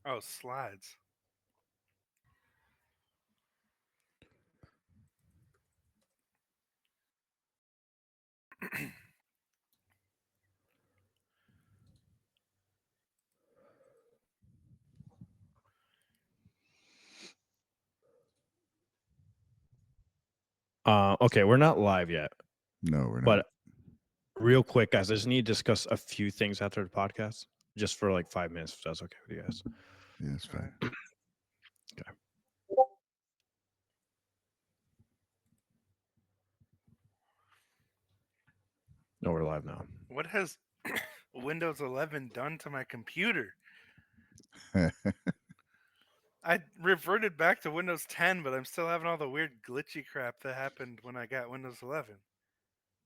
Oh, slides. Okay, we're not live yet. No, we're not. But real quick, guys, I just need to discuss a few things after the podcast, just for like 5 minutes, if that's okay with you guys. Yeah, it's fine. Okay. No, we're live now. What has Windows 11 done to my computer? I reverted back to Windows 10, but I'm still having all the weird glitchy crap that happened when I got Windows 11.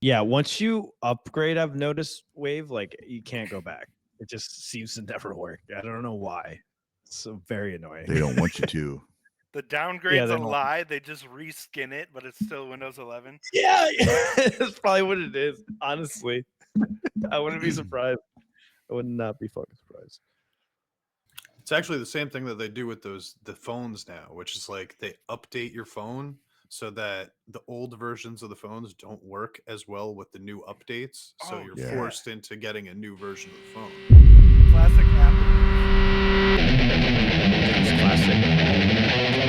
Yeah, once you upgrade, I've noticed, Wave, like you can't go back. It just seems to never work. I don't know why. It's so very annoying. They don't want you to. The downgrade's they a don't. lie. They just reskin it, but it's still Windows 11. Yeah, that's probably what it is. Honestly, I wouldn't be surprised. I would not be fucking surprised. It's actually the same thing that they do with the phones now, which is like they update your phone so that the old versions of the phones don't work as well with the new updates. So Oh, you're yeah. forced into getting a new version of the phone. Classic Apple. It's classic.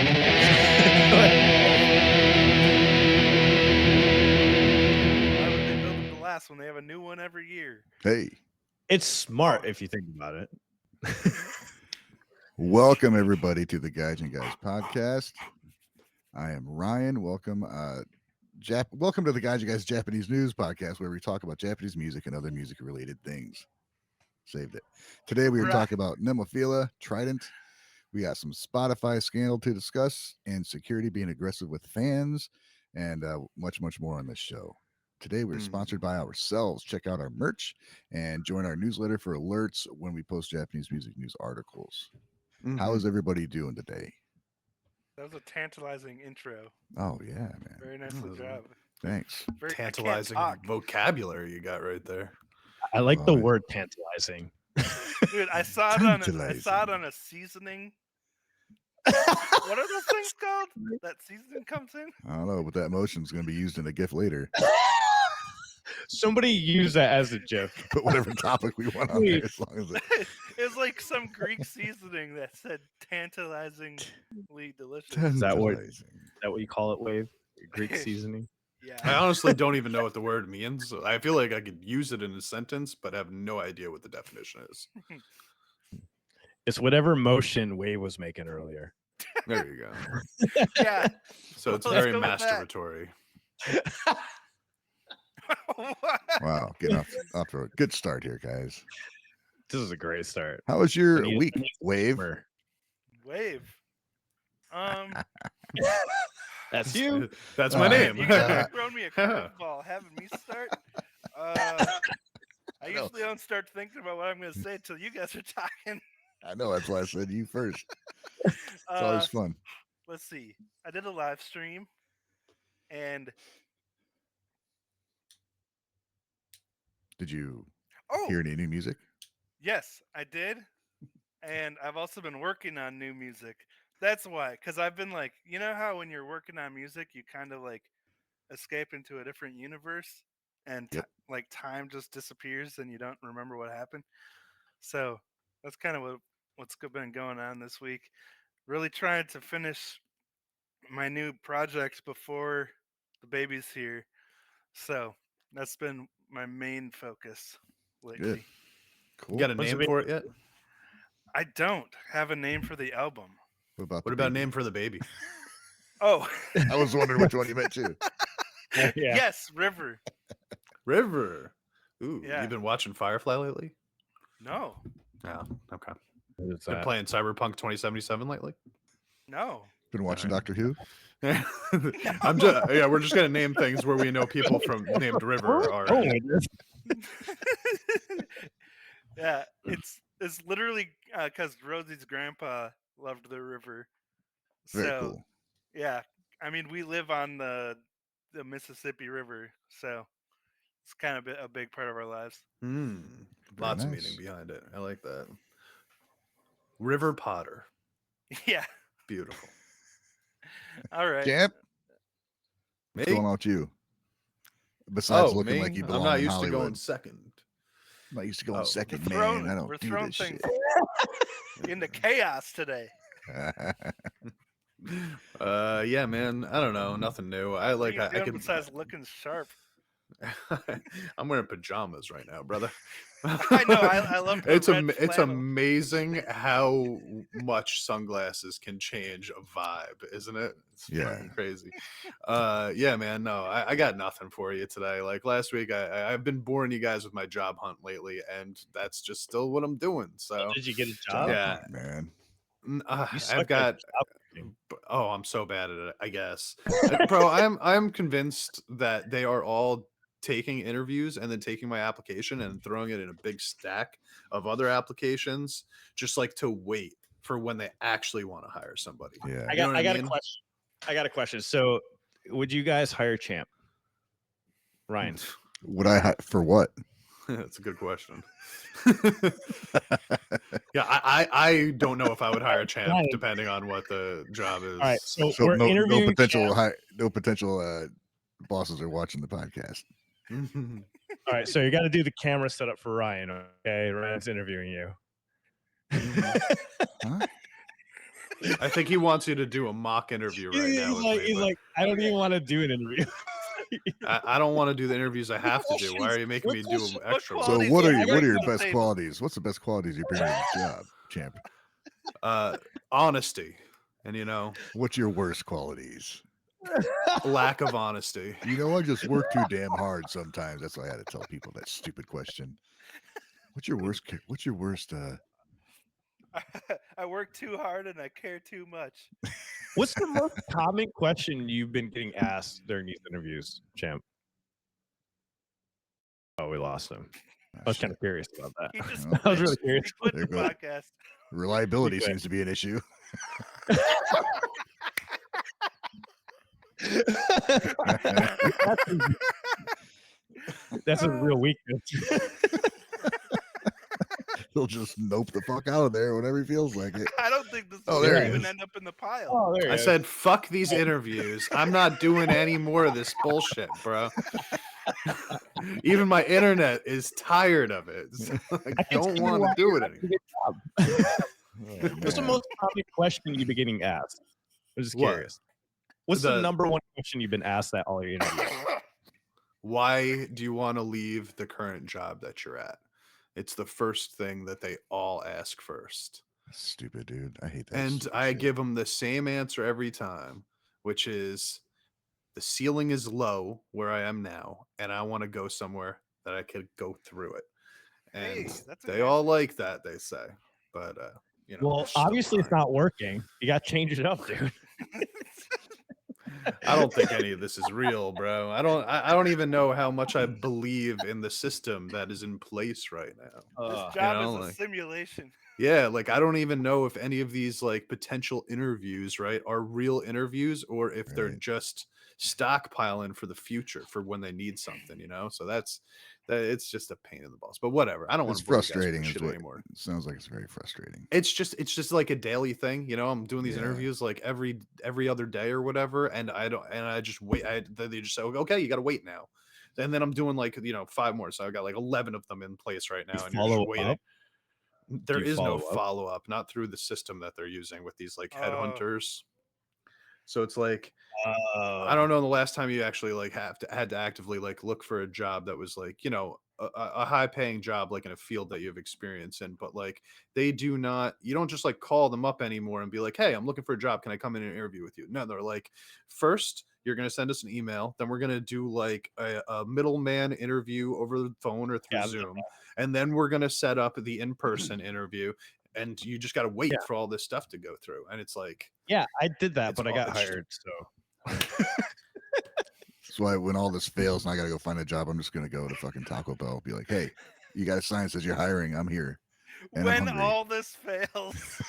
Why would they build them to last when they have a new one every year? Hey, It's smart if you think about it. welcome everybody to the Guys and Guys podcast. I am Ryan. Welcome. Welcome to the Guys and Guys Japanese News podcast, where we talk about Japanese music and other music related things. Saved it. Today we are talking about Nemophila, Trident. We got some Spotify scandal to discuss, and security being aggressive with fans, and much more on this show. Today we're sponsored by ourselves. Check out our merch and join our newsletter for alerts when we post Japanese music news articles. How is everybody doing today? That was a tantalizing intro. Oh yeah, man. Very nicely job. Thanks. Very Tantalizing vocabulary you got right there. I like the Right. word tantalizing. Dude, I saw it on a seasoning. What are those things called? That seasoning comes in? I don't know, but that motion is going to be used in a GIF later. Somebody use that as a GIF. Put whatever topic we want on there, as long as it. It's like some Greek seasoning that said tantalizingly delicious. Is that what Tantalizing. you call it, Wave? Greek seasoning? Yeah. I honestly don't even know what the word means. So I feel like I could use it in a sentence, but have no idea what the definition is. It's whatever motion Wave was making earlier. There you go. Yeah. So it's Let's very go with that. masturbatory. Wow, getting off to a good start here, guys. This is a great start. How was your I need- week, I need Wave? Wave. That's you. That's my name. You guys have thrown me a curveball having me start. I usually don't start thinking about what I'm going to say until you guys are talking. I know, that's why I said you first. It's always fun. Let's see. I did a live stream, and Did you oh, hear any new music? yes, I did. And I've also been working on new music. That's why, because I've been like, you know how when you're working on music, you kind of like escape into a different universe, and Yep. like time just disappears, and you don't remember what happened. So that's kind of what's been going on this week. Really trying to finish my new project before the baby's here. So that's been my main focus lately. Good. Cool. You got a name for it yet? I don't have a name for the album. What about What the about baby? name for the baby? Oh, I was wondering which one you meant too. Yeah. yes, River. River. Ooh, Yeah. you've been watching Firefly lately? No, Oh, okay. It's Been playing Cyberpunk 2077 lately? no. Been watching Alright. Doctor Who? We're just gonna name things where we know people from named River are. Oh, Yeah, it's literally because Rosie's grandpa loved the river. Very So cool. yeah, I mean we live on the Mississippi River, so it's kind of a big part of our lives. Lots of meaning nice. behind it. I like that. River Potter. Yeah. Beautiful. All right. Champ, what's going Me? on with you? Besides Oh, looking me? like you I'm belong not in used to Hollywood. going second. I'm not used to going Oh. second, We're man. I don't we're do throwing this things shit. into chaos today. Yeah, man. I don't know. Nothing new. I What are like. you I doing can. besides looking sharp? I'm wearing pajamas right now, brother. I know. I love the it's red it's flannel. amazing how much sunglasses can change a vibe, isn't it? It's Yeah. fucking crazy. Yeah, man. No, I got nothing for you today. Like last week, I've been boring you guys with my job hunt lately, and that's just still what I'm doing. So Did you get a Job job? Yeah. hunt, man. You suck I've at got. job hunting. Oh, I'm so bad at it. I guess, bro. I'm convinced that they are all taking interviews and then taking my application and throwing it in a big stack of other applications, just like to wait for when they actually want to hire somebody. Yeah. I You know got what I got mean? a question. I got a question. So, would you guys hire Champ? Ryan. Would I for what? That's a good question. Yeah, I don't know if I would hire Champ Ryan. depending on what the job is. All right, so, So we're no interviewing potential Champ. no potential bosses are watching the podcast. All right, so you got to do the camera setup for Ryan. Okay, Ryan's interviewing you. Huh? I think he wants you to do a mock interview right now. with me, He's but like, I don't even want to do an interview. I don't want to do the interviews I have to do. Why are you making me do them extra? What So qualities what do are you you? bring What are to your the best table? qualities? What's the best qualities you bring to the job, Champ? Honesty, and What's your worst qualities? lack of honesty. You know, I just work too damn hard sometimes. That's why I had to tell people that stupid question. What's your worst? What's your worst? I work too hard and I care too much. What's the most common question you've been getting asked during these interviews, Champ? Oh, we lost him. I was kind of curious about that. He just Well, I was really quit. curious. He quit There the you go. podcast. Reliability Okay. seems to be an issue. That's a real weakness. He'll just nope the fuck out of there whenever he feels like it. I don't think this Oh, will there he even is. end up in the pile. Oh, there I said, fuck these interviews. I'm not doing any more of this bullshit, bro. Even my internet is tired of it. So I don't want to do it anymore. What's the man. most common question you've been getting asked? I'm just What? curious. What's the The- number one question you've been asked at all your interviews? Why do you want to leave the current job that you're at? It's the first thing that they all ask first. Stupid dude. I hate that. And stupid I shit. give them the same answer every time, which is the ceiling is low where I am now, and I want to go somewhere that I could go through it. And Hey, that's a they good all answer. like that, they say. But Well, it's still obviously it's fine. not working. You got to change it up, dude. I don't think any of this is real, bro. I don't even know how much I believe in the system that is in place right now. This job know, is a like- simulation. Yeah, like I don't even know if any of these like potential interviews, right, are real interviews or if they're Right. just stockpiling for the future for when they need something, So that it's just a pain in the balls. But whatever. I don't want It's to bore you guys with frustrating. this Is shit what anymore. it sounds like. It's very frustrating. It's just like a daily thing, I'm doing these Yeah. interviews like every other day or whatever, and I just wait. They just say, okay, you got to wait now, and then I'm doing like 5 more, so I got like 11 of them in place right now, and you're follow just waiting. up? There Do you is no follow up? follow up, not through the system that they're using with these like Oh. headhunters. So it's like Oh. I don't know the last time you actually like had to actively like look for a job that was like a high paying job like in a field that you have experience in, but like you don't just like call them up anymore and be like, hey, I'm looking for a job, can I come in and interview with you? No, they're like, first you're going to send us an email, then we're going to do like a middleman interview over the phone or through Yeah, Zoom, and then we're going to set up the in-person interview, and you just got to wait for all this stuff to go through, and it's like, Yeah, I did that, It's but I all- got it's just- hired. So That's why when all this fails and I got to go find a job, I'm just going to go to fucking Taco Bell. Be like, hey, you got a sign that says you're hiring. I'm here. And I'm When hungry. all this fails,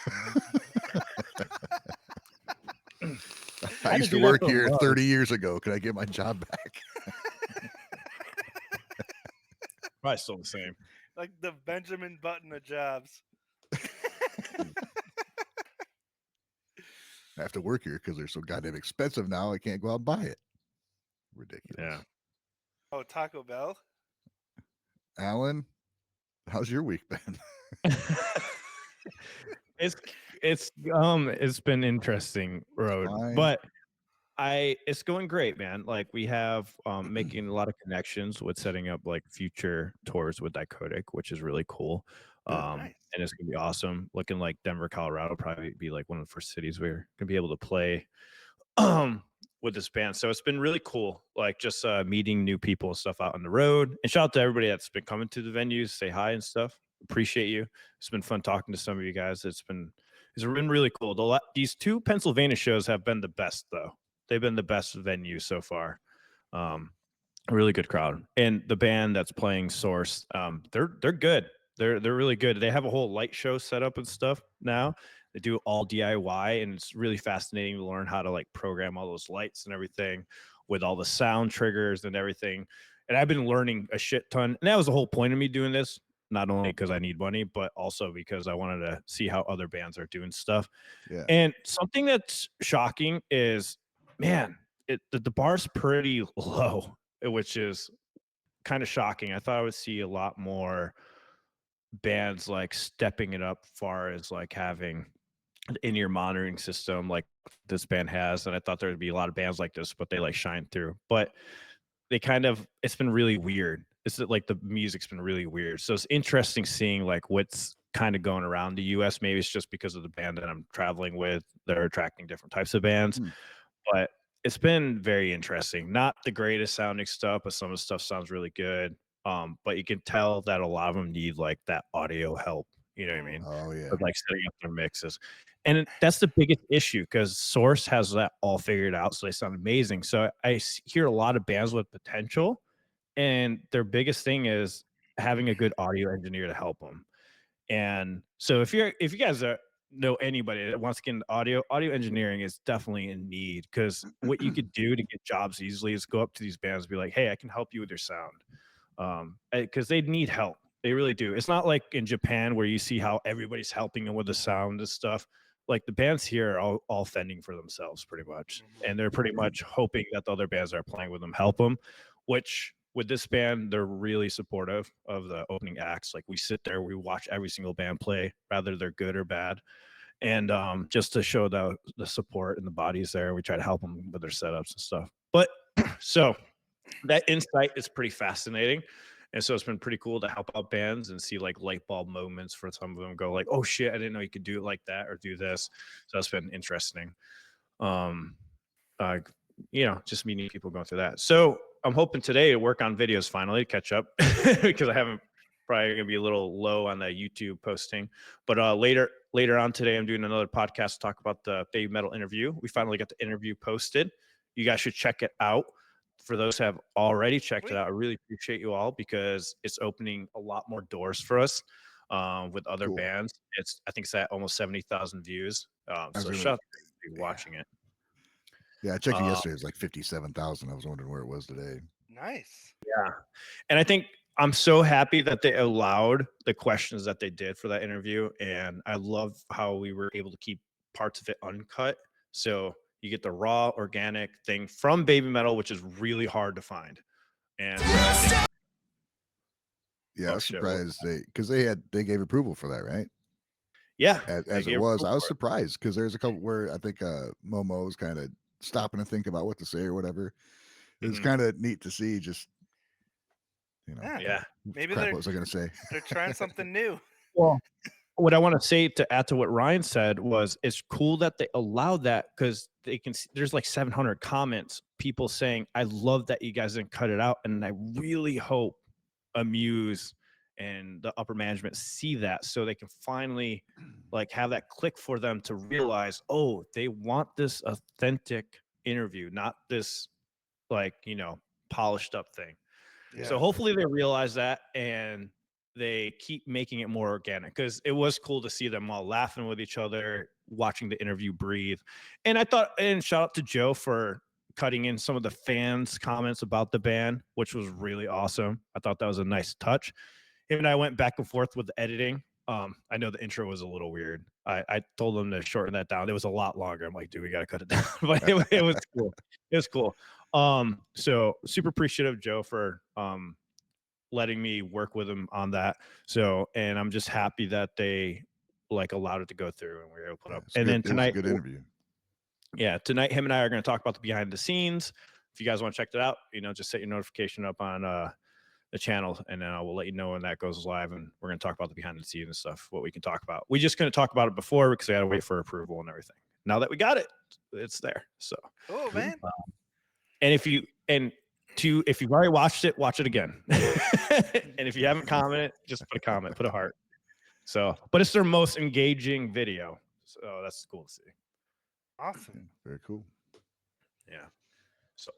I used to do that work for here love. 30 years ago. Could I get my job back? probably still the same. like the Benjamin Button of jobs. I have to work here because they're so goddamn expensive now. I can't go out and buy it. Ridiculous. Yeah. Oh, Taco Bell. Alan, how's your week been? it's it's been interesting road, Fine. but it's going great, man. Like we have making a lot of connections with setting up like future tours with Dichotic, which is really cool. Good. Nice. And it's gonna be awesome. Looking like Denver, Colorado, probably be like one of the first cities we're gonna be able to play with this band. So it's been really cool, like just meeting new people and stuff out on the road. And shout out to everybody that's been coming to the venues, say hi and stuff. Appreciate you. It's been fun talking to some of you guys. It's been really cool. These two Pennsylvania shows have been the best though. They've been the best venues so far. A really good crowd, and the band that's playing Source, they're good. They're really good. They have a whole light show set up and stuff now. They do all DIY, and it's really fascinating to learn how to like program all those lights and everything with all the sound triggers and everything. And I've been learning a shit ton, and that was the whole point of me doing this. Not only because I need money, but also because I wanted to see how other bands are doing stuff. Yeah. And something that's shocking is, man, the bar's pretty low, which is kind of shocking. I thought I would see a lot more bands like stepping it up far as like having an in-ear monitoring system like this band has. And I thought there would be a lot of bands like this, but they like shine through. But it's been really weird. It's like the music's been really weird. So it's interesting seeing like what's kind of going around the US. Maybe it's just because of the band that I'm traveling with. They're attracting different types of bands. But it's been very interesting. Not the greatest sounding stuff, but some of the stuff sounds really good. But you can tell that a lot of them need like that audio help. You know what I mean? Oh yeah. With like setting up their mixes. And that's the biggest issue because Source has that all figured out. So they sound amazing. So I hear a lot of bands with potential, and their biggest thing is having a good audio engineer to help them. And so if you guys know anybody that wants to get into audio engineering is definitely in need, because what you could do to get jobs easily is go up to these bands and be like, hey, I can help you with your sound. Because they need help. They really do. It's not like in Japan where you see how everybody's helping them with the sound and stuff. Like the bands here are all fending for themselves pretty much. And they're pretty much hoping that the other bands that are playing with them help them, which with this band, they're really supportive of the opening acts. Like we sit there, we watch every single band play, whether they're good or bad. And just to show the support and the bodies there, we try to help them with their setups and stuff. But so that insight is pretty fascinating. And so it's been pretty cool to help out bands and see like light bulb moments for some of them go like, oh shit, I didn't know you could do it like that or do this. So that's been interesting. Just meeting people going through that. So I'm hoping today to work on videos finally to catch up because I haven't probably gonna be a little low on the YouTube posting. But later on today, I'm doing another podcast to talk about the Baby Metal interview. We finally got the interview posted. You guys should check it out. For those who have already checked it out, I really appreciate you all because it's opening a lot more doors for us with other bands. I think it's at almost 70,000 views. So shout out to you watching it. Yeah, I checked it yesterday. It was like 57,000. I was wondering where it was today. Nice. Yeah. And I think I'm so happy that they allowed the questions that they did for that interview. And I love how we were able to keep parts of it uncut. So you get the raw organic thing from Baby Metal, which is really hard to find. And yeah, I was surprised they gave approval for that, right? Yeah. As it was, I was surprised because there's a couple where I think Momo was kind of stopping to think about what to say or whatever. It was kind of neat to see just, maybe what was I going to say? They're trying something new. Well, what I want to say to add to what Ryan said was it's cool that they allowed that because they can see there's like 700 comments, people saying, I love that you guys didn't cut it out. And I really hope Amuse and the upper management see that so they can finally like have that click for them to realize, oh, they want this authentic interview, not this like, polished up thing. Yeah. So hopefully they realize that and they keep making it more organic because it was cool to see them all laughing with each other, watching the interview breathe. And I thought, and shout out to Joe for cutting in some of the fans' comments about the band, which was really awesome. I thought that was a nice touch. Him and I went back and forth with the editing I know the intro was a little weird. I told them to shorten that down. It was a lot longer. I'm like, dude, we got to cut it down. But it was cool. It was cool. So super appreciative, Joe, for letting me work with him on that. So, and I'm just happy that they like allowed it to go through and we were able to put up. And then it was a tonight, good interview. yeah, tonight him and I are going to talk about the behind the scenes. If you guys want to check that out, just set your notification up on the channel, and then I will let you know when that goes live. And we're going to talk about the behind the scenes and stuff, what we can talk about. We just couldn't talk about it before because we had to wait for approval and everything. Now that we got it, it's there. So Cool, man. and if you've already watched it, watch it again. And if you haven't commented, just put a comment, put a heart. So, but it's their most engaging video. So that's cool to see. Awesome. Very cool. Yeah. So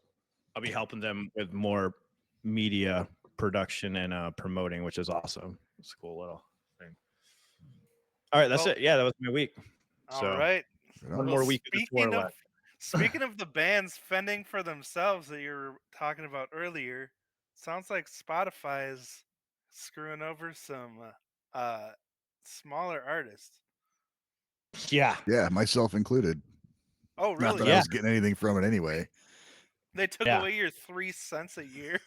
I'll be helping them with more media production and promoting, which is awesome. It's a cool little thing. All right, that's Well, it. Yeah, that was my week. All So right. one more week of the tour left. Speaking of the bands fending for themselves that you were talking about earlier, sounds like Spotify is screwing over some smaller artists. Yeah. Yeah, myself included. Oh, Not really? that I was getting anything from it anyway. They took away your 3 cents a year.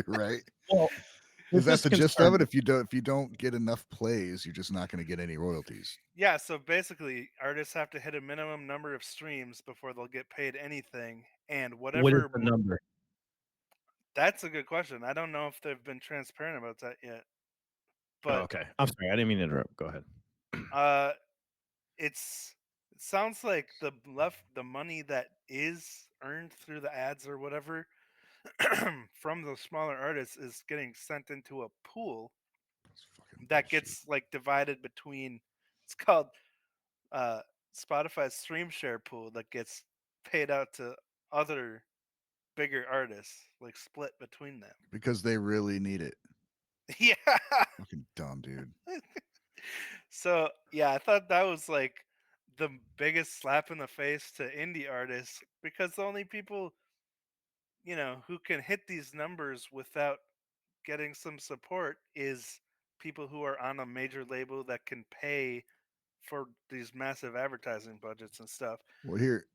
Right? Well, Is that the gist of it? If you don't get enough plays, you're just not going to get any royalties. Yeah, so basically artists have to hit a minimum number of streams before they'll get paid anything, and What is whatever the number? That's a good question. I don't know if they've been transparent about that yet. Oh, But okay. I'm sorry. I didn't mean to interrupt. Go ahead. it sounds like the money that is earned through the ads or whatever from the smaller artists is getting sent into a pool that gets like divided between, it's called Spotify's stream share pool, that gets paid out to other bigger artists, like split between them. Because they really need it. Yeah. Fucking dumb, dude. So yeah, I thought that was like the biggest slap in the face to indie artists, because the only people, who can hit these numbers without getting some support is people who are on a major label that can pay for these massive advertising budgets and stuff. Well, here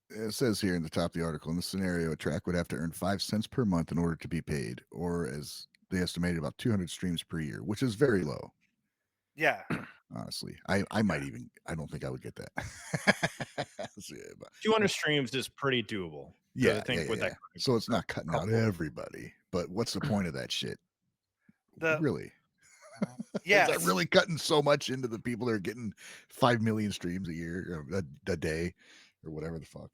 it says here in the top of the article, in this scenario, a track would have to earn 5 cents per month in order to be paid, or as they estimated, about 200 streams per year, which is very low. Yeah. Honestly, I might even, I don't think I would get that. Yeah, but 200 streams is pretty doable. yeah, I think with that. So it's not cutting out everybody, but what's the point of that shit? Really? Yeah. Is that really cutting so much into the people that are getting 5 million streams a year, or a day, or whatever the fuck?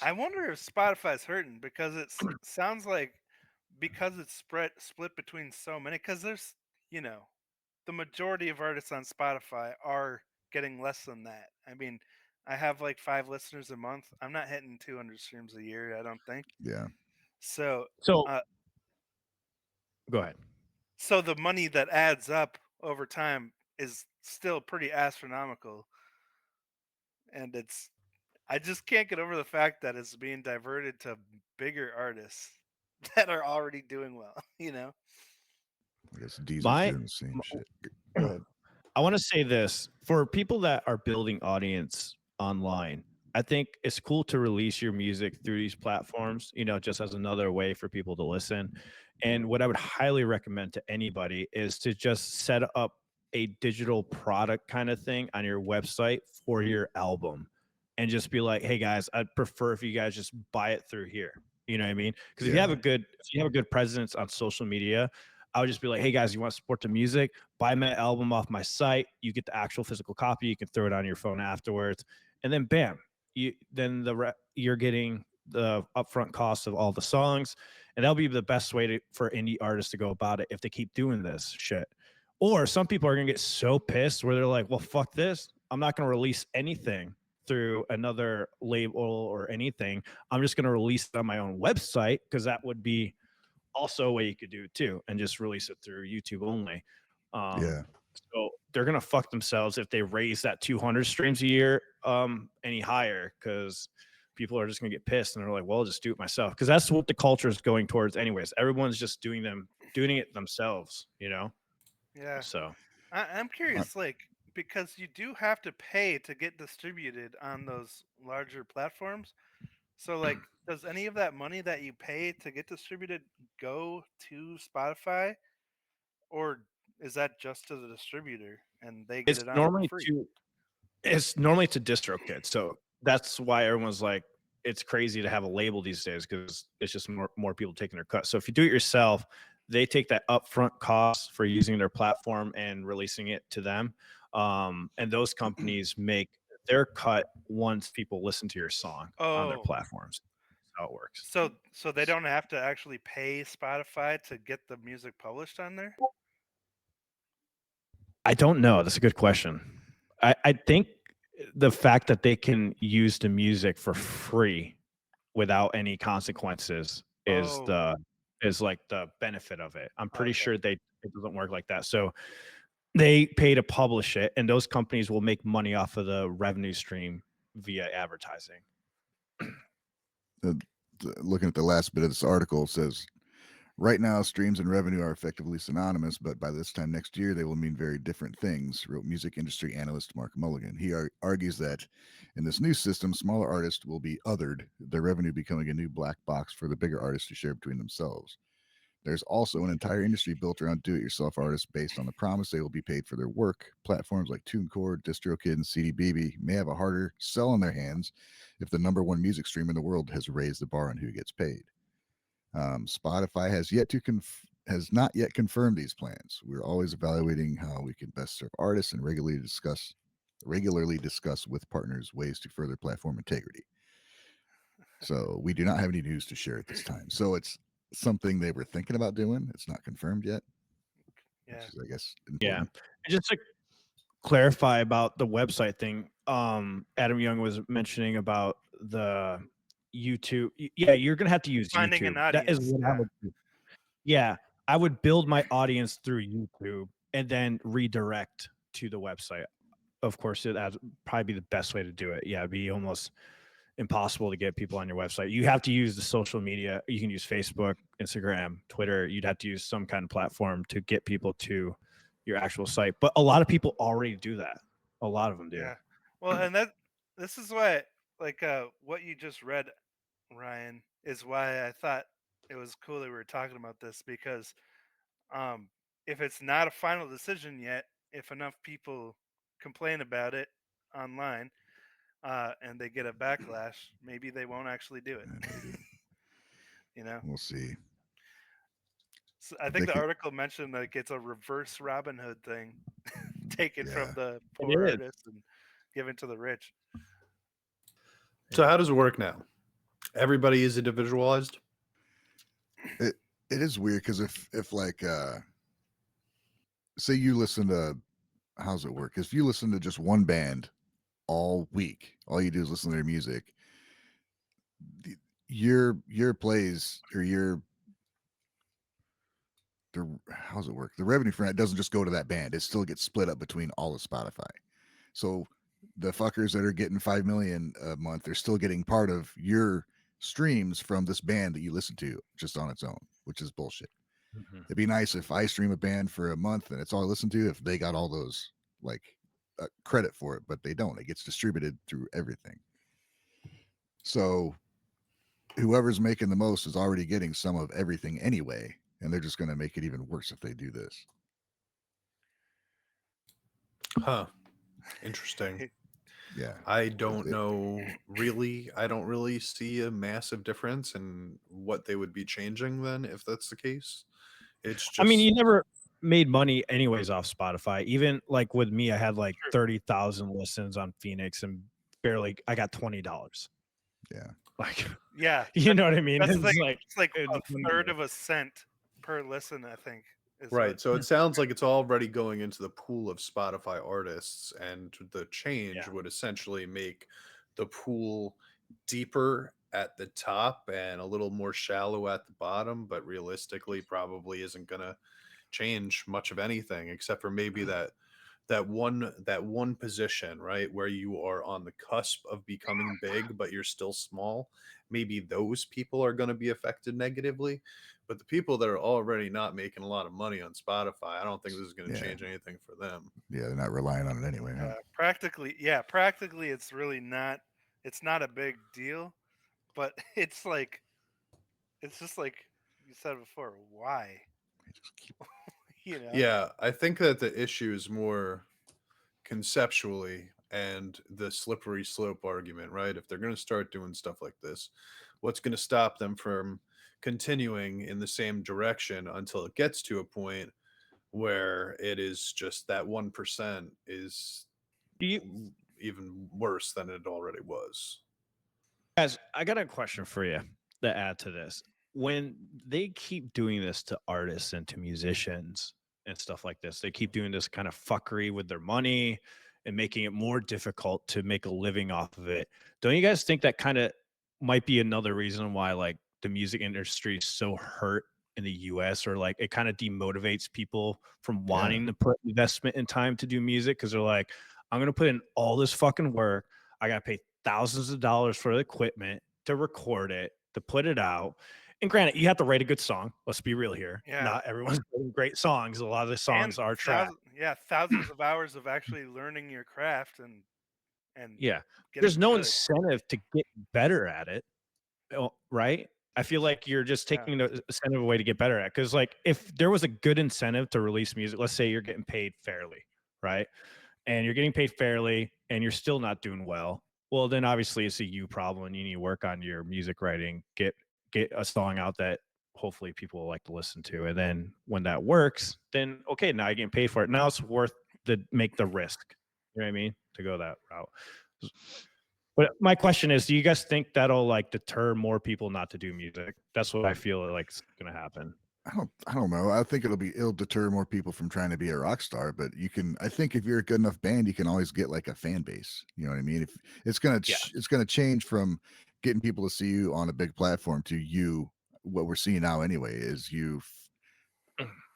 I wonder if Spotify's hurting, because it sounds like, because it's split between so many, because there's, the majority of artists on Spotify are getting less than that. I mean, I have like 5 listeners a month. I'm not hitting 200 streams a year, I don't think. Yeah. So go ahead. So the money that adds up over time is still pretty astronomical. And I just can't get over the fact that it's being diverted to bigger artists that are already doing well, I guess Diesel's doing the same shit. Go ahead. I want to say this for people that are building audience online. I think it's cool to release your music through these platforms, just as another way for people to listen. And what I would highly recommend to anybody is to just set up a digital product kind of thing on your website for your album, and just be like, hey guys, I'd prefer if you guys just buy it through here. You know what I mean? Because if you have a good presence on social media, I would just be like, hey guys, you want to support the music? Buy my album off my site. You get the actual physical copy. You can throw it on your phone afterwards, and then bam, you're getting the upfront cost of all the songs, and that'll be the best way for indie artists to go about it if they keep doing this shit. Or some people are gonna get so pissed where they're like, well, fuck this. I'm not gonna release anything through another label or anything. I'm just gonna release it on my own website, because that would be also a way you could do it too, and just release it through YouTube only. So they're gonna fuck themselves if they raise that 200 streams a year any higher, because people are just gonna get pissed and they're like, well, I'll just do it myself, because that's what the culture is going towards anyways. Everyone's just doing it themselves, Yeah. So I'm curious, like, because you do have to pay to get distributed on those larger platforms. So, like, does any of that money that you pay to get distributed go to Spotify, or is that just to the distributor and they get It's it on for normally free? to it's normally to distro kids. So that's why everyone's like, it's crazy to have a label these days because it's just more people taking their cut. So if you do it yourself, they take that upfront cost for using their platform and releasing it to them. And those companies make their cut once people listen to your song on their Oh, platforms. That's how it works. so they don't have to actually pay Spotify to get the music published on there? I don't know. That's a good question. I think the fact that they can use the music for free without any consequences Oh, is like the benefit of it. I'm pretty okay. sure it doesn't work like that. So they pay to publish it, and those companies will make money off of the revenue stream via advertising. Looking at the last bit of this article, it says right now streams and revenue are effectively synonymous, but by this time next year they will mean very different things, wrote music industry analyst Mark Mulligan. He argues that in this new system, smaller artists will be othered, their revenue becoming a new black box for the bigger artists to share between themselves. There's also an entire industry built around do-it-yourself artists based on the promise they will be paid for their work. Platforms like TuneCore, DistroKid, and CDBB may have a harder sell in their hands if the number one music stream in the world has raised the bar on who gets paid. Spotify has not yet confirmed these plans. We're always evaluating how we can best serve artists and regularly discuss with partners ways to further platform integrity. So we do not have any news to share at this time. So it's something they were thinking about doing. It's not confirmed yet, which Yeah. is, I guess, Yeah. important. And just to clarify about the website thing, Adam Young was mentioning about the YouTube. Yeah, you're gonna have to use Finding an YouTube. That is audience. what I Yeah. would do. Yeah, I would build my audience through YouTube and then redirect to the website. Of course, that'd probably be the best way to do it. Yeah, it'd be almost impossible to get people on your website. You have to use the social media. You can use Facebook, Instagram, Twitter. You'd have to use some kind of platform to get people to your actual site. But a lot of people already do that. A lot of them do. Yeah. Well, and this is why, like, what you just read, Ryan, is why I thought it was cool that we were talking about this, because um if it's not a final decision yet, if enough people complain about it online, and they get a backlash, maybe they won't actually do it. Maybe You know, we'll see. so I think They the could, article mentioned like it's a reverse Robin Hood thing, taken from yeah. the It poor is. artists and given to the rich. So how does it work now? Everybody is individualized. It it is weird because if like say you listen to how's it work? If you listen to just one band all week, all you do is listen to their music, the, your plays or how's it work? The revenue from that doesn't just go to that band. It still gets split up between all of Spotify. So the fuckers that are getting 5 million a month, they're still getting part of your streams from this band that you listen to just on its own, which is bullshit. Mhm. It'd be nice if I stream a band for a month and it's all I listen to, if they got all those like credit for it, but they don't. It gets distributed through everything. So whoever's making the most is already getting some of everything anyway, and they're just going to make it even worse if they do this. Huh. Interesting. Yeah. I don't know really. I don't really see a massive difference in what they would be changing then if that's the case. It's I mean, just you never made money anyways off Spotify. Even like with me, I had like True. 30,000 listens on Phoenix and barely I got $20. Yeah. Like, Yeah, you know what I mean? that's the thing. It's like it's a third of a cent per listen, I think, is what. right. So it sounds like it's already going into the pool of Spotify artists, and the change Yeah. would essentially make the pool deeper at the top and a little more shallow at the bottom, but realistically probably isn't going to change much of anything except for maybe that that one position, right, where you are on the cusp of becoming big but you're still small, maybe those people are going to be affected negatively. But the people that are already not making a lot of money on Spotify, I don't think this is going to Yeah. change anything for them. Yeah, they're not relying on it anyway. Huh? Practically, it's really not. It's not a big deal, but it's just like you said before. Why? They just keep- Yeah, I think that the issue is more conceptually and the slippery slope argument, right? If they're going to start doing stuff like this, what's going to stop them from continuing in the same direction until it gets to a point where it is just that 1% is Do you even worse than it already was. guys? I got a question for you to add to this. When they keep doing this to artists and to musicians and stuff like this, they keep doing this kind of fuckery with their money and making it more difficult to make a living off of it. Don't you guys think that kind of might be another reason why like the music industry is so hurt in the US, or like it kind of demotivates people from wanting to put investment and time to do music because they're like, I'm going to put in all this fucking work. I got to pay thousands of dollars for the equipment to record it, to put it out. And granted, you have to write a good song. Let's be real here. Yeah. Not everyone's writing great songs. A lot of the songs are trash. Thousands of hours of actually learning your craft and Yeah. getting There's no good. incentive to get better at it. Right? I feel like you're just Yeah. taking the incentive away to get better at. Because like if there was a good incentive to release music, let's say you're getting paid fairly, right? And you're getting paid fairly and you're still not doing well, well, then obviously it's a you problem and you need to work on your music writing, get a song out that hopefully people will like to listen to. And then when that works, then okay, now you're getting paid for it. Now it's worth the make the risk. You know what I mean? To go that route. But my question is, do you guys think that'll like deter more people not to do music? That's what I feel like is gonna happen. I don't know. I think it'll deter more people from trying to be a rock star, but I think if you're a good enough band, you can always get like a fan base. You know what I mean? If it's going to, it's going to change from getting people to see you on a big platform to you. What we're seeing now anyway is you.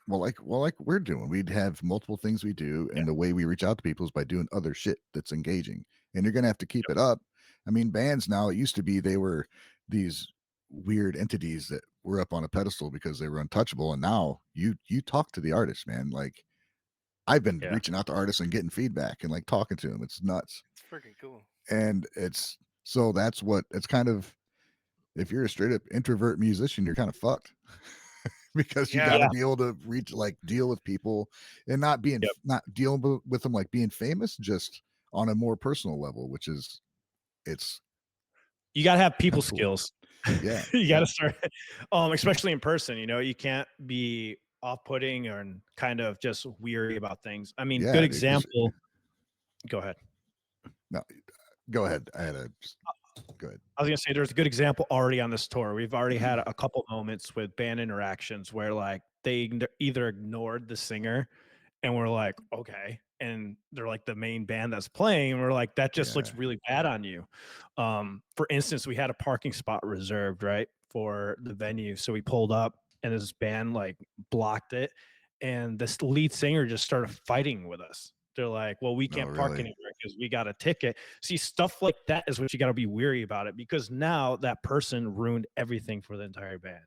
Well, like we're doing, we'd have multiple things we do, and the way we reach out to people is by doing other shit that's engaging, and you're going to have to keep it up. I mean, bands now, it used to be they were these weird entities that were up on a pedestal because they were untouchable, and now you talk to the artist, man. Like I've been reaching out to artists and getting feedback and like talking to them. It's nuts. It's freaking cool. And it's kind of, if you're a straight up introvert musician, you're kind of fucked. Because you got to be able to reach, like, deal with people and not dealing with them like being famous, just on a more personal level, which is you got to have people skills. Yeah. You got to start, especially in person. You know, you can't be off-putting or kind of just weary about things. I mean, good example. Go ahead. No, go ahead. Go ahead. I was gonna say there's a good example already on this tour. We've already had a couple moments with band interactions where like they either ignored the singer and we're like, okay, and they're like the main band that's playing, and we're like, that just looks really bad on you. For instance, we had a parking spot reserved, right, for the venue. So we pulled up and this band like blocked it, and this lead singer just started fighting with us. They're like, well, we can't park anywhere because we got a ticket. See, stuff like that is what you got to be weary about it, because now that person ruined everything for the entire band.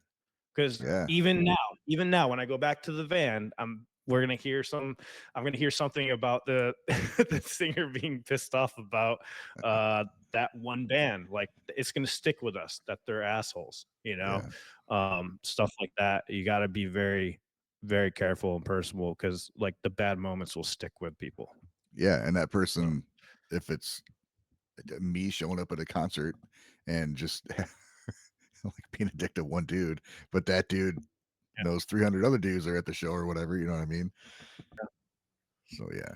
Because even now, when I go back to the van, I'm going to hear something about the the singer being pissed off about that one band. Like, it's going to stick with us that they're assholes, you know. Stuff like that. You got to be very, very careful and personable, because like the bad moments will stick with people. Yeah, and that person, if it's me showing up at a concert and just like being a dick to one dude, but that dude knows 300 other dudes are at the show or whatever, you know what I mean? So yeah,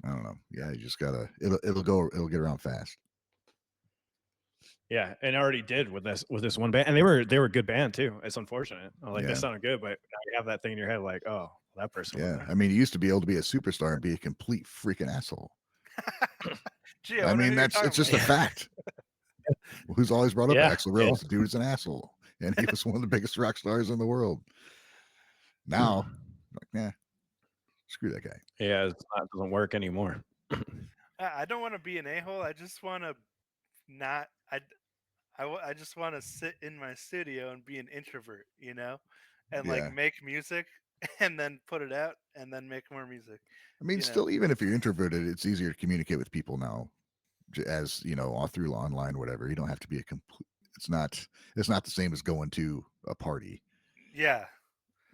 I don't know. Yeah, you just gotta, it'll get around fast. Yeah, and I already did with this one band, and they were a good band too. It's unfortunate. Like, they sounded good, but now you have that thing in your head, like, oh, that person. Yeah, I mean, you used to be able to be a superstar and be a complete freaking asshole. Gee, I mean, it's just a fact. Who's always brought up Axl Rose? The dude's an asshole, and he was one of the biggest rock stars in the world. Now, like, Screw that guy. Yeah, it doesn't work anymore. I don't want to be an a-hole. I just want to not. I just want to sit in my studio and be an introvert, and like Yeah. make music and then put it out and then make more music. I mean, You know. still, even if you're introverted, it's easier to communicate with people now, as all through online, whatever. You don't have to be a complete. It's not the same as going to a party. Yeah.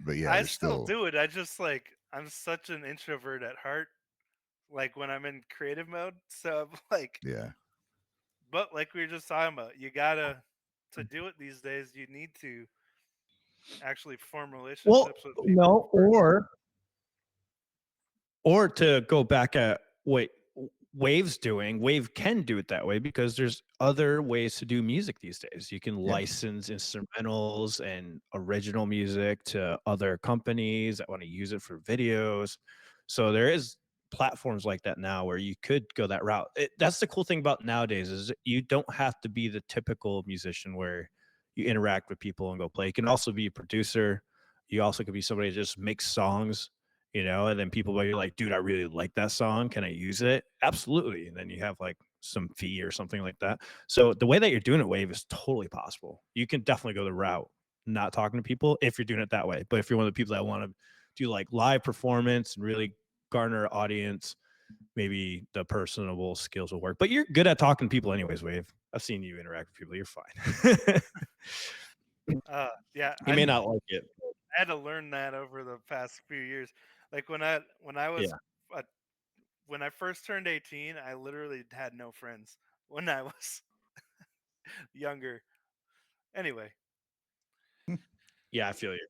But yeah, I there's still still. do it. I just like I'm such an introvert at heart. Like when I'm in creative mode, so I'm like, Yeah. but like we were just talking about, you gotta to do it these days. You need to actually form Well, relationships with people. no, first. or to go back at what Wave's doing, Wave can do it that way because there's other ways to do music these days. You can license instrumentals and original music to other companies that want to use it for videos. So there is platforms like that now where you could go that route. That's the cool thing about nowadays is you don't have to be the typical musician where you interact with people and go play. You can also be a producer. You also could be somebody that just makes songs, and then people will be like, dude, I really like that song. Can I use it? Absolutely. And then you have like some fee or something like that. So the way that you're doing it, Wave, is totally possible. You can definitely go the route not talking to people if you're doing it that way. But if you're one of the people that want to do like live performance and really garner an audience, maybe the personable skills will work. But you're good at talking to people anyways, Wave. I've seen you interact with people. You're fine. Yeah, You may not like it. I had to learn that over the past few years. Like when I was when I first turned 18, I literally had no friends when I was younger. Anyway, Yeah, I feel you.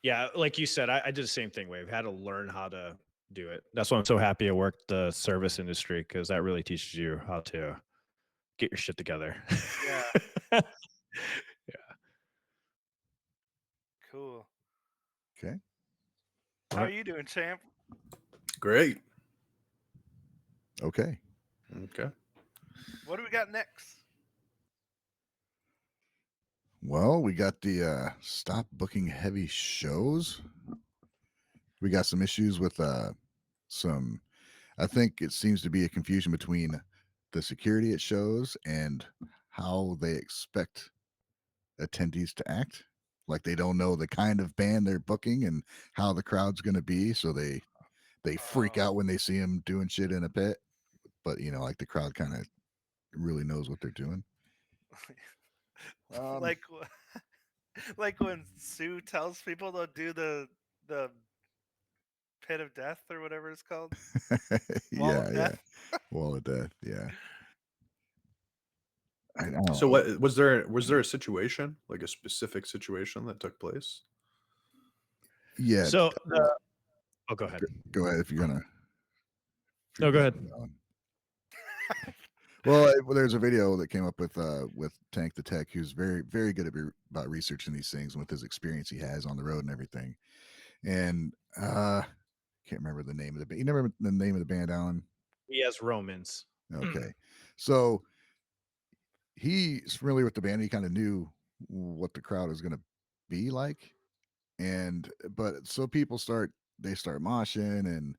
Yeah, like you said, I did the same thing, Wave. Had to learn how to do it. That's why I'm so happy I worked the service industry because that really teaches you how to get your shit together. yeah, Yeah. cool. Okay. How are you doing, champ? Great. Okay. Okay. What do we got next? Well, we got the stop booking heavy shows. We got some issues with some. I think it seems to be a confusion between the security at shows and how they expect attendees to act. Like they don't know the kind of band they're booking and how the crowd's going to be, so they freak out when they see them doing shit in a pit. But like the crowd kind of really knows what they're doing. like like when Sue tells people to do the pit of death or whatever it's called. Wall of death. Wall of death. Yeah. I know. So what was there a situation, like a specific situation that took place? Yeah. So, go ahead. Go ahead if you're gonna. No, go ahead. Well, there's a video that came up with Tank the Tech, who's very, very good about researching these things and with his experience he has on the road and everything. And can't remember the name of the band. You remember the name of the band, Alan? He has Romans. Okay. So he's familiar with the band. He kind of knew what the crowd is going to be like. But so people start moshing and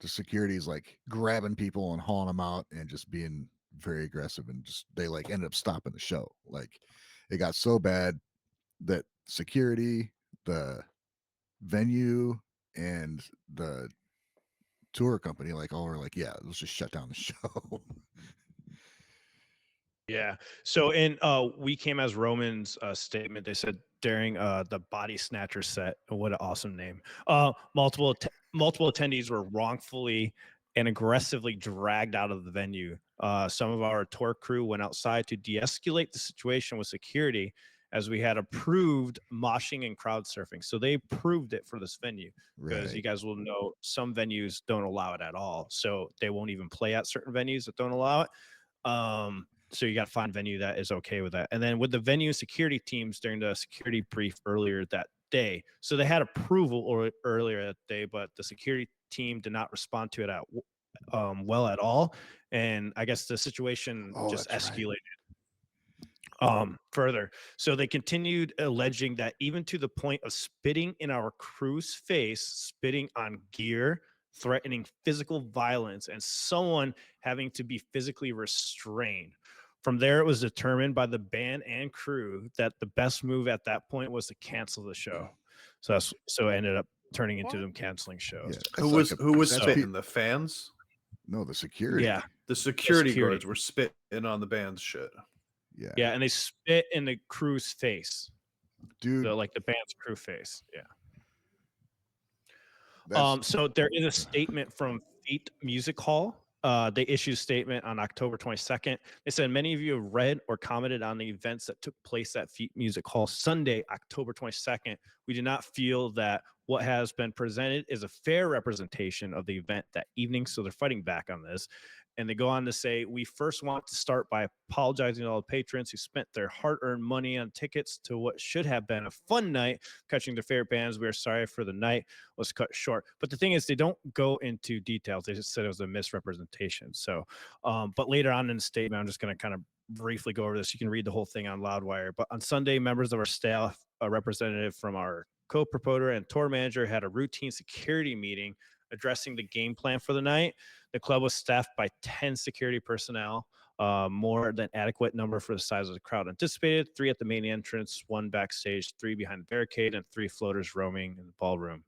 the security is like grabbing people and hauling them out and just being very aggressive, and just they like ended up stopping the show. Like it got so bad that security, the venue, and the tour company like all were like, yeah, let's just shut down the show. Yeah. So in We Came as Romans statement, they said during the Body Snatcher set, what an awesome name. Multiple attendees were wrongfully and aggressively dragged out of the venue. Some of our tour crew went outside to de-escalate the situation with security as we had approved moshing and crowd surfing. So they approved it for this venue because you guys will know some venues don't allow it at all. So they won't even play at certain venues that don't allow it. So you got to find a venue that is okay with that. And then with the venue security teams during the security brief earlier that day, so they had approval earlier that day, but the security team did not respond to it well at all. And I guess the situation just escalated. Further. So they continued alleging that even to the point of spitting in our crew's face, spitting on gear, threatening physical violence, and someone having to be physically restrained. From there, it was determined by the band and crew that the best move at that point was to cancel the show. So it ended up turning into What? them canceling shows. Yeah, Who that's was like that's spitting? The fans? No, the security. Yeah, The security security. guards were spitting on the band's shit. Yeah, yeah, and they spit in the crew's face, dude. like the band's crew face. Yeah. That's So there is a statement from Feet Music Hall. They issued a statement on October 22nd. They said many of you have read or commented on the events that took place at Feet Music Hall Sunday, October 22nd. We do not feel that what has been presented is a fair representation of the event that evening. So they're fighting back on this. And they go on to say, we first want to start by apologizing to all the patrons who spent their hard-earned money on tickets to what should have been a fun night, catching their favorite bands. We are sorry for the night was cut short. But the thing is, they don't go into details. They just said it was a misrepresentation. So, but later on in the statement, I'm just going to kind of briefly go over this. You can read the whole thing on Loudwire. But on Sunday, members of our staff, a representative from our co-promoter and tour manager had a routine security meeting addressing the game plan for the night. The club was staffed by 10 security personnel, more than adequate number for the size of the crowd anticipated. 3 at the main entrance, 1 backstage, 3 behind the barricade, and 3 floaters roaming in the ballroom.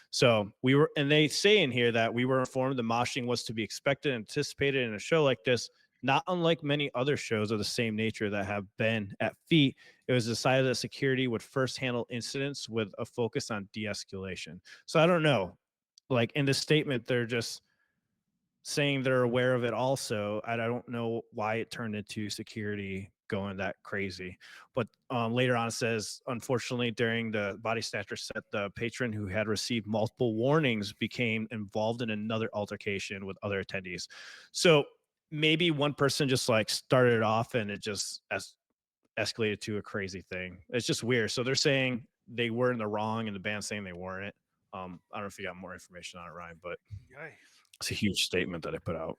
So we were, and they say in here that we were informed the moshing was to be expected and anticipated in a show like this. Not unlike many other shows of the same nature that have been at Feet, it was decided that security would first handle incidents with a focus on de-escalation. So I don't know. Like in this statement, they're just saying they're aware of it also. I don't know why it turned into security going that crazy. But later on it says, unfortunately, during the body snatcher set, the patron who had received multiple warnings became involved in another altercation with other attendees. So maybe one person just like started it off and it just escalated to a crazy thing. It's just weird. So they're saying they were in the wrong and the band's saying they weren't. I don't know if you got more information on it, Ryan, but Yikes. it's a huge statement that I put out.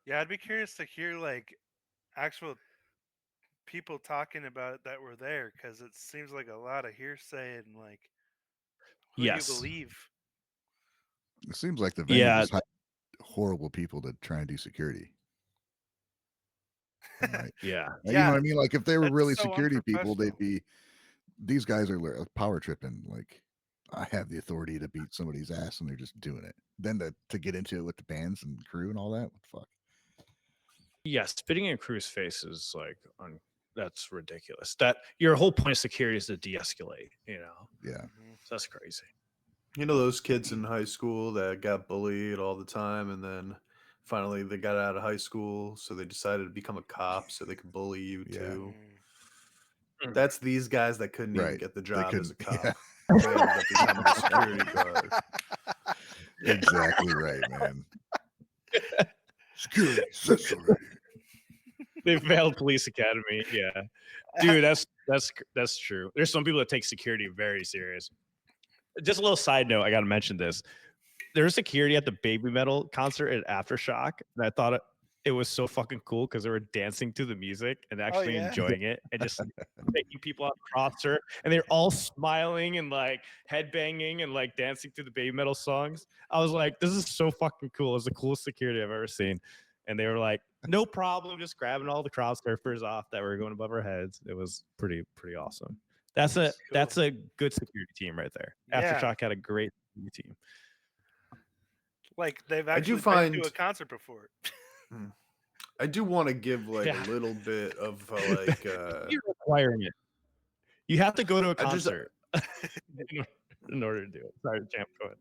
Yeah, I'd be curious to hear like actual people talking about it that were there because it seems like a lot of hearsay and like who do you Yes. believe? it seems like the venue Yeah. just hired horrible people to try and do security. Right. Yeah. You know Yeah, what I mean? Like if they were that's really so security people, they'd unprofessional. be. These guys are power tripping. Like I have the authority to beat somebody's ass, and they're just doing it. Then to get into it with the bands and crew and all that. What the fuck? Yeah. Spitting in crew's face is like that's ridiculous. That your whole point of security is to de-escalate, you know. Yeah. Mhm. So that's crazy. You know those kids in high school that got bullied all the time, and then finally they got out of high school, so they decided to become a cop so they could bully you Yeah. too. Mm. That's these guys that couldn't even Right. get the They job as a couldn't. cop. Yeah. They ended up becoming a security guard. Exactly right, man. Security says so right here. They failed police academy. Yeah. Dude, that's true. There's some people that take security very serious. Just a little side note, I gotta mention this. There's security at the Baby Metal concert at Aftershock, and I thought it was so fucking cool because they were dancing to the music and actually yeah? enjoying it and just taking people out across her, and they're all smiling and like headbanging and like dancing to the Baby Metal songs. I was like, this is so fucking cool. It's the coolest security I've ever seen. And they were like, no problem, just grabbing all the crowd surfers off that were going above our heads. It was pretty awesome. That's That's a good security team right there. Yeah. Aftershock had a great security team. Like they've I do actually been find to a concert before. I do want to give like Yeah. a little bit of like You're requiring it. You have to go to a I just- concert in order to do it. Sorry, Champ, go ahead.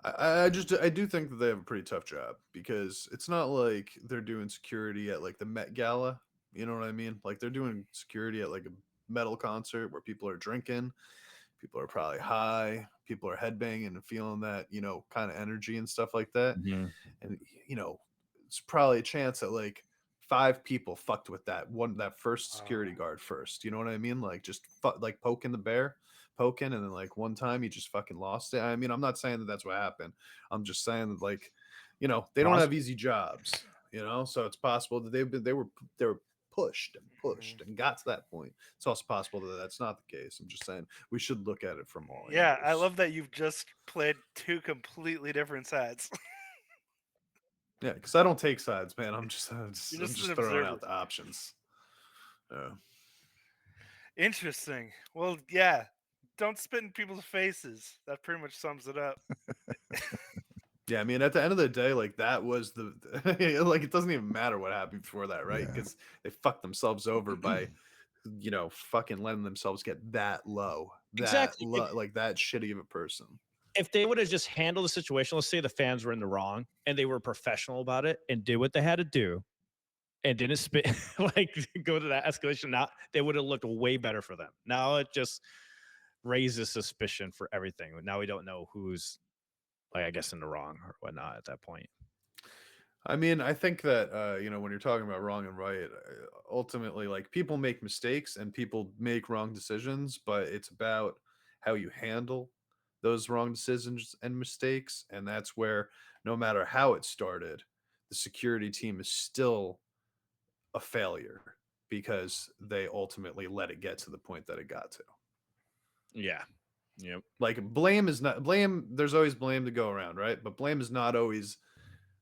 I do think that they have a pretty tough job because it's not like they're doing security at like the Met Gala. You know what I mean? Like they're doing security at like a metal concert where people are drinking, people are probably high, people are headbanging and feeling that, you know, kind of energy and stuff like that. And you know, it's probably a chance that like 5 people fucked with that first security guard first. You know what I mean? Like just like poking the bear, and then like one time he just fucking lost it. I mean, I'm not saying that that's what happened. I'm just saying that like, you know, they don't have easy jobs. You know, so it's possible that they were pushed and pushed and got to that point. It's also possible that that's not the case. I'm just saying we should look at it from all Yeah, I angles. love that you've just played two completely different sides. Yeah, because I don't take sides, man. I'm just You're I'm just just an throwing observer. out the options. Yeah. Interesting. Well, yeah. Don't spit in people's faces. That pretty much sums it up. Yeah, I mean, at the end of the day, like that was the like it doesn't even matter what happened before that, right? Yeah. Because they fucked themselves over by, fucking letting themselves get that low, Exactly. like that shitty of a person. If they would have just handled the situation, let's say the fans were in the wrong and they were professional about it and did what they had to do and didn't spit like go to that escalation, now they would have looked way better for them. Now it just raises suspicion for everything. Now we don't know who's, like, I guess, in the wrong or whatnot at that point. I mean, I think that when you're talking about wrong and right, ultimately, like people make mistakes and people make wrong decisions, but it's about how you handle those wrong decisions and mistakes, and that's where no matter how it started, the security team is still a failure because they ultimately let it get to the point that it got to. Yeah. Yep. Like blame is not blame. There's always blame to go around, right? But blame is not always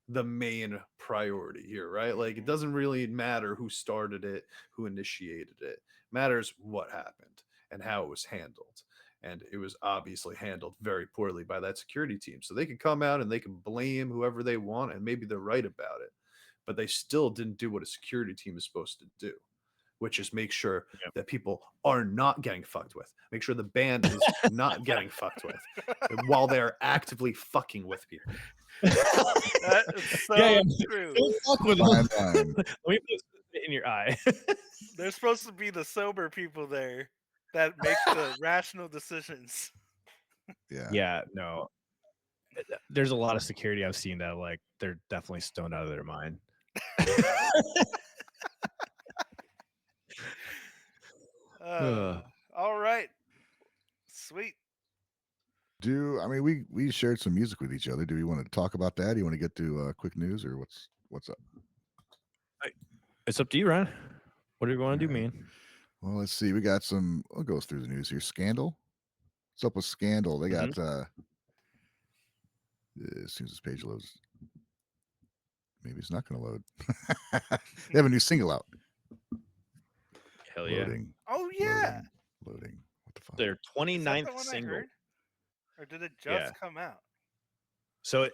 the main priority here, right? Like it doesn't really matter who started it, who initiated it. It matters what happened and how it was handled. And it was obviously handled very poorly by that security team. So they can come out and they can blame whoever they want, and maybe they're right about it. But they still didn't do what a security team is supposed to do, which is make sure that people are not getting fucked with. Make sure the band is not getting fucked with while they're actively fucking with people. That is so true. Don't fuck with Fine them. line. Let me put it in your eye. They're supposed to be the sober people there that make the rational decisions. Yeah. Yeah, no. There's a lot of security I've seen that, like, they're definitely stoned out of their mind. All right. Sweet. I mean we shared some music with each other. Do we want to talk about that? Do you want to get to quick news or what's up? It's up to you, Ryan. What do you want to do, Alright. man? Well, let's see. We got some. I'll go through the news here. Scandal. What's up with Scandal? They got as soon as this page loads, maybe it's not going to load. They have a new single out. Hell yeah. Loading. Oh yeah. Loading. What the fuck? Their Is that the 29th one I single. heard? Or did it just come out? So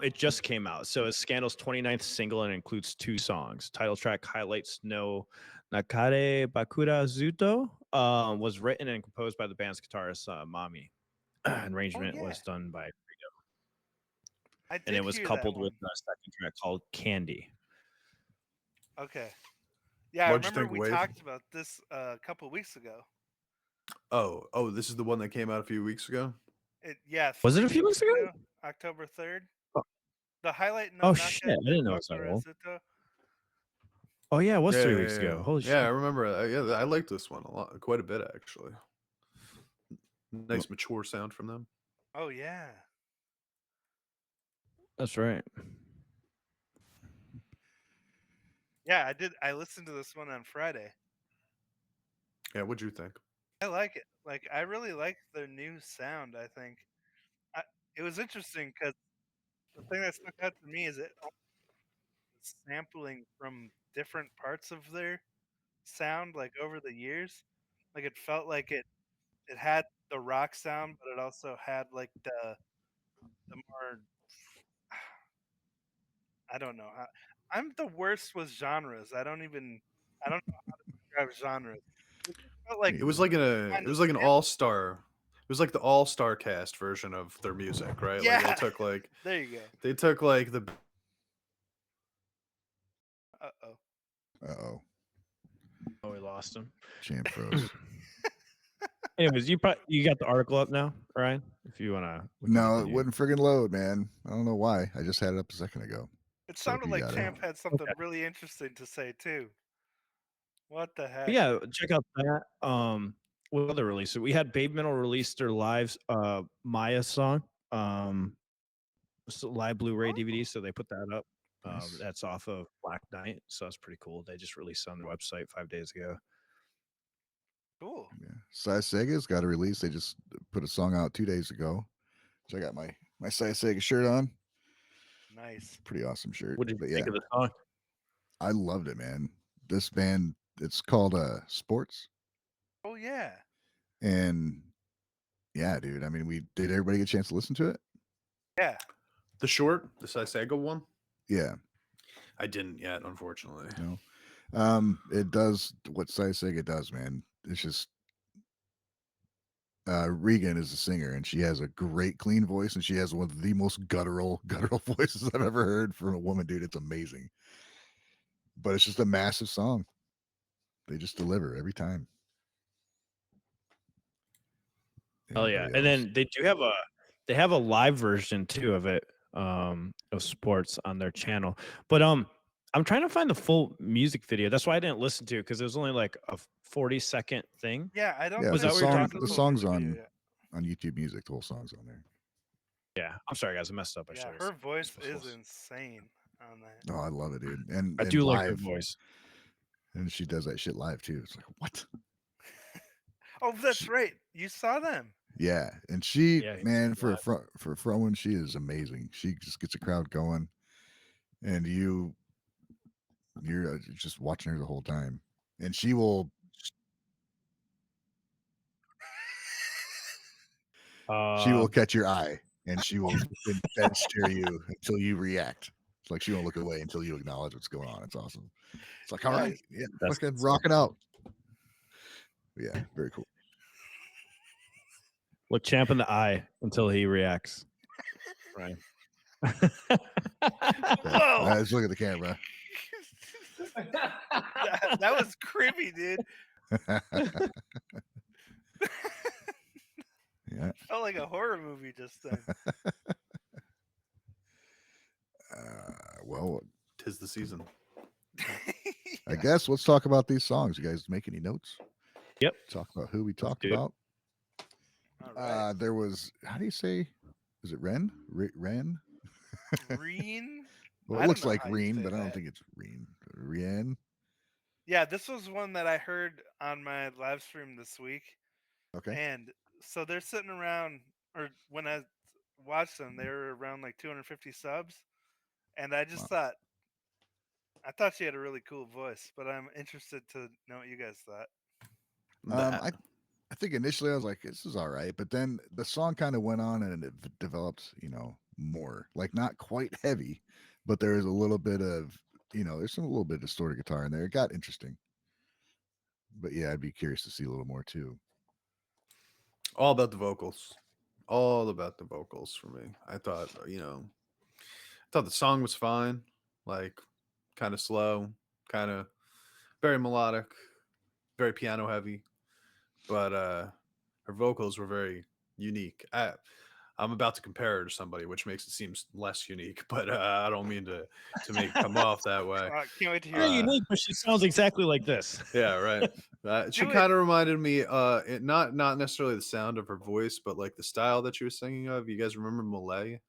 it just came out. So it's Scandal's 29th single and includes 2 songs. Title track highlights no Nakare Bakura Zuto was written and composed by the band's guitarist Mami. Arrangement was done by I did and it was hear coupled that with one. a second track called Candy. Okay. Yeah, What'd I you remember think, we Wade? talked about this a couple weeks ago. Oh, this is the one that came out a few weeks ago. Was it a 3 few weeks ago? October 3rd. Oh. The highlight. Oh shit! I didn't know it was that old. Oh yeah, it was 3 weeks ago. Holy shit! Yeah, I remember. Yeah, I liked this one a lot, quite a bit actually. Nice mature sound from them. Oh yeah. That's right. Yeah, I did. I listened to this one on Friday. Yeah, what'd you think? I like it. Like, I really like their new sound. I think it was interesting because the thing that stuck out to me is it was sampling from different parts of their sound, like over the years. Like it felt like it had the rock sound, but it also had like the more I don't know how. I'm the worst with genres. I don't know how to describe genres. It felt like It was like kind it of was like an all-star. It was like the all-star cast version of their music, right? yeah. Like they took like There you go. they took like the Uh-oh. Oh, we lost him. Champ froze. Anyways, you got the article up now, Ryan? If you wanna. No, it wouldn't friggin' load, man. I don't know why. I just had it up a second ago. It So if sounded you like got it. Champ had something really interesting to say too. What the heck? But yeah, check out that. What other releases? We had Babe Metal release their live Maya song. Live Blu-ray DVD, so they put that up. Nice. That's off of Black Knight, so that's pretty cool. They just released it on their website 5 days ago. Cool. Yeah. Sai Sega's got a release. They just put a song out 2 days ago. So I got my Sai Sega shirt on. Nice. Pretty awesome shirt. What did you But yeah, think of the song? I loved it, man. This band, it's called Sports. Oh yeah. And yeah, dude. I mean, did everybody get a chance to listen to it? Yeah. The short, the Sisega one, Yeah. I didn't yet, unfortunately. No. It does what Sai Sega does, man. It's just Regan is the singer, and she has a great clean voice, and she has one of the most guttural voices I've ever heard from a woman, dude. It's amazing. But it's just a massive song. They just deliver every time. Oh yeah, Anybody and else? then they have a live version too of it, of Sports on their channel. But I'm trying to find the full music video. That's why I didn't listen to it, because it was only like a 40-second thing. Yeah. I don't. Yeah, Was think that what you're there's talking a the full song's music video on yet. on YouTube Music. The whole song's on there. Yeah, I'm sorry guys, I messed up. I Yeah, should her have. voice is insane on that. Oh, I love it, dude. And I do like her live, voice. and she does that shit live too. It's like what? Oh, that's She- right. You saw them. Yeah, and she, Yeah, he's man, for a live. front one, she is amazing. She just gets a crowd going, and you're just watching her the whole time, and she will catch your eye, and she will dead stare you until you react. It's like she won't look away until you acknowledge what's going on. It's awesome. It's like, all Nice. right, yeah, That's fucking good rock it out. Yeah, very cool. Look Champ in the eye until he reacts. Right. Whoa. Let's look at the camera. that was creepy, dude. Yeah. Felt like a horror movie just then. Well, Tis the season. I guess let's talk about these songs. You guys make any notes? Yep. Talk about who we talked do it. about. All right. There was, how do you say? Is it Ren? Ren? Reen. Well, I it don't looks know like how you Reen, say but I don't that. think it's Reen. Rien. Yeah, this was one that I heard on my live stream this week. Okay. And so they're sitting around, or when I watched them, they were around like 250 subs. And I just thought, I thought she had a really cool voice, but I'm interested to know what you guys thought. I think initially I was like, this is all right. But then the song kind of went on and it developed, more. Like not quite heavy, but there is a little bit of, there's a little bit of distorted guitar in there. It got interesting. But yeah, I'd be curious to see a little more too. All about the vocals. All about the vocals for me. I thought, the song was fine. Like, kind of slow, kind of very melodic, very piano heavy. But her vocals were very unique. I'm about to compare her to somebody, which makes it seem less unique, but I don't mean to make it come off that way. Can't wait to hear Very it. unique, but she sounds exactly like this. Yeah, right. She Do it. kind of reminded me, not necessarily the sound of her voice, but like the style that she was singing of. You guys remember Malay?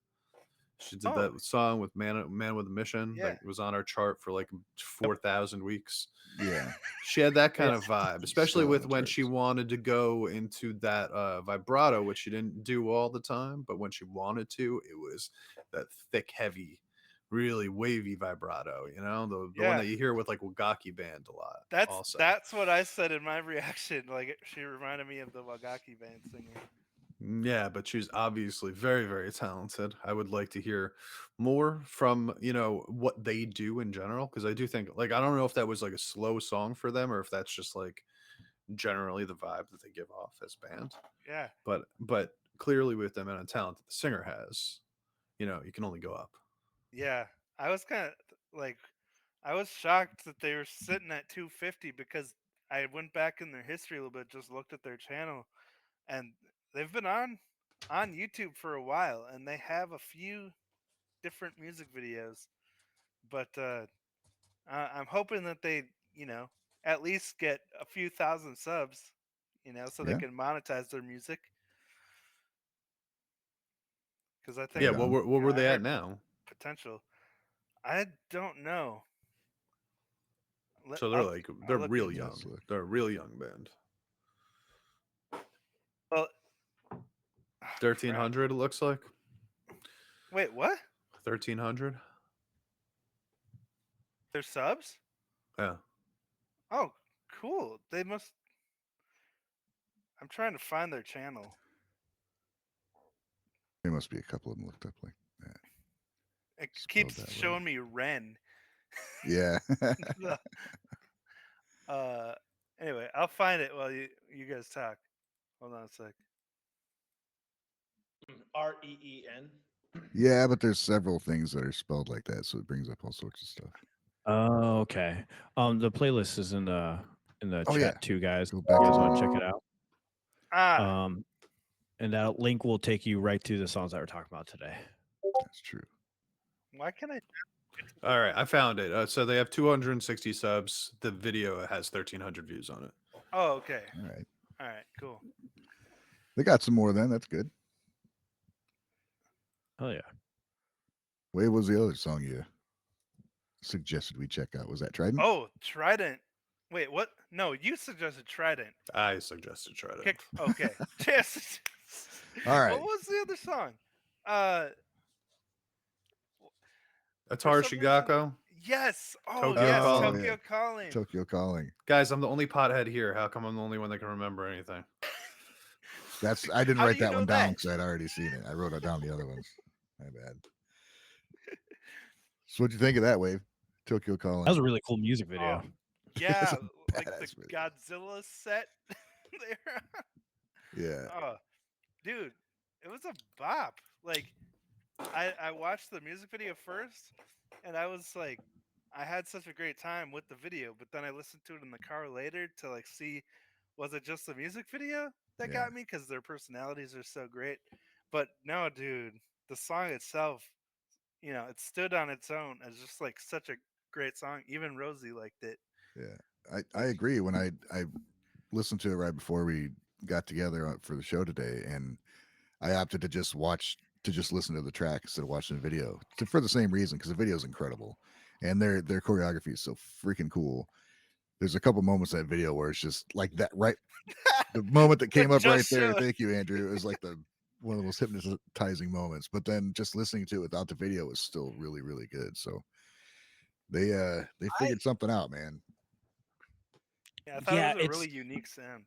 She did Oh. that song with Man with a Mission Yeah. that was on our chart for like 4,000 weeks. Yeah. She had that kind of vibe, especially Still on with the when she charts. wanted to go into that vibrato, which she didn't do all the time, but when she wanted to, it was that thick, heavy, really wavy vibrato. The one Yeah. that you hear with like Wagaki Band a lot. That's what I said in my reaction. Like she reminded me of the Wagaki band singer. Yeah, but she's obviously very, very talented. I would like to hear more from, what they do in general. Cause I do think like, I don't know if that was like a slow song for them or if that's just like generally the vibe that they give off as a band. Yeah. But clearly with the amount of talent that the singer has, you can only go up. Yeah. I was kind of like, I was shocked that they were sitting at 250 because I went back in their history a little bit, just looked at their channel, and they've been on YouTube for a while, and they have a few different music videos. But I'm hoping that they, at least get a few thousand subs, so they Yeah. can monetize their music. Because I think, Yeah, what were I they at heard now? potential. I don't know. So they're they're look real into it. young. Let's look. They're a real young band. Well, 1300 it looks like. wait, what? 1300. They're subs? Yeah. Oh, cool. They must. I'm trying to find their channel. There must be a couple of them looked up like that. It Spelled keeps that way. showing me Ren. Yeah. Anyway, I'll find it while you guys talk. Hold on a sec. REEN. Yeah, but there's several things that are spelled like that, so it brings up all sorts of stuff. Oh, okay. The playlist is in the Oh, chat yeah. too, guys. Go You back guys to want that. to check it out? Ah, And that link will take you right to the songs that we're talking about today. That's true. why can't I? All right, I found it. So they have 260 subs. The video has 1300 views on it. Oh, okay. All right. All right, cool. They got some more then. That's good. Oh yeah. What was the other song you suggested we check out? Was that Trident? Oh, Trident. Wait, what? No, you suggested Trident. I suggested try to. Okay. Yes. All right. What was the other song? Atarashii reason- Gakko. Yes. Oh, Tokyo yes. Calling. Tokyo Calling. Tokyo Calling. Guys, I'm the only pothead here. How come I'm the only one that can remember anything? I didn't How write do you that know one down that? because I'd already seen it. I wrote it down the other ones. My bad. So what'd you think of that, Wave? Tokyo Calling. That was a really cool music video. Oh, yeah, a like the badass video. Godzilla set there. Yeah. Oh, dude, it was a bop. Like, I watched the music video first, and I was like, I had such a great time with the video, but then I listened to it in the car later to like see, was it just the music video that Yeah. got me? Because their personalities are so great. But no, dude, the song itself, it stood on its own as just like such a great song. Even Rosie liked it. Yeah. I agree. When I listened to it right before we got together for the show today, and I opted to just listen to the track instead of watching the video for the same reason, because the video is incredible and their choreography is so freaking cool. There's a couple moments in that video where it's just like that, right? The moment that came up right there. Thank you, Andrew. It was like one of the most hypnotizing moments. But then just listening to it without the video was still really, really good. So they figured something out, man. Yeah, I thought it was a really unique sound.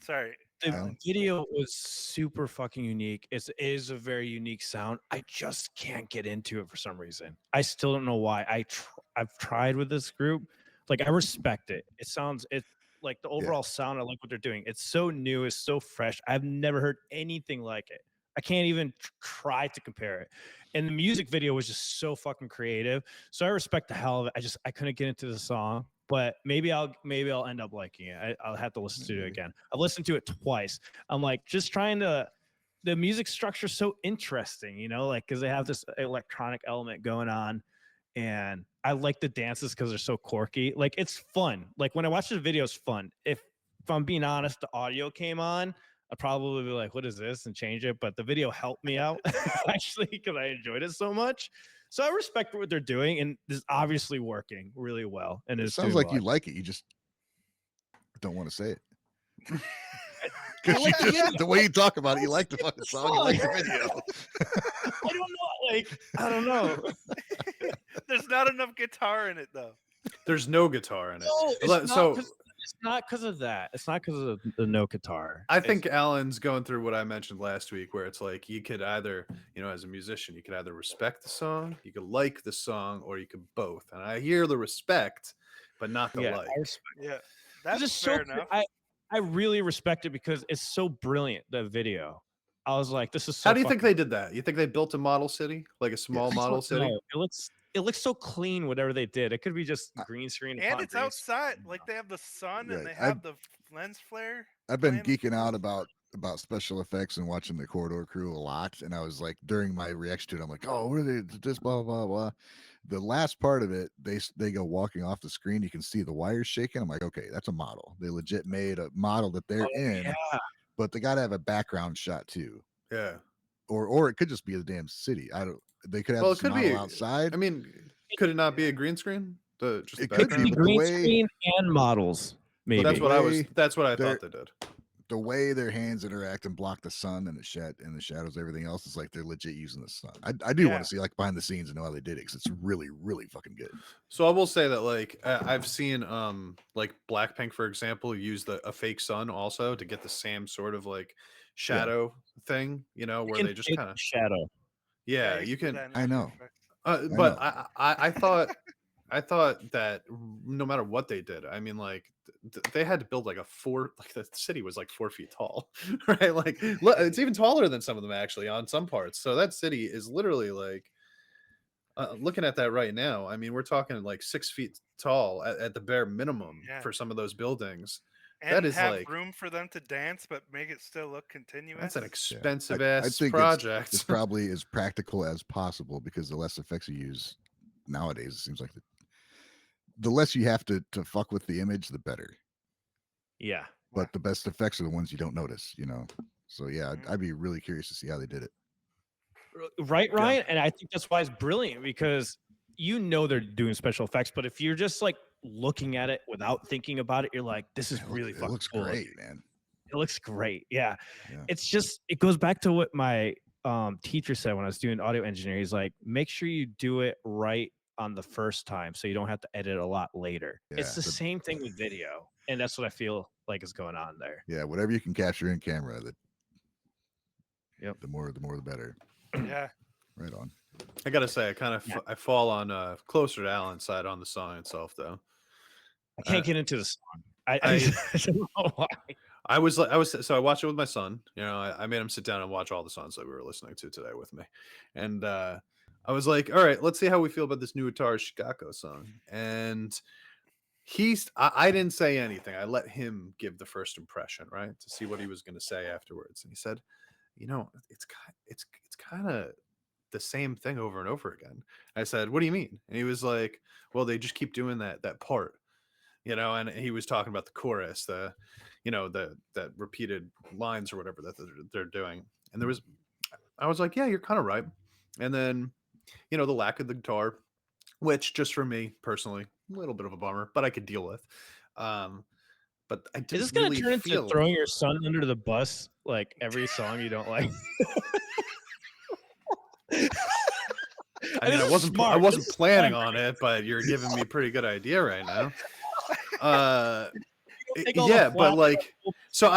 Sorry. The video was super fucking unique. It is a very unique sound. I just can't get into it for some reason. I still don't know why. I've tried with this group. Like, I respect it. It's like the overall sound. I like what they're doing. It's so new. It's so fresh. I've never heard anything like it. I can't even try to compare it. And the music video was just so fucking creative. So I respect the hell of it. I couldn't get into the song, but maybe I'll end up liking it. I'll have to listen to it again. I've listened to it twice. I'm like, just trying to. The music structure is so interesting, like, because they have this electronic element going on, and I like the dances because they're so quirky. Like, it's fun. Like, when I watch the video, it's fun. If I'm being honest, the audio came on, I'd probably be like, what is this? And change it. But the video helped me out actually, because I enjoyed it so much. So I respect what they're doing, and this is obviously working really well. And It sounds like you like it. You just don't want to say it. Because the way you talk about it, you like the fucking song, you like the video. I don't know. There's not enough guitar in it, though. There's no guitar in it. No, it's not because of that. It's not because of the no guitar. I think Alan's going through what I mentioned last week, where it's like you could either, as a musician, you could either respect the song, you could like the song, or you could both. And I hear the respect, but not the like. Yeah, that's just fair so enough. I really respect it because it's so brilliant, the video. I was like, this is so How do you think they did that? You think they built a model city? Like a small model city? No, it looks so clean, whatever they did. It could be just green screen. And it's outside. Like, they have the sun and they have the lens flare. I've been geeking out about special effects and watching the Corridor Crew a lot. And I was like, during my reaction to it, I'm like, oh, what are they? This blah, blah, blah. The last part of it, they go walking off the screen. You can see the wires shaking. I'm like, okay, that's a model. They legit made a model that they're in. Yeah. But they got to have a background shot too. Yeah. Or it could just be the damn city. They could have a model outside. I mean, Could it not be a green screen? Just It the could be, Be but background? the green way screen and models, maybe. That's what I was. way That's what I they're- thought they did. the way their hands interact and block the sun and the shadows, everything else is like they're legit using the sun. I do want Yeah. to see like behind the scenes and know how they did it because it's really, really fucking good. So I will say that like I've seen like Blackpink, for example, use a fake sun also to get the same sort of like shadow thing, you know, where Can they just fake kind of shadow. yeah, I used you to do can. that in I After know. Effects. But know. I thought that no matter what they did, I mean, like they had to build like like the city was like 4 feet tall, right? Like it's even taller than some of them actually on some parts. So that city is literally like looking at that right now. I mean, we're talking like 6 feet tall at the bare minimum Yeah. for some of those buildings. And That is have like room for them to dance, but make it still look continuous. that's an Yeah. expensive I ass think project. it's probably as practical as possible because the less effects you use nowadays, it seems like the less you have to fuck with the image, the better. Yeah. But the best effects are the ones you don't notice, you know. So yeah, Mhm. I'd be really curious to see how they did it. Right, Ryan? And I think that's why it's brilliant because you know they're doing special effects, but if you're just like looking at it without thinking about it, you're like, this is really It fucking looks cool. great, man. It looks great. Yeah. Yeah. It's just it goes back to what my teacher said when I was doing audio engineering. He's like, make sure you do it right on the first time so you don't have to edit a lot later. It's Yeah, the same thing with video. And that's what I feel like is going on there. Yeah, whatever you can capture in camera, Yep. the more the better. Yeah. Right on. I gotta say, I kind of Yeah. I fall on closer to Alan's side on the song itself, though. I can't get into the song. I don't know why. I was so I watched it with my son. You know, I made him sit down and watch all the songs that we were listening to today with me, and I was like, all right, let's see how we feel about this new Atarashii Gakko song. And I didn't say anything. I let him give the first impression, right, to see what he was going to say afterwards. And he said, you know, it's kind of the same thing over and over again. I said, what do you mean? And he was like, well, they just keep doing that part, you know. And he was talking about the chorus, that repeated lines or whatever that they're doing. And I was like, yeah, you're kind of right. And then, you know, the lack of the guitar, which just for me personally, a little bit of a bummer, but I could deal with. But I didn't Is this gonna really turn feel into throwing your son under the bus like every song you don't like? I mean, I wasn't planning on it, but you're giving me a pretty good idea right now. Yeah, but like, so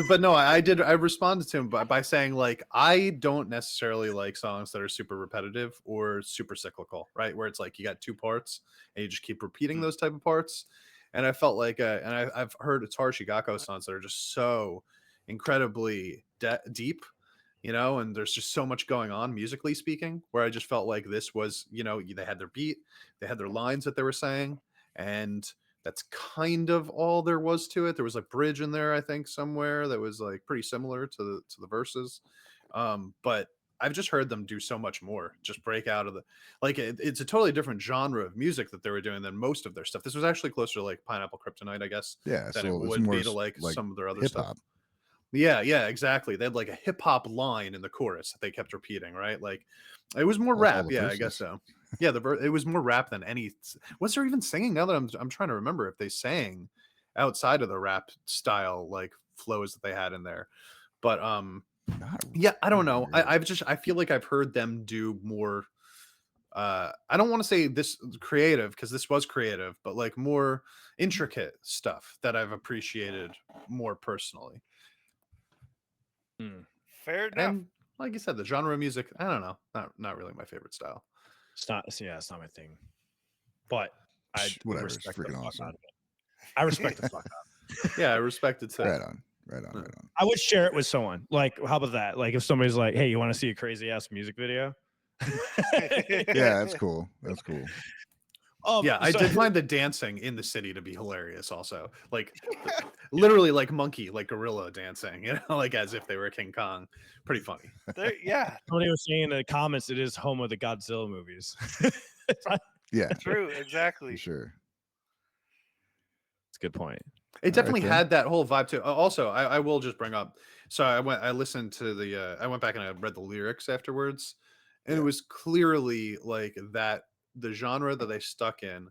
but no, I responded to him by saying like, I don't necessarily like songs that are super repetitive or super cyclical, right? Where it's like you got two parts and you just keep repeating those type of parts. And I felt like, and I've heard Atarashii Gakko songs that are just so incredibly deep, you know, and there's just so much going on musically speaking, where I just felt like this was, you know, they had their beat, they had their lines that they were saying, and that's kind of all there was to it. There was a bridge in there, I think, somewhere that was like pretty similar to the verses, but I've just heard them do so much more. Just break out of the like it's a totally different genre of music that they were doing than most of their stuff. This was actually closer to like Pineapple Kryptonite, I guess, Yeah, than so it it's would more be to like some of their other hip stuff. hop. Yeah, exactly. They had like a hip hop line in the chorus that they kept repeating, right? Like it was more Like all rap. the Yeah, I guess verses. so. Yeah, it was more rap than any. Was there even singing? Now that I'm trying to remember if they sang outside of the rap style like flows that they had in there, but yeah, I don't know. really. I feel like I've heard them do more. I don't want to say this creative because this was creative, but like more intricate stuff that I've appreciated more personally. Fair enough. And like you said, the genre of music, I don't know, not really my favorite style. It's not my thing. But I Whatever, it's respect the freaking fuck awesome. out of it. I respect the fuck out. Yeah, I respect it too. Right on, right on, right on. I would share it with someone. Like, how about that? Like, if somebody's like, "Hey, you want to see a crazy ass music video?" Yeah, that's cool. That's cool. Yeah, I did find the dancing in the city to be hilarious. Also, like literally like monkey, like gorilla dancing, you know, like as if they were King Kong. Pretty funny. Yeah, Somebody was saying in the comments, it is home of the Godzilla movies. Yeah, true, exactly. for sure. It's a good point. It definitely then. had that whole vibe too. Also, I will just bring up. So I listened to I went back and I read the lyrics afterwards, and it was clearly like that the genre that they stuck in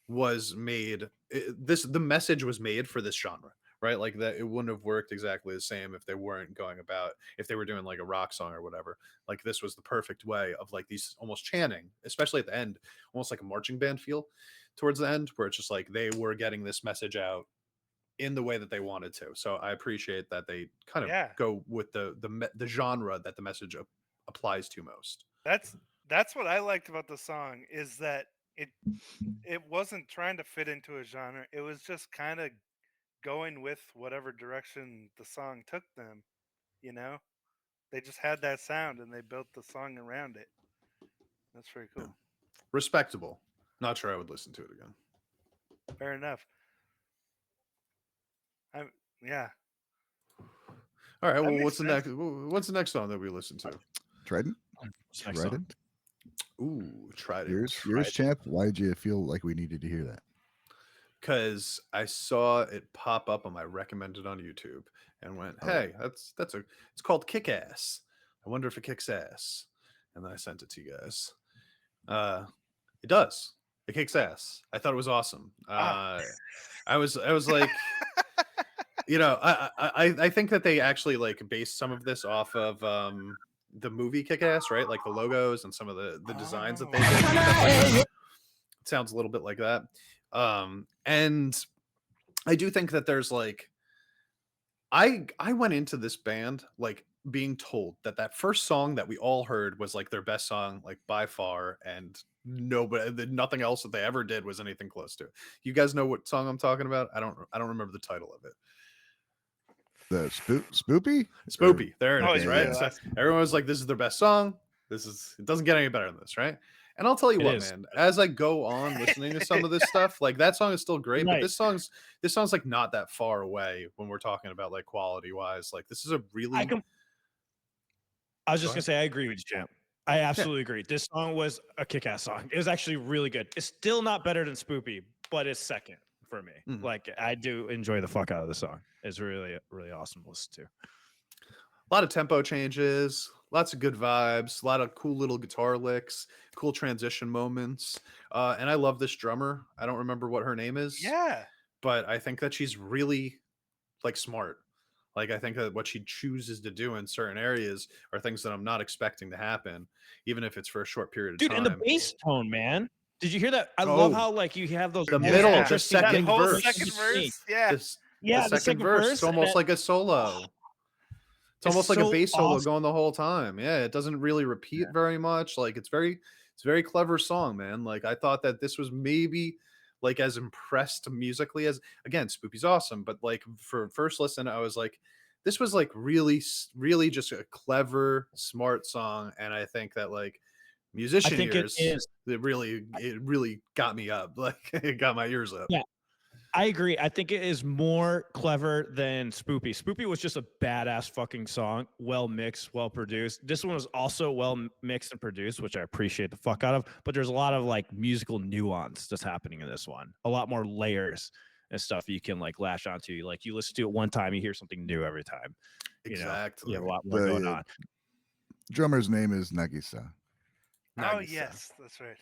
was made the message was made for this genre, right? Like that it wouldn't have worked exactly the same if they weren't going about if they were doing like a rock song or whatever. Like this was the perfect way of like these almost chanting, especially at the end, almost like a marching band feel towards the end, where it's just like they were getting this message out in the way that they wanted to. So I appreciate that they kind of Yeah. go with the genre that the message applies to most. That's what I liked about the song is that it wasn't trying to fit into a genre. It was just kind of going with whatever direction the song took them, you know? They just had that sound and they built the song around it. That's very cool. Respectable. Not sure I would listen to it again. Fair enough. Yeah. All right. That Well, makes what's the sense. next? What's the next song that we listen to? Trident. What's next song? Trident. Ooh, Trident. Yours, champ. Why did you feel like we needed to hear that? Because I saw it pop up on my recommended on YouTube and went, "Hey, that's it's called Kick Ass. I wonder if it kicks ass." And then I sent it to you guys. It does. It kicks ass. I thought it was awesome. I was like, you know, I think that they actually like based some of this off of the movie Kick Ass, right? Like the logos and some of the designs that they did. and stuff like that. It sounds a little bit like that. And I do think that there's like I went into this band like being told that first song that we all heard was like their best song like by far, and nothing else that they ever did was anything close to it. You guys know what song I'm talking about? I don't remember the title of it. The Spoopy? Spoopy. There it Oh, is, yeah, right? yeah. So everyone was like, this is their best song. It doesn't get any better than this, right? And I'll tell you It what, is. man, as I go on listening to some of this stuff, like that song is still great, but Right. this song's like not that far away when we're talking about like quality wise. Like this is a really I was Go just gonna say I agree with you, champ. I absolutely agree. This song was a kick-ass song. It was actually really good. It's still not better than Spoopy, but it's second for me. Mhm. Like I do enjoy the fuck out of the song. It's really, really awesome to listen to. a lot of tempo changes, lots of good vibes, a lot of cool little guitar licks, cool transition moments. And I love this drummer. I don't remember what her name is. Yeah. But I think that she's really like smart. Like I think that what she chooses to do in certain areas are things that I'm not expecting to happen, even if it's for a short period of Dude, time. and the bass tone, man. Did you hear that? I Oh. love how like you have those The really middle, the interesting second That whole verse. second verse. Yeah. The second verse, it's almost like a solo. It's almost like a so bass solo awesome. going the whole time. Yeah, it doesn't really repeat very much. Like it's very clever song, man. Like I thought that this was maybe like as impressed musically as again, Spoopy's awesome, but like for first listen, I was like, this was like really just a clever, smart song, and I think that like musician think ears, it is. it really got me up. Like it got my ears up. Yeah. I agree. I think it is more clever than Spoopy. Spoopy was just a badass fucking song, well mixed, well produced. This one was also well mixed and produced, which I appreciate the fuck out of. But there's a lot of like musical nuance that's happening in this one. A lot more layers and stuff you can like lash onto. Like you listen to it one time, you hear something new every time. Exactly. You have a lot more going on. Drummer's name is Nagisa. Oh Nagisa. yes, that's right.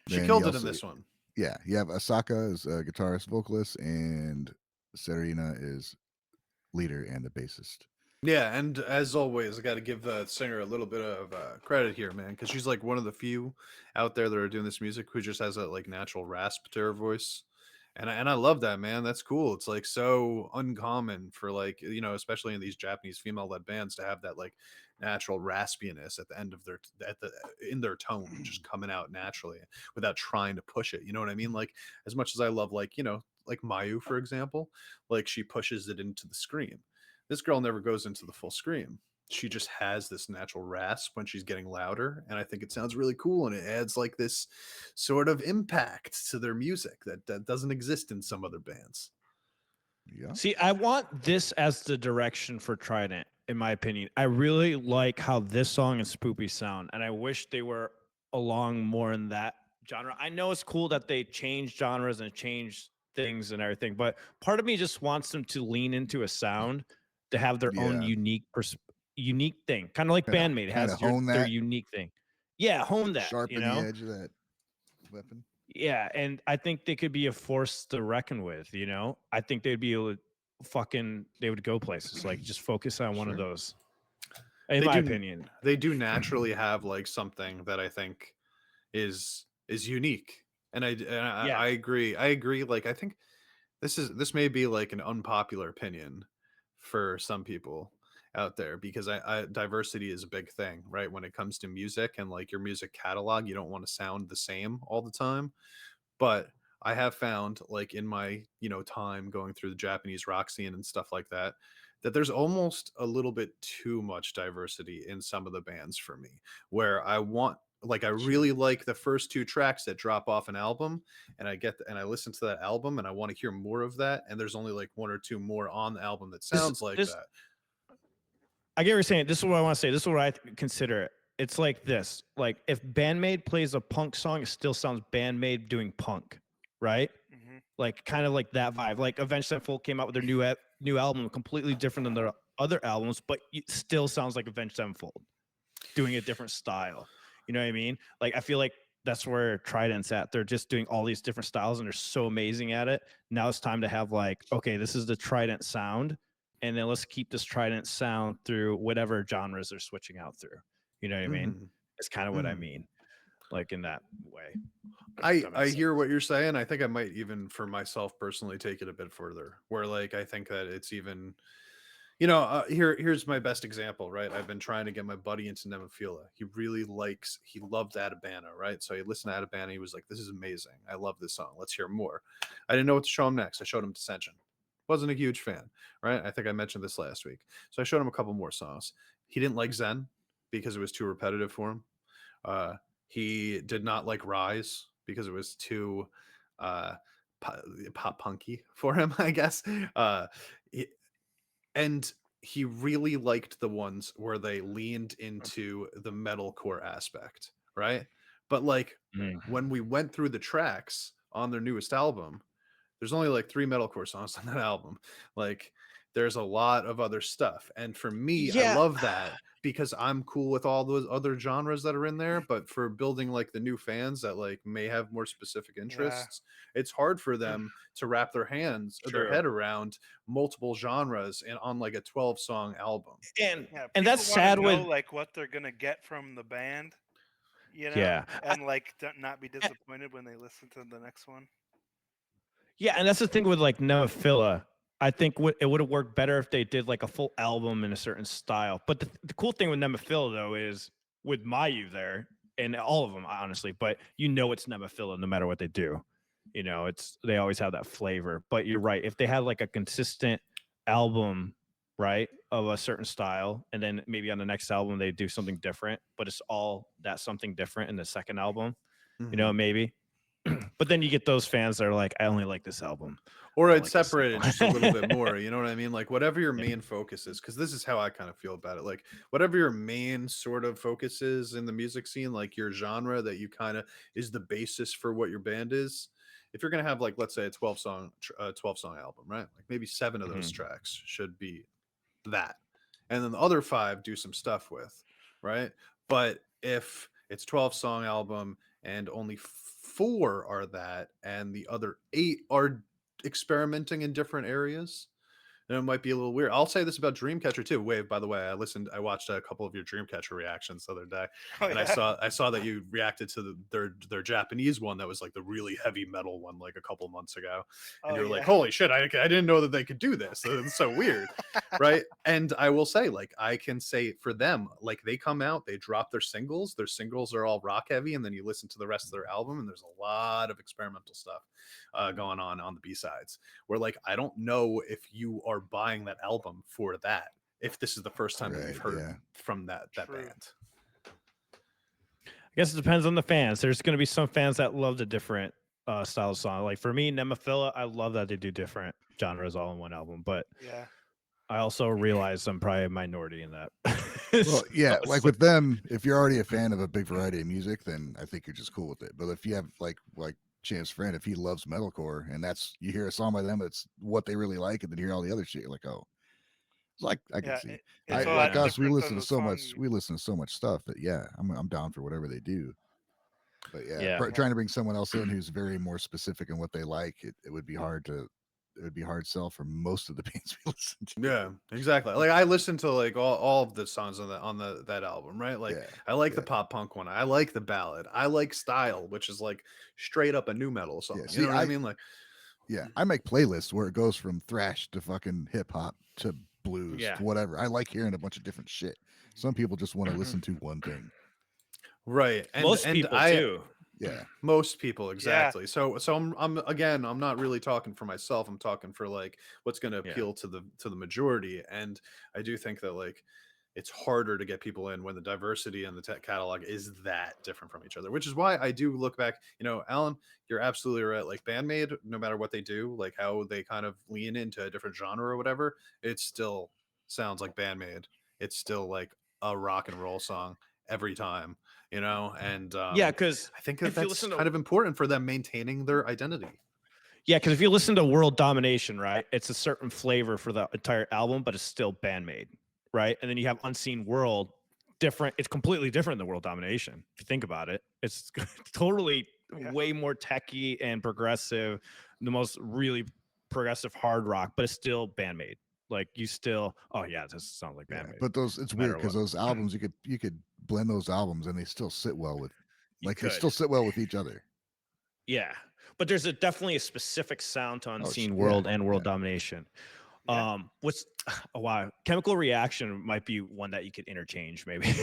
She Then killed he it in also- this one. Yeah, you have Asaka as a guitarist, vocalist, and Serena is leader and the bassist. Yeah, and as always, I got to give the singer a little bit of credit here, man, because she's like one of the few out there that are doing this music who just has a like natural rasp to her voice, and I love that, man. That's cool. It's like so uncommon for like especially in these Japanese female-led bands to have that like natural raspiness at the end of in their tone, just coming out naturally without trying to push it. You know what I mean? Like as much as I love like like Mayu, for example, like she pushes it into the scream. This girl never goes into the full scream. She just has this natural rasp when she's getting louder. And I think it sounds really cool. And it adds like this sort of impact to their music that doesn't exist in some other bands. Yeah. See, I want this as the direction for Trident, in my opinion. I really like how this song and Spoopy sound, and I wish they were along more in that genre. I know it's cool that they change genres and change things and everything, but part of me just wants them to lean into a sound to have their own Yeah. unique thing, kind of like Kinda- Bandmate has kinda hone their that. unique thing. Yeah, hone that. Sharpen the edge of that. weapon. Yeah, and I think they could be a force to reckon with. You know, I think they'd be able to they would go places. Like just focus on one of Sure. those. In They my do opinion, they do naturally have like something that I think is unique. And yeah, I agree. I agree. Like I think this may be like an unpopular opinion for some people out there because I diversity is a big thing, right? When it comes to music and like your music catalog, you don't want to sound the same all the time. But I have found, like in my time going through the Japanese rock scene and stuff like that, that there's almost a little bit too much diversity in some of the bands for me. Where I Sure. really like the first two tracks that drop off an album, and and I listen to that album, and I want to hear more of that. And there's only like one or two more on the album that this sounds like this that. I get what you're saying. This is what I want to say. This is what I consider it. It's like this. Like if Bandmade plays a punk song, it still sounds Bandmade doing punk, right? Hmm. Like kind of like that vibe. Like Avenged Sevenfold came out with their new album, completely different than their other albums, but it still sounds like Avenged Sevenfold doing a different style. You know what I mean? Like I feel like that's where Trident's at. They're just doing all these different styles and they're so amazing at it. Now it's time to have like, okay, this is the Trident sound, and then let's keep this Trident sound through whatever genres they're switching out through. You know what I mean? Mhm. It's kind of what I Mhm. mean, like in that way. That I makes hear sense. what you're saying. I think I might even for myself personally take it a bit further. Where like I think that it's even here's my best example, right? I've been trying to get my buddy into Nemophila. He loved Atabana, right? So he listened to Atabana. He was like, "This is amazing. I love this song. Let's hear more." I didn't know what to show him next. I showed him Dissension. Wasn't a huge fan, right? I think I mentioned this last week. So I showed him a couple more songs. He didn't like Zen because it was too repetitive for him. Uh, he did not like Rise because it was too uh, pop punky for him, I guess. He- and he really liked the ones where they leaned into the metalcore aspect, right? But like Mm. when we went through the tracks on their newest album, there's only like 3 metalcore songs on that album. Like there's a lot of other stuff. And for me, I Yeah. love that because I'm cool with all those other genres that are in there, but for building like the new fans that like may have more specific Yeah. interests, it's hard for them to wrap their True. head around multiple genres and on like a 12-song album. And Yeah. and People that's want to sad know with like what they're gonna get from the band, yeah. and like not be disappointed when they listen to the next one. Yeah, and that's the thing with like Nemophila. I think it would have worked better if they did like a full album in a certain style. But the cool thing with Nemophila though is with Mayu there and all of them honestly, but it's Nemophila no matter what they do. They always have that flavor. But you're right. If they had like a consistent album, right, of a certain style, and then maybe on the next album they do something different, but it's all that something different in the second album, Mhm. maybe. But then you get those fans that are like, I only like this album. Or I I'd like this separate it single. just a little bit more. You know what I mean? Like whatever your Yeah. main focus is, because this is how I kind of feel about it. Like whatever your main sort of focus is in the music scene, like your genre that you kind of is the basis for what your band is. If you're gonna have like let's say a 12-song album, right? Like maybe 7 of those Mhm. tracks should be that, and then the other 5 do some stuff with, right? But if it's 12-song album and only 4 are that and the other 8 are experimenting in different areas, then it might be a little weird. I'll say this about Dreamcatcher too. Wave, by the way, I watched a couple of your Dreamcatcher reactions the other day, Oh and yeah. I saw that you reacted to their Japanese one that was like the really heavy metal one like a couple months ago, and Oh you were like, yeah. "Holy shit! I didn't know that they could do this. It's so weird." Right? And I will say, like, I can say for them, like, they come out, they drop their singles. Their singles are all rock heavy, and then you listen to the rest of their album, and there's a lot of experimental stuff going on the B sides. Where like, I don't know if you are buying that album for that. If this is the first time that you've Right, heard yeah. from that True. band. I guess it depends on the fans. There's going to be some fans that love the different style of song. Like for me, Nemophila, I love that they do different genres all in one album. But Yeah. I also realize I'm probably a minority in that. Well, yeah, like So- with them, if you're already a fan of a big variety of music, then I think you're just cool with it. But if you have like Champ's friend, if he loves metalcore and that's you hear a song by them, it's what they really like, and then you hear all the other shit, you're like, oh, it's like I can Yeah. see. It's a Like lot us, we different than listen to the so song. much. We listen to so much stuff that yeah, I'm down for whatever they do. But yeah, Yeah. trying to bring someone else in who's very more specific in what they like, it would be hard to it would be hard sell for most of the bands we listen to. Yeah, exactly. Like I listened to like all of the songs on the that album, right? Like Yeah, I like the yeah. pop punk one. I like the ballad. I like Style, which is like straight up a new metal song. Yeah, You see, know what I mean? Like Yeah, I make playlists where it goes from thrash to fucking hip hop to blues Yeah. to whatever. I like hearing a bunch of different shit. Some people just want to listen to one thing. right. Most people I too. Yeah, most people Yeah. exactly. So I'm again, I'm not really talking for myself. I'm talking for like what's going to Yeah. appeal to the majority. And I do think that like it's harder to get people in when the diversity in the catalog is that different from each other, which is why I do look back, you know, Alan, you're absolutely right. Like Bandmade, no matter what they do, like how they kind of lean into a different genre or whatever, it still sounds like Bandmade. It's still like a rock and roll song every time, you know? And Yeah, because I think that if you that's listen to kind of important for them maintaining their identity. Yeah, because if you listen to World Domination, right, it's a certain flavor for the entire album, but it's still Bandmade, right? And then you have Unseen World, different. It's completely different than World Domination. If you think about it, it's totally Yeah. way more techy and progressive, the most really progressive hard rock, but it's still Bandmade. Like you still, oh yeah, this sounds like yeah. Bandmade. But those it's no weird matter because what. those albums you could blend those albums and they still sit well with You like they could. still sit well with each other. Yeah, but there's definitely a specific sound to Unseen yeah, World and World yeah. Domination. Yeah. What's oh wow, Chemical Reaction might be one that you could interchange, maybe.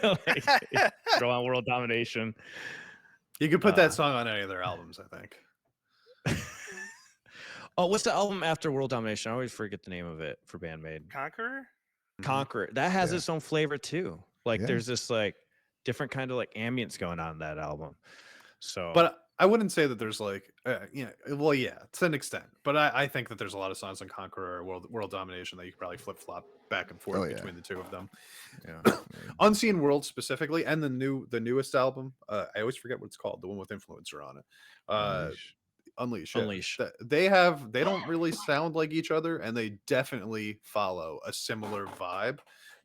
Like, throw on World Domination. You could put that song on any of their albums, I think. Oh, what's the album after World Domination? I always forget the name of it for Bandmade. Conqueror? Conqueror. That has Yeah. its own flavor too. Like Yeah. there's this like different kind of like ambience going on in that album. So But I wouldn't say that there's like, you know, well, yeah, to an extent. But I think that there's a lot of songs on Conqueror or World Domination that you could probably flip flop back and forth Oh, yeah. between the two of them. yeah. Unseen World specifically, and the newest album. I always forget what it's called. The one with Influencer on it. Unleash. Yeah. Unleash. They don't really sound like each other, and they definitely follow a similar vibe.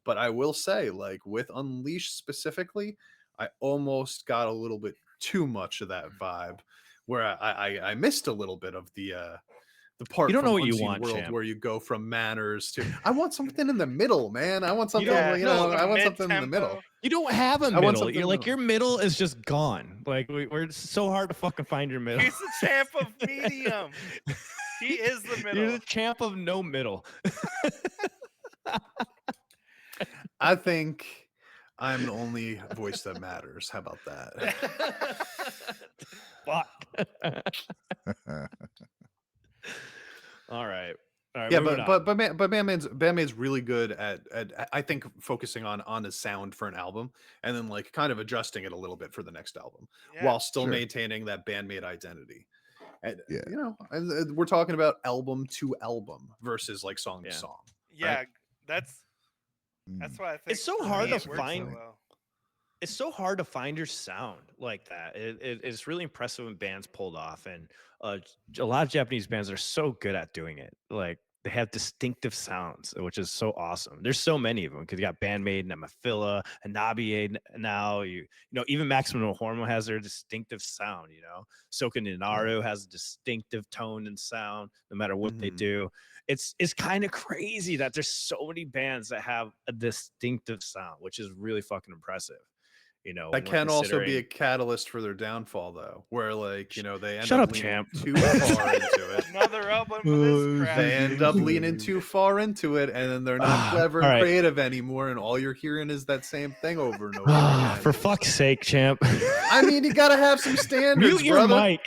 But I will say, like with Unleash specifically, I almost got a little bit too much of that vibe, where I missed a little bit of the part You don't from know what you Unseen want, World champ. where you go from manners to I want something in the middle, man. I want something, Yeah, you know, no, I want something in the middle. mid-tempo. You don't have a I want middle. something You're like middle. your middle is just gone. Like we're it's so hard to fucking find your middle. He's the champ of medium. He is the You're middle. the champ of no middle. I think I'm the only voice that matters. How about that? Fuck. All right. All right. Yeah, moving but on. Bandmaid's really good at I think focusing on the sound for an album and then like kind of adjusting it a little bit for the next album Yeah. while still Sure. maintaining that Bandmaid identity. And Yeah. you know, and we're talking about album to album versus like song to Yeah. song. Yeah, that's Mm. why I think It's so for hard me to it works so find- well. It's so hard to find your sound like that. It's really impressive when bands pulled off, and a lot of Japanese bands are so good at doing it. Like they have distinctive sounds, which is so awesome. There's so many of them because you got Bandmade, Nemophila, HANABIE now. You know, even Maximum Hormone has their distinctive sound. You know, Soken Inaru has a distinctive tone and sound, no matter what they Mhm. do. It's kind of crazy that there's so many bands that have a distinctive sound, which is really fucking impressive. You know, That when we're can also be a considering- catalyst for their downfall, though, where like you know they end Shut up up, leaning champ. too far into it. Another album for this crap. They end up leaning too far into it, and then they're not Ah, clever all and right. creative anymore, and all you're hearing is that same thing over and over again. For fuck's sake, champ. I mean, you gotta have some standards, Mute your brother. mic.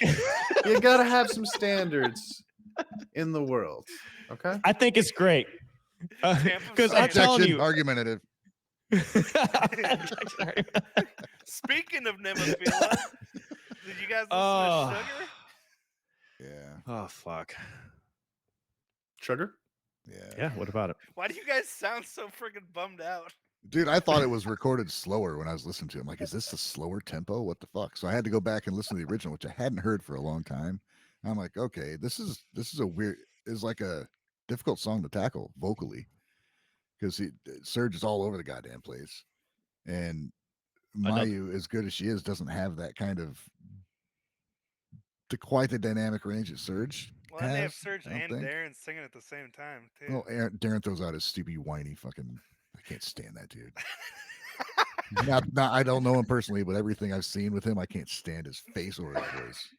You gotta have some standards in the world. Okay. I think it's great. Champ of Because I'm standards. telling Objection, you. argumentative. Speaking of Nemophila, did you guys listen Oh. to Sugar? Yeah. Oh fuck. Sugar? Yeah. Yeah. What about it? Why do you guys sound so freaking bummed out? Dude, I thought it was recorded slower when I was listening to it. I'm like, is this a slower tempo? What the fuck? So I had to go back and listen to the original, which I hadn't heard for a long time. I'm like, okay, this is a weird, is like a difficult song to tackle vocally because Serge is all over the goddamn place, and Mayu, as good as she is, doesn't have that kind of quite the dynamic range that Surge Well, and they have has. Serge I don't and think. Darren singing at the same time too. Oh, Darren throws out his stupid, whiny fucking. I can't stand that dude. Not, I don't know him personally, but everything I've seen with him, I can't stand his face or his voice.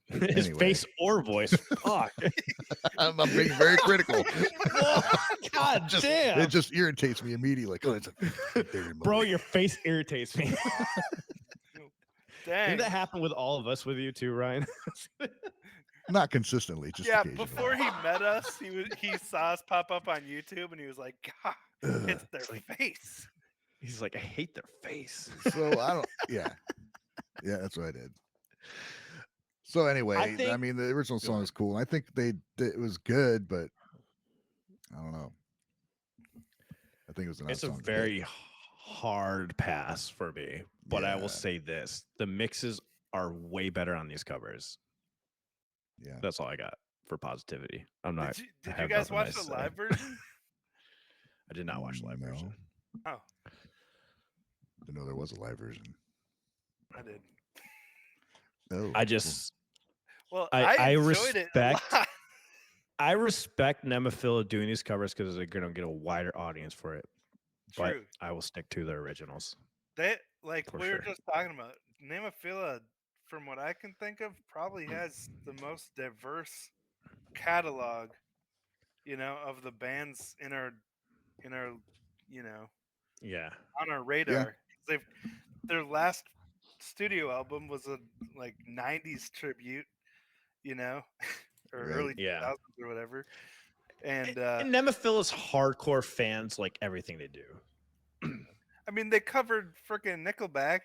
His Anyway. face or voice. Fuck. I'm being very critical. God damn. It just irritates me immediately. Like, oh, it's a Darren Bro, movie. your face irritates me. Dang. Didn't that happen with all of us with you too, Ryan? Not consistently, just Yeah, occasionally. before he met us, he saw us pop up on YouTube, and he was like, "God, it's their face." He's like, I hate their face. So I don't. Yeah, that's what I did. So anyway, I mean, the original song is cool. I think it was good, but I don't know. I think it was an. It's a very hard pass for me, but I will say this: the mixes are way better on these covers. Yeah, that's all I got for positivity. I'm not. Did you guys watch the live version? I did not watch the live version. Oh, didn't know there was a live version. I did. No, I just. Well, I enjoyed respect. it a lot. I respect Nemophila doing these covers because they're gonna get a wider audience for it. But True. I will stick to the originals. They we were just talking about Nemophila, from what I can think of, probably has the most diverse catalog, of the bands in our on our radar. Their last studio album was a 90s tribute, or early 2000s or whatever. And Nemophila's hardcore fans like everything they do. I mean, they covered freaking Nickelback.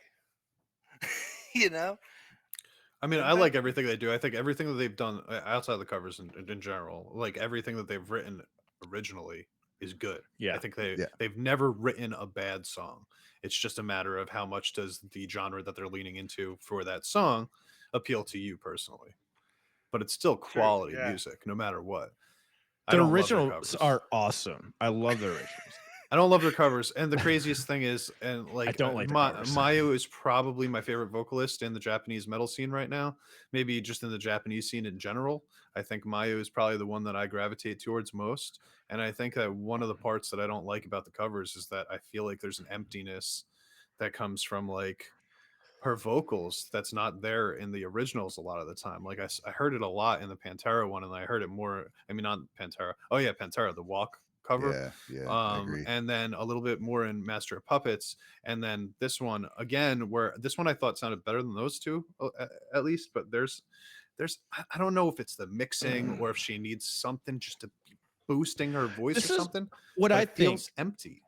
I mean, I like everything they do. I think everything that they've done outside of the covers in general, like everything that they've written originally is good. Yeah. I think they've never written a bad song. It's just a matter of how much does the genre that they're leaning into for that song appeal to you personally. But it's still quality music, no matter what. The originals are awesome. I love the originals. I don't love their covers, and the craziest thing is, and like, I don't like Mayu is probably my favorite vocalist in the Japanese metal scene right now. Maybe just in the Japanese scene in general. I think Mayu is probably the one that I gravitate towards most, and I think that one of the parts that I don't like about the covers is that I feel like there's an emptiness that comes from like her vocals that's not there in the originals a lot of the time. Like I heard it a lot in the Pantera one, and I heard it more. I mean, not Pantera. Oh yeah, Pantera, the Walk cover. I agree. And then a little bit more in Master of Puppets, and then this one again, where this one I thought sounded better than those two at least. But there's I don't know if it's the mixing or if she needs something just to be boosting her voice or something. What I think feels empty.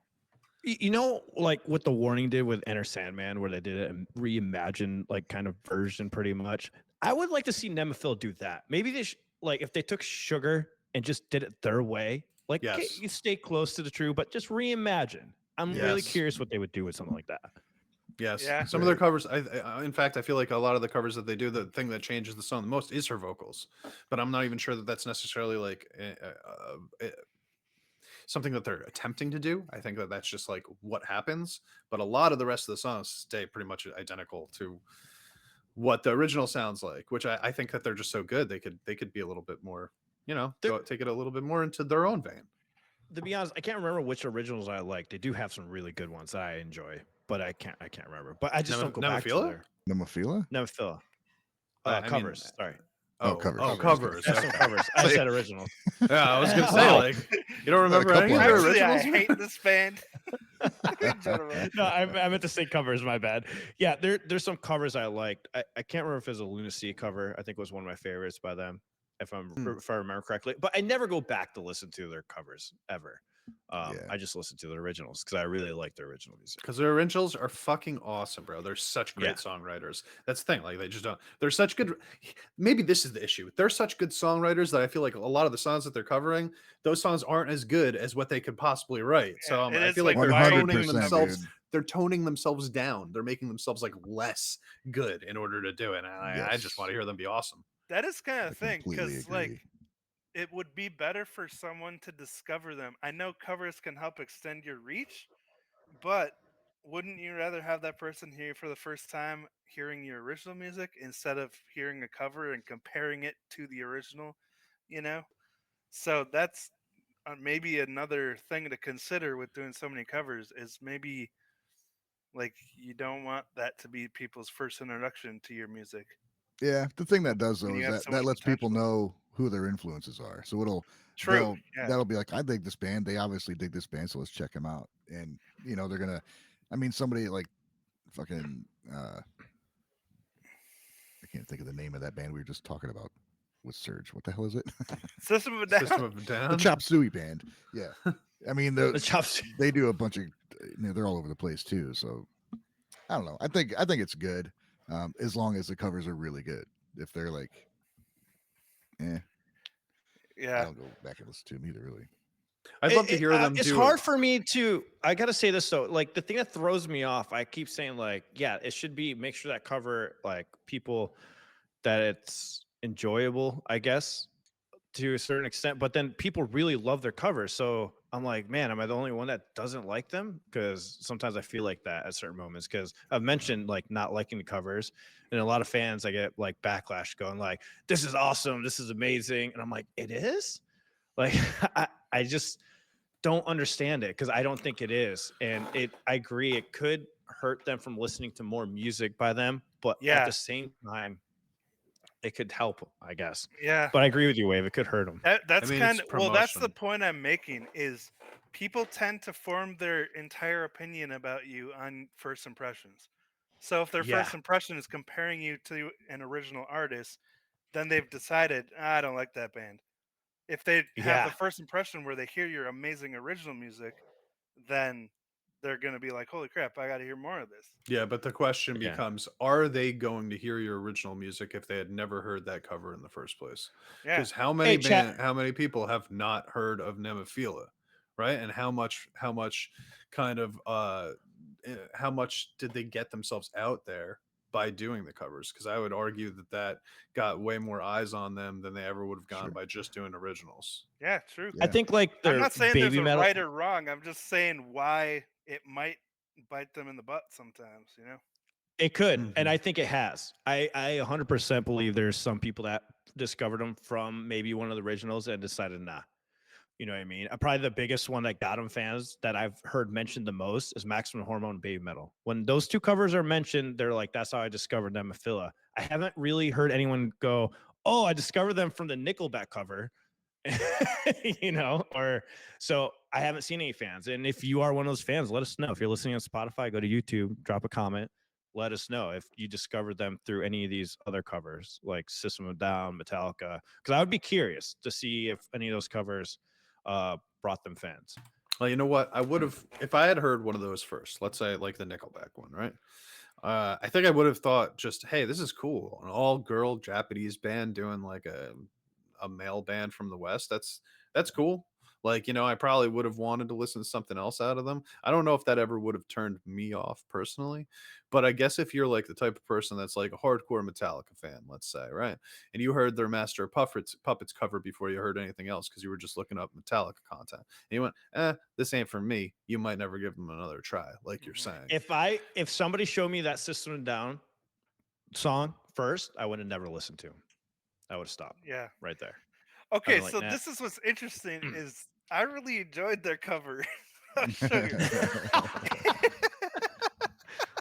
Like what the Warning did with Enter Sandman, where they did it and reimagined like kind of version pretty much. I would like to see Nemophila do that. Maybe they like if they took Sugar and just did it their way. Like you stay close to the true, but just reimagine. I'm really curious what they would do with something like that. Yes, some of their covers. In fact, I feel like a lot of the covers that they do, the thing that changes the song the most is her vocals. But I'm not even sure that that's necessarily like something that they're attempting to do. I think that that's just like what happens. But a lot of the rest of the songs stay pretty much identical to what the original sounds like, which I think that they're just so good. They could be a little bit more, take it a little bit more into their own vein. To be honest, I can't remember which originals I like. They do have some really good ones that I enjoy, but I can't remember. But I just don't go back to their Nemophila? Nemophila. Covers. Sorry. Covers. Covers. That's some covers. I said originals. Yeah, I was gonna say like you don't remember any of their Actually, I originals? hate this band. No, I meant to say covers. My bad. Yeah, there's some covers I liked. I can't remember if it was a Lunacy cover. I think it was one of my favorites by them, if I remember correctly. But I never go back to listen to their covers ever. I just listen to the originals because I really like the original music. Because their originals are fucking awesome, bro. They're such great songwriters. That's the thing. Like they just don't. They're such good. Maybe this is the issue. They're such good songwriters that I feel like a lot of the songs that they're covering, those songs aren't as good as what they could possibly write. So I feel like they're toning themselves. Dude. They're toning themselves down. They're making themselves like less good in order to do it. And I just want to hear them be awesome. That is kind of the thing, because like it would be better for someone to discover them. I know covers can help extend your reach, but wouldn't you rather have that person hear you for the first time hearing your original music instead of hearing a cover and comparing it to the original, you know? So that's maybe another thing to consider with doing so many covers is maybe like you don't want that to be people's first introduction to your music Yeah, the thing that does when though you is have that so that much lets people potential. know who their influences are. So True. Yeah. that'll be like, I dig this band. They obviously dig this band, so let's check them out. And they're gonna. I mean, somebody like fucking. I can't think of the name of that band we were just talking about with Surge. What the hell is it? System of a System Down. of a The Down. Chop Suey band. Yeah, I mean The chops. they do a bunch of. They're all over the place too. So I don't know. I think it's good, as long as the covers are really good. If they're like, I Yeah. don't go back and listen to them either. Really. I'd love to hear them It's do hard for me to. I gotta say this though. Like the thing that throws me off, I keep saying like, yeah, it should be make sure that cover like people that it's enjoyable, I guess, to a certain extent. But then people really love their covers, so I'm like, man, am I the only one that doesn't like them? Because sometimes I feel like that at certain moments. Because I've mentioned like not liking the covers, and a lot of fans I get like backlash going like, "This is awesome, this is amazing," and I'm like, it is. Like I just don't understand it because I don't think it is. And I agree, it could hurt them from listening to more music by them, but at Yeah. the same time, it could help, I guess. Yeah. But I agree with you, Wave. It could hurt them. That's mean, kind it's of that's the promotion. point I'm making is people tend to form their entire opinion about you on first impressions. So if their Yeah. first impression is comparing you to an original artist, then they've decided, "Ah, I don't like that band." If they have the Yeah. first impression where they hear your amazing original music, then they're going to be like, "Holy crap, I got to hear more of this." Yeah, but the question Yeah. becomes: are they going to hear your original music if they had never heard that cover in the first place? Yeah. Because how Hey, many chat. how many people have not heard of Nemophila, right? And how much kind of how much did they get themselves out there by doing the covers? Because I would argue that that got way more eyes on them than they ever would have gotten Sure. by just doing originals. Yeah, true. I Yeah. think like I'm their not saying there's baby a metal. right or wrong. I'm just saying why it might bite them in the butt sometimes, you know? It could, and Mhm. I think it has. I 100% believe there's some people that discovered them from maybe one of the originals and decided, nah. You know what I mean? Probably the biggest one that got them fans that I've heard mentioned the most is Maximum Hormone and Baby Metal. When those two covers are mentioned, they're like, that's how I discovered Nemophila. I haven't really heard anyone go, oh, I discovered them from the Nickelback cover. Or so I haven't seen any fans. And if you are one of those fans, let us know. If you're listening on Spotify, go to YouTube, drop a comment, let us know if you discovered them through any of these other covers like System of a Down, Metallica, because I would be curious to see if any of those covers brought them fans. Well, you know what? I would have if I had heard one of those first. Let's say like the Nickelback one, right? I think I would have thought just, hey, this is cool. An all-girl Japanese band doing like a male band from the West. That's cool. Like, I probably would have wanted to listen to something else out of them. I don't know if that ever would have turned me off personally, but I guess if you're like the type of person that's like a hardcore Metallica fan, let's say, right? And you heard their Master of Puppets cover before you heard anything else because you were just looking up Metallica content. And you went, this ain't for me. You might never give them another try, like you're saying. If somebody showed me that System of a Down song first, I would have never listened to him. I would have stopped Yeah. right there. Okay, like, so nah. this is what's interesting is I really enjoyed their cover of Sugar.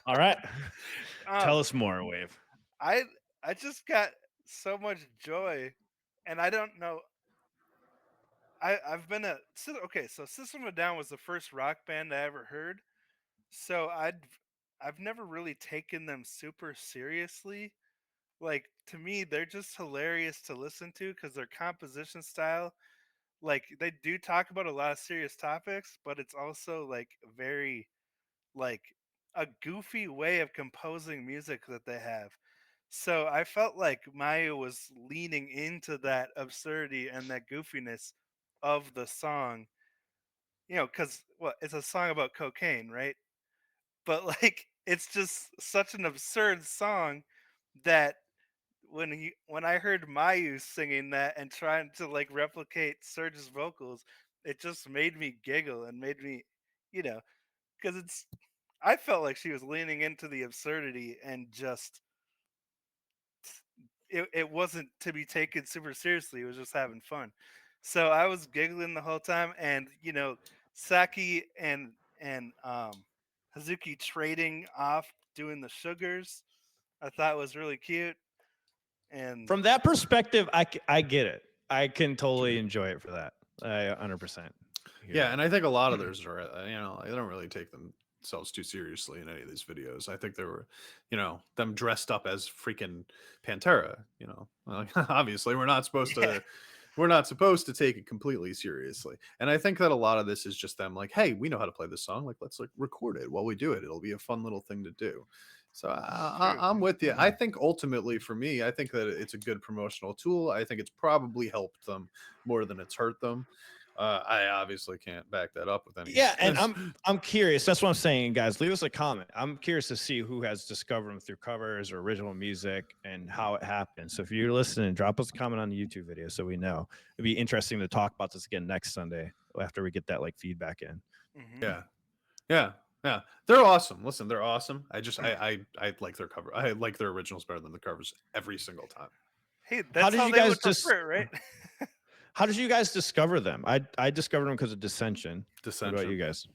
All right. Tell um, us more, Wave. I I just got so much joy, and I don't know. I've been okay. So System of a Down was the first rock band I ever heard. So I've never really taken them super seriously. Like to me, they're just hilarious to listen to because their composition style, like they do talk about a lot of serious topics, but it's also like very like a goofy way of composing music that they have. So I felt like Maya was leaning into that absurdity and that goofiness of the song, because it's a song about cocaine, right? But like it's just such an absurd song that when I heard Mayu singing that and trying to like replicate Serge's vocals, it just made me giggle and made me, you know, because I felt like she was leaning into the absurdity and just it wasn't to be taken super seriously. It was just having fun. So I was giggling the whole time, and Saki and Hazuki trading off doing the sugars, I thought was really cute. And From that perspective, I get it. I can totally enjoy it for that. I 100%. Yeah, and I think a lot of theirs are, they don't really take themselves too seriously in any of these videos. I think they were, them dressed up as freaking Pantera. Like, obviously we're not supposed to take it completely seriously. And I think that a lot of this is just them like, hey, we know how to play this song. Like, let's record it while we do it. It'll be a fun little thing to do. So I'm with you. I think ultimately for me, I think that it's a good promotional tool. I think it's probably helped them more than it's hurt them. I obviously can't back that up with any. Yeah, and I'm curious. That's what I'm saying, guys. Leave us a comment. I'm curious to see who has discovered them through covers or original music and how it happened. So if you're listening, drop us a comment on the YouTube video so we know. It'd be interesting to talk about this again next Sunday after we get that feedback in. Yeah. They're awesome. Listen, they're awesome. I like their cover. I like their originals better than the covers every single time. Hey, that's how they would prefer it, right? How did you guys discover them? I discovered them because of Dissension. What about you guys?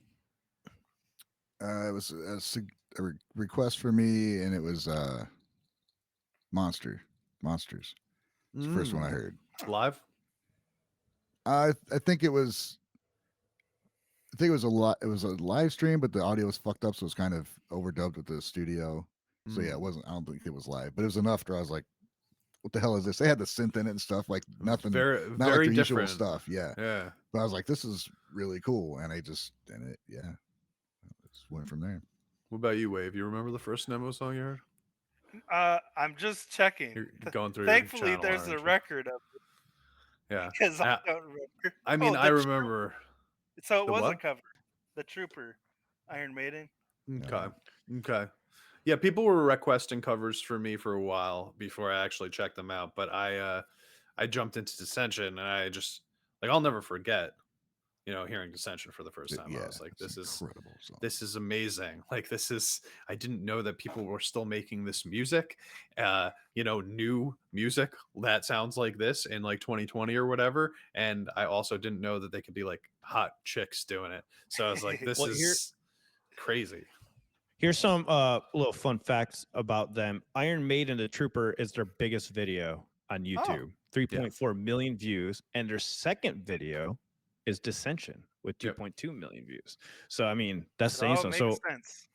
It was a request for me, and it was Monsters. It's the first one I heard. Live? I think it was. I think it was a lot. It was a live stream, but the audio was fucked up, so it was kind of overdubbed with the studio. So yeah, it wasn't. I don't think it was live, but it was enough where I was like, "What the hell is this?" They had the synth in it and stuff, like nothing, very not like the usual different stuff. Yeah. But I was like, "This is really cool," and it just went from there. What about you, Wave? You remember the first Nemo song you heard? I'm just checking. You're going through. Thankfully, your channel, there's a record of it. Yeah, because I don't remember. I mean, I remember. So it was what? a cover. The Trooper, Iron Maiden. Okay. Yeah, people were requesting covers for me for a while before I actually checked them out, but I jumped into Dissension, and I just I'll never forget, hearing Dissension for the first time. I was like, this is incredible song. This is amazing. I didn't know that people were still making this music, new music that sounds like this in 2020 or whatever. And I also didn't know that they could be hot chicks doing it. So I was like, this is crazy. Here's some little fun facts about them. Iron Maiden, the Trooper, is their biggest video on YouTube. 3.4 million views. And their second video is Dissension with 2.2 million views. So I mean, that's saying something. So sense.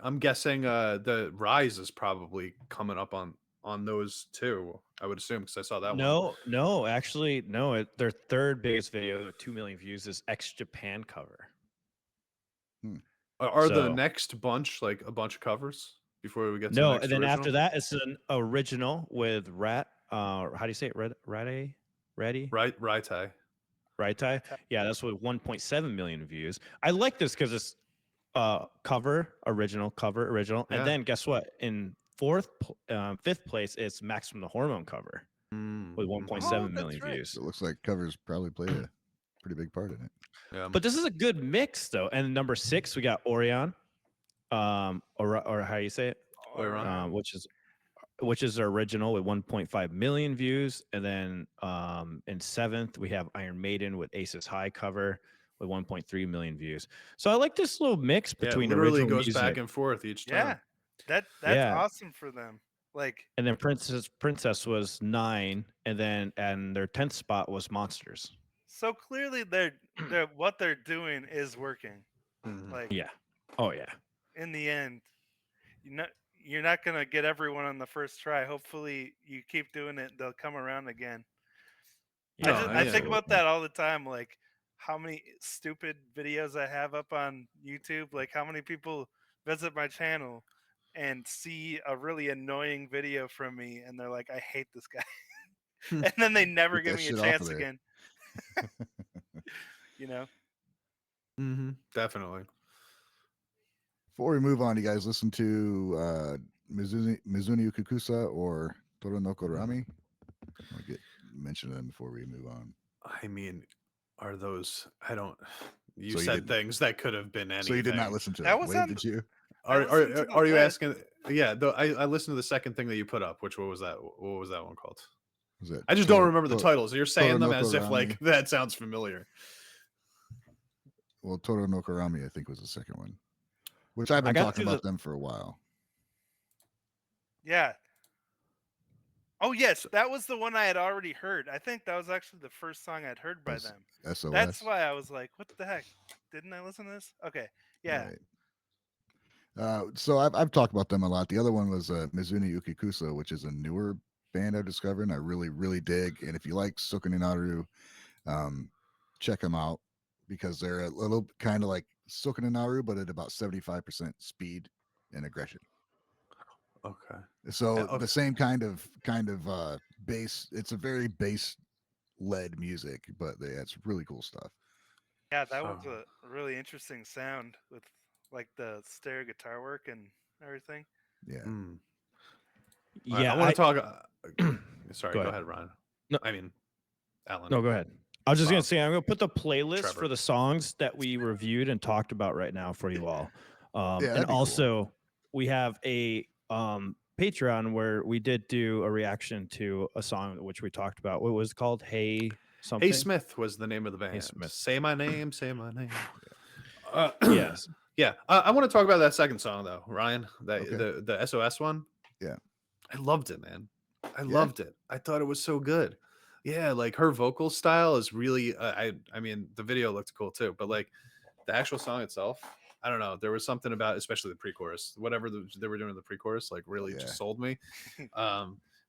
I'm guessing the Rise is probably coming up on those too. I would assume, because I saw that one. No, actually, no. Their third biggest video with 2 million views is X Japan cover. Are the next bunch a bunch of covers before we get to the next and then original? after that, it's an original with Rat. How do you say it? Ratty? Right. Yeah, that's with 1.7 million views. I like this because it's cover original, and then guess what? In fifth place, it's Max from the Hormone cover with 1.7 million views. It looks like covers probably played a pretty big part in it. Yeah. But this is a good mix, though. And number 6, we got Orion, or how you say it, Orion, which is original with 1.5 million views. And then in 7th, we have Iron Maiden with Aces High cover with 1.3 million views. So I like this little mix between literally original goes music. back and forth each time. That's awesome for them. And then Princess was 9, and their 10th spot was Monsters. So clearly, they're what they're doing is working. Oh yeah. In the end, you're not gonna get everyone on the first try. Hopefully, you keep doing it; they'll come around again. I think about that all the time. How many stupid videos I have up on YouTube. How many people visit my channel and see a really annoying video from me, and they're like, "I hate this guy," and then they never give me a chance again. Definitely. Before we move on, you guys listen to Mizuni Kukusa or Toro no Korami? I'll mention them before we move on. I mean, are those? You So you said didn't- things that could have been anything. So you did not listen to That it. was Wade, on- did you? I listened to the Are you list. asking? Yeah, I listened to the second thing that you put up. What was that? What was that one called? Was it I just don't remember the titles. You're saying them as if like Rami. that sounds familiar. Well, Toro no Karami, I think, was the second one, which I've been got talking through about them for a while. Yeah. Oh yes, that was the one I had already heard. I think that was actually the first song I'd heard by them. SOS. That's why I was like, "What the heck? Didn't I listen to this?" Okay, yeah, Right. So I've talked about them a lot. The other one was Mizuni Ukikusa, which is a newer band I've discovered, and I really dig. And if you like Sukune Naru, check them out because they're a little kind of like Sukune Naru, but at about 75% speed and aggression. Okay. So okay. the same kind of bass. It's a very bass led music, but it's really cool stuff. yeah. That was Oh. a really interesting sound with like the stereo guitar work and everything. Yeah. Hmm. Yeah, I want to talk. Sorry, Go go ahead. ahead, Ryan. No. I mean, Alan. No, go ahead. I was just gonna Bob. say I'm gonna put the playlist Trevor. for the songs that we reviewed and talked about right now for you all. Yeah, And that'd be cool. also we have a Patreon where we did do a reaction to a song which we talked about. What was it called? Hey something. Hey Smith was the name of the band. Smith. Say my name. Say my name. Yes. Yeah. I want to talk about that second song though, Ryan. That Okay. the SOS one. Yeah. I loved it, man. I Yeah? loved it. I thought it was so good. Yeah, like her vocal style is really. I mean, the video looked cool too, but like the actual song itself, I don't know. There was something about, especially the pre-chorus, whatever they were doing in the pre-chorus, like really Yeah. just sold me.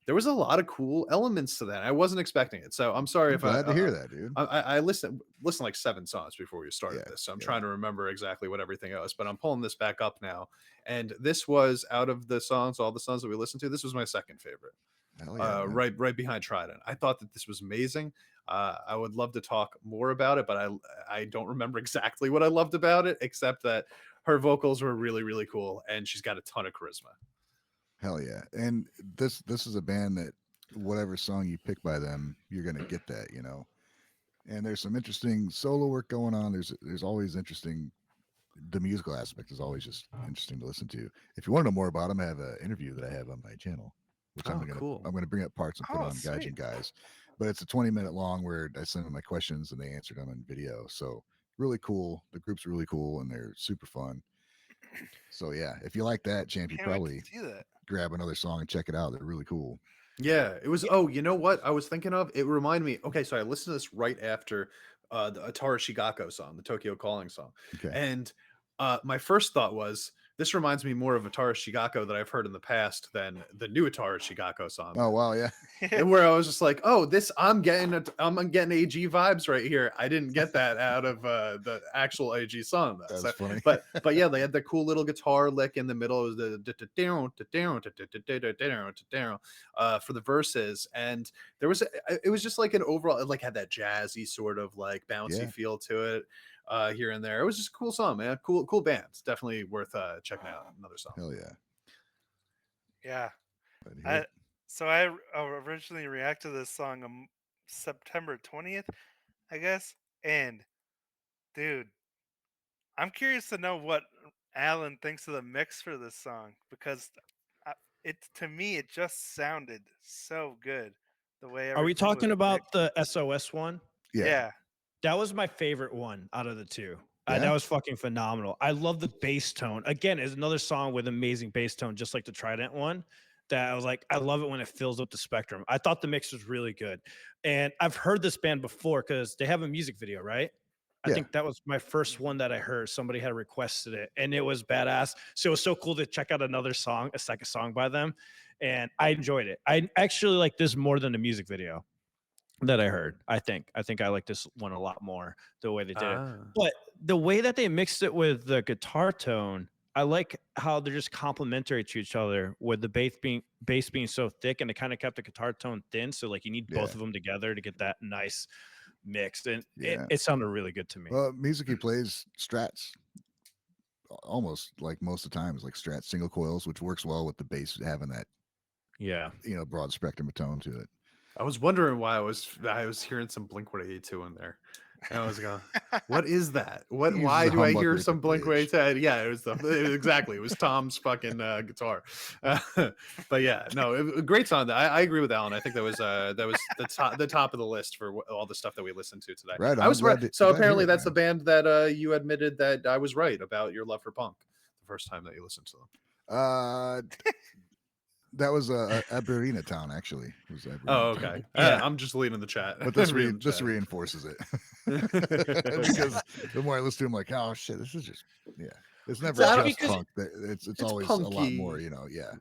There was a lot of cool elements to that. I wasn't expecting it, so I'm sorry if Glad to hear that, dude. I listened like 7 songs before we started Yeah, this, so I'm yeah. trying to remember exactly what everything else. But I'm pulling this back up now, and this was out of the songs, all the songs that we listened to. This was my second favorite. Hell yeah, man. Right behind Trident. I thought that this was amazing. I would love to talk more about it, but I don't remember exactly what I loved about it, except that her vocals were really cool, and she's got a ton of charisma. Hell yeah. And this is a band that whatever song you pick by them, you're gonna get that, you know. And there's some interesting solo work going on. There's always interesting. The musical aspect is always just interesting to listen to. If you want to know more about them, I have an interview that I have on my channel, which Oh, cool. I'm gonna bring up parts and put Oh, on Guys sweet. and Guys. But it's a 20-minute long where I send them my questions and they answered them in video. So really cool. The group's really cool and they're super fun. So yeah, if you like that, champ, you Can't wait probably to see that. grab another song and check it out. They're really cool. Yeah, it was. Oh, you know what I was thinking of? It reminded me. Okay, so I listened to this right after the Atarashii Gakko song, the Tokyo Calling song, Okay. and my first thought was this reminds me more of Atarashii Gakko that I've heard in the past than the new Atarashii Gakko song. Oh wow, yeah. And where I was just like, oh, this I'm getting AG vibes right here. I didn't get that out of the actual AG song though. That's So, funny. but yeah, they had the cool little guitar lick in the middle. It was for the verses, and there was it was just like an overall, it like had that jazzy sort of like bouncy Yeah. feel to it here and there. It was just a cool song, man. Cool band. It's definitely worth checking out. Another song. Hell yeah. Yeah. Glad to hear it. So I originally reacted to this song on September 20th, I guess. And dude, I'm curious to know what Alan thinks of the mix for this song because to me it just sounded so good the way. Are we everything was talking about mixed. the SOS one? Yeah. That was my favorite one out of the two. Yeah? That was fucking phenomenal. I love the bass tone. Again, it's another song with amazing bass tone, just like the Trident one. That I was like, I love it when it fills up the spectrum. I thought the mix was really good. And I've heard this band before because they have a music video, right? I Yeah. think that was my first one that I heard. Somebody had requested it and it was badass. So it was so cool to check out another song, a second song by them. And I enjoyed it. I actually like this more than the music video that I heard. I think I like this one a lot more, the way they did it. But the way that they mixed it with the guitar tone, I like how they're just complementary to each other with the bass being so thick, and it kind of kept the guitar tone thin. So like you need both Yeah. of them together to get that nice mix. And Yeah. it sounded really good to me. Well, music he plays strats almost like most of the time is like strat single coils, which works well with the bass having that, Yeah. broad spectrum of tone to it. I was wondering why I was hearing some Blink-182 in there. I was going, what is that? He What? uses Why a do I humbucker hear at the some Blink bridge. 182? Yeah, it was exactly. It was Tom's fucking guitar. But yeah, no, a great song. I agree with Alan. I think that was the top of the list for all the stuff that we listened to today. Right on. I was right. I'm So glad to hear apparently it, that's the man. band that you admitted that I was right about your love for punk the first time that you listened to them. Uh, that was Aberina Town, actually. It was Aberina Oh, Town. okay. Yeah. I'm just leading the chat. But this Reading the this chat. reinforces it Okay. because the more I listen to him, like, oh shit, this is just it's never Well, just because punk. It's it's always a lot more, punky. Yeah.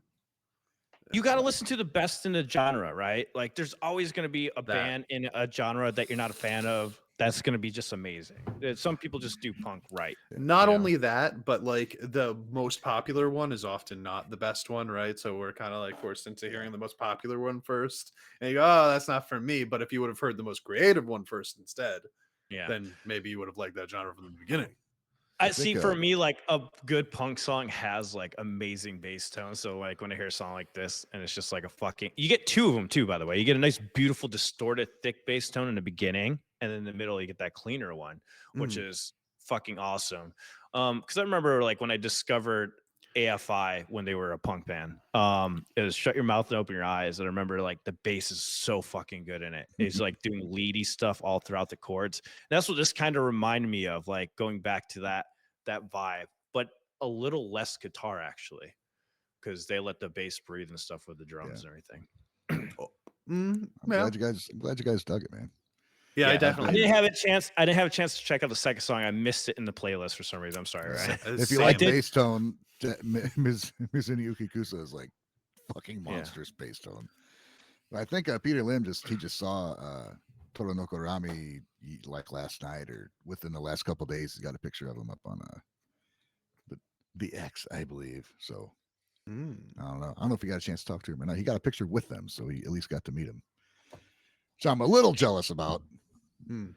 you got to listen to the best in the genre, right? Like, there's always going to be a That. band in a genre that you're not a fan of that's going to be just amazing. Some people just do punk right. Not you know? only that, but like the most popular one is often not the best one, right? So we're kind of like forced into hearing the most popular one first, and you go, "Oh, that's not for me." But if you would have heard the most creative one first instead, Yeah. then maybe you would have liked that genre from the beginning. I think, see. For me, like a good punk song has like amazing bass tone. So like when I hear a song like this, and it's just like a fucking. You get two of them too, by the way. You get a nice, beautiful, distorted, thick bass tone in the beginning, and then in the middle you get that cleaner one, which is fucking awesome. Because I remember like when I discovered AFI when they were a punk band. It was Shut Your Mouth and Open Your Eyes. And I remember like the bass is so fucking good in it. It's like doing leady stuff all throughout the chords. And that's what this kind of reminded me of, like going back to that vibe, but a little less guitar actually, because they let the bass breathe and stuff with the drums and everything. I'm glad you guys dug it, man. Yeah, I I definitely didn't have a chance. I didn't have a chance to check out the second song. I missed it in the playlist for some reason. I'm sorry, Ryan. If you like bass tone, Mizuni Ukikusa is like fucking monstrous bass tone. I think Peter Lim just saw Toronoko Rami like last night or within the last couple of days. He's got a picture of him up on the X, I believe. So I don't know. I don't know if he got a chance to talk to him or not. He got a picture with them, so he at least got to meet him. So I'm a little jealous about. And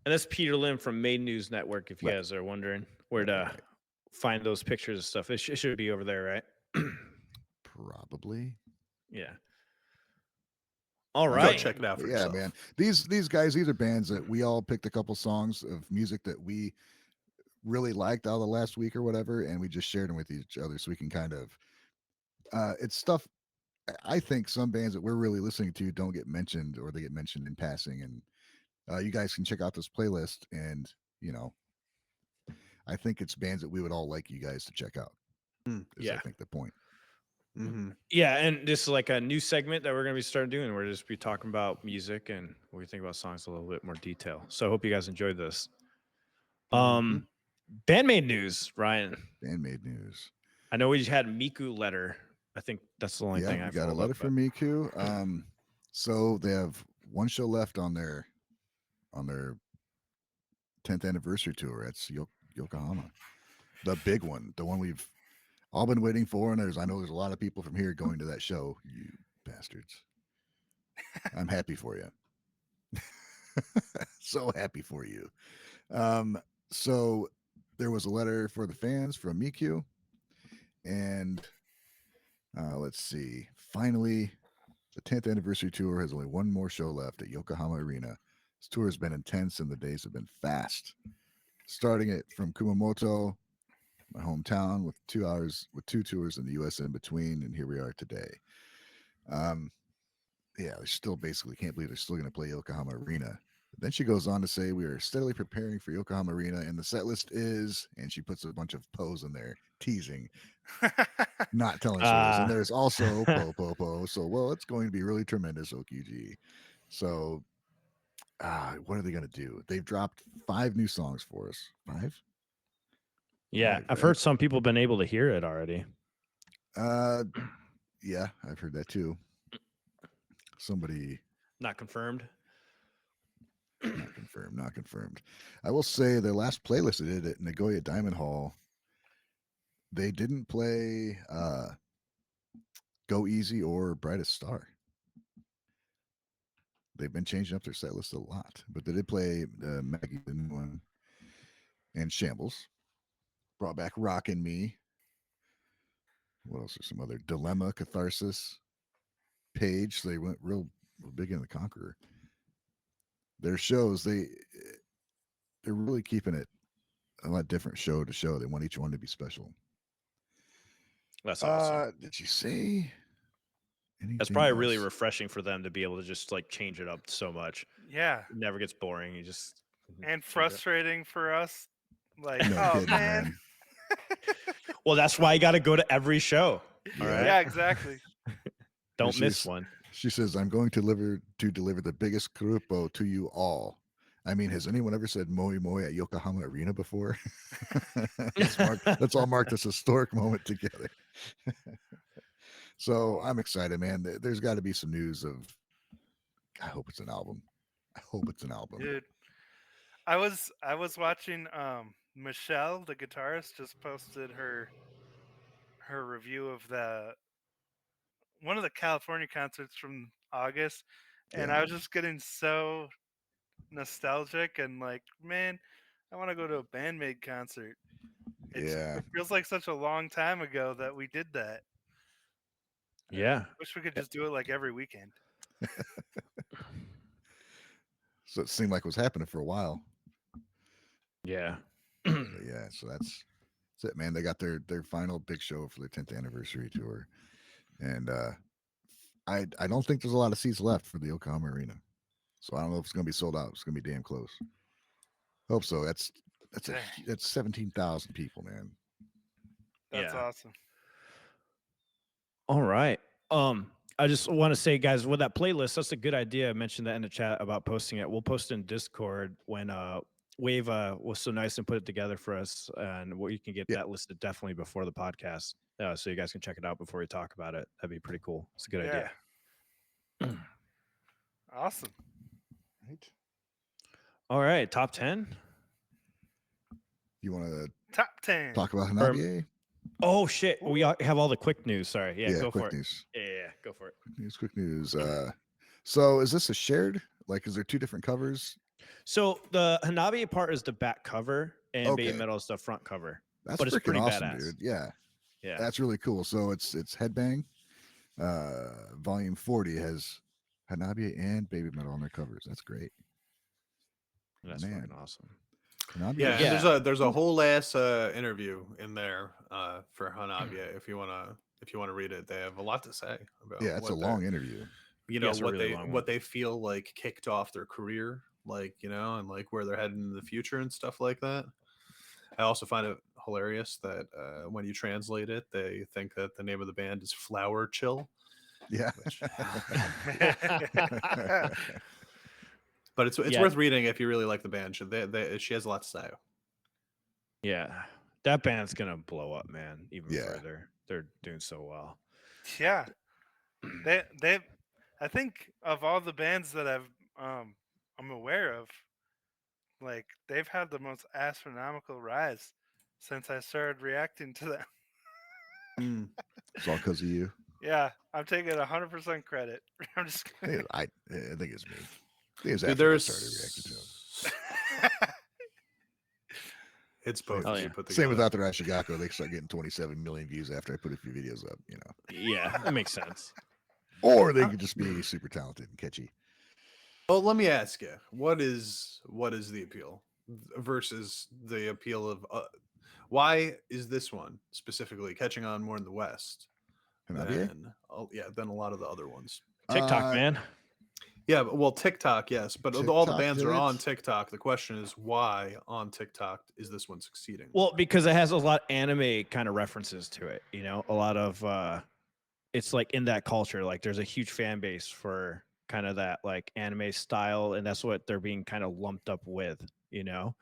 that's Peter Lim from Main News Network. If you guys are wondering where to find those pictures and stuff, it should be over there, right? Probably. Yeah. All right. Go check it out for yeah, yourself. Man. These guys, these are bands that we all picked a couple songs of music that we really liked out of the last week or whatever, and we just shared them with each other so we can kind of it's stuff. I think some bands that we're really listening to don't get mentioned, or they get mentioned in passing, and you guys can check out this playlist, and I think it's bands that we would all like you guys to check out. Is I think the point. Yeah, and this is like a new segment that we're going to be starting doing. We're just be talking about music and we think about songs a little bit more detail. So I hope you guys enjoyed this. Bandmate news, Ryan. Bandmate news. I know we had Miku letter. I think that's the only thing I got a letter from Miku. So they have one show left on their 10th anniversary tour at Yokohama. The big one, the one we've all been waiting for, and I know there's a lot of people from here going to that show. You bastards! I'm happy for you. So happy for you. So there was a letter for the fans from Miku, and let's see. Finally, the 10th anniversary tour has only one more show left at Yokohama Arena. This tour has been intense, and the days have been fast. Starting it from Kumamoto, my hometown, with 2 hours, with 2 tours in the U.S. in between, and here we are today. They still basically can't believe they're still going to play Yokohama Arena. But then she goes on to say, we are steadily preparing for Yokohama Arena, and the set list is, and she puts a bunch of pose in there, teasing, not telling shows. And there's also po. So, well, it's going to be really tremendous, Okiji. So, what are they going to do? They've dropped 5 new songs for us. 5? Yeah, I've heard some people have been able to hear it already. Yeah, I've heard that too. Somebody not confirmed. Not confirmed. I will say their last playlist they did at Nagoya Diamond Hall, they didn't play Go Easy or Brightest Star. They've been changing up their set list a lot, but they did play Maggie, the new one, and Shambles. Brought back Rockin' Me. What else? There's some other Dilemma, Catharsis, Page. So they went real big into the Conqueror. Their shows, they're really keeping it a lot different show to show. They want each one to be special. That's awesome. Did you say anything? That's probably really else? refreshing for them to be able to just like change it up so much. Yeah, It never gets boring. You just and change it up. frustrating for us. Like, No oh kidding, man. Well, that's why you got to go to every show. All Yeah. right. Yeah, exactly. Don't She's- miss one. She says, "I'm going to deliver the biggest grupo to you all." I mean, has anyone ever said "moi moi" at Yokohama Arena before? Let's all mark this historic moment together. So I'm excited, man. There's got to be some news of. I hope it's an album. I hope it's an album. Dude, I was watching Michelle, the guitarist, just posted her review of one of the California concerts from August, and I Yeah. was just getting so nostalgic and like, man, I want to go to a Bandmate concert. Yeah. It feels like such a long time ago that we did that. Yeah. Wish we could just do it like every weekend. So it seemed like it was happening for a while. Yeah. But yeah, so that's it, man. They got their final big show for their 10th anniversary tour, and I don't think there's a lot of seats left for the Yokohama Arena, so I don't know if it's gonna be sold out. It's gonna be damn close. Hope so. That's Dang. 17,000 people, man. That's Yeah. awesome. All right. I just want to say, guys, with that playlist, that's a good idea. I mentioned that in the chat about posting it. We'll post it in Discord when Wave was so nice and put it together for us, and you can get that listed definitely before the podcast, so you guys can check it out before we talk about it. That'd be pretty cool. It's a good idea. Awesome. Right? All right, top 10. You want to Top 10. talk about HANABIE? Oh shit, we have all the quick news. Sorry, yeah, go quick for it. news. Yeah, go for it. Quick news. So is this a shared? Like, is there two different covers? So the HANABIE part is the back cover, and Okay. Baby Metal is the front cover. That's But it's freaking pretty awesome, badass. dude. Yeah, Yeah, that's really cool. So it's Headbang. Volume 40 has HANABIE and Baby Metal on their covers. That's great. that's Man. fucking awesome. HANABIE Yeah, is- and there's a whole ass interview in there for HANABIE if you wanna read it. They have a lot to say about yeah, it's a what they're- long interview. you know it's a what really long one. what they feel like kicked off their career, like, you know, and like where they're heading in the future and stuff like that. I also find it hilarious that when you translate it, they think that the name of the band is Flower Chill, Yeah. but it's Yeah. worth reading if you really like the band. She has a lot to say. Yeah, that band's gonna blow up, man. Even Yeah. further, they're doing so well. Yeah. They I think of all the bands that I'm aware of, like they've had the most astronomical rise since I started reacting to them. It's all because of you. Yeah, I'm taking 100% credit. I'm just kidding. I think it's me. I think it's Dude, after I started reacting to them. It's both Oh, of yeah. you put Same with together. Atarashii Gakko. They start getting 27 million views after I put a few videos up, you know. Yeah, that makes sense. Or they could just be super talented and catchy. Well, let me ask you, what is the appeal versus the appeal of why is this one specifically catching on more in the West HANABIE? than a lot of the other ones? TikTok, man. Yeah, well, TikTok, yes, but all the TikTok bands did are it? on TikTok. The question is, why on TikTok is this one succeeding? Well, because it has a lot of anime kind of references to it. You know, a lot of it's like in that culture. Like, there's a huge fan base for kind of that like anime style, and that's what they're being kind of lumped up with. You know,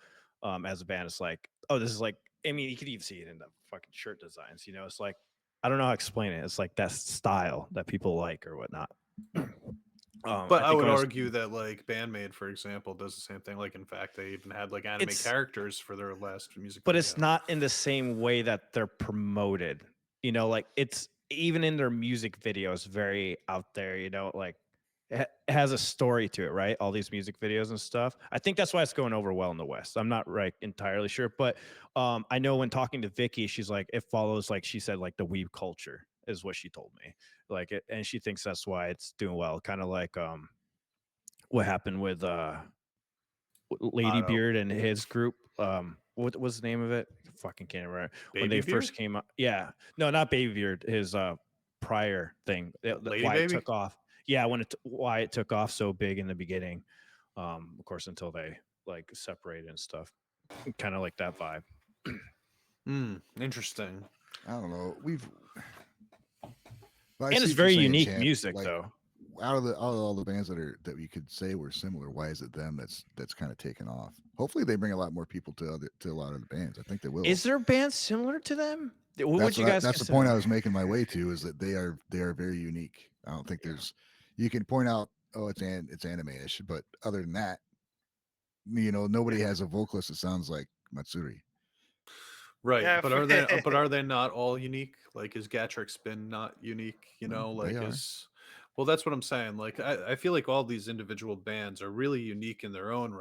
as a band, it's like, oh, this is like. I mean, you could even see it in the fucking shirt designs. You know, it's like I don't know how to explain it. It's like that style that people like or whatnot. But I think would when argue that like Bandmade, for example, does the same thing. Like, in fact, they even had like anime It's- characters for their last music. but video. it's not in the same way that they're promoted. You know, like it's even in their music videos, very out there. You know, like it has a story to it, right? All these music videos and stuff. I think that's why it's going over well in the West. I'm not entirely sure, but I know when talking to Vicky, she's like, it follows, like she said, like the weeb culture is what she told me. Like it, and she thinks that's why it's doing well. Kind of like what happened with Lady Beard and his group. What was the name of it? Fucking can't remember. When Baby they first Beard? came up. Yeah, no, not Baby Beard. His prior thing. Lady Why it Baby? took off. Yeah, why it took off so big in the beginning. Of course, until they like separated and stuff. Kind of like that vibe. Interesting. I don't know. And it's very unique music, though. Out of all the bands that we could say were similar, why is it them that's kind of taken off? Hopefully, they bring a lot more people to a lot of the bands. I think they will. Is there bands similar to them? What would you guys? That's the point I was making my way to, is that they are very unique. I don't think there's. You can point out, oh, it's anime-ish, but other than that, nobody has a vocalist that sounds like Matsuri. Right, Yeah, but are they not all unique? Like, is Gatrix Spin not unique? They are. Well, that's what I'm saying. Like, I feel like all these individual bands are really unique in their own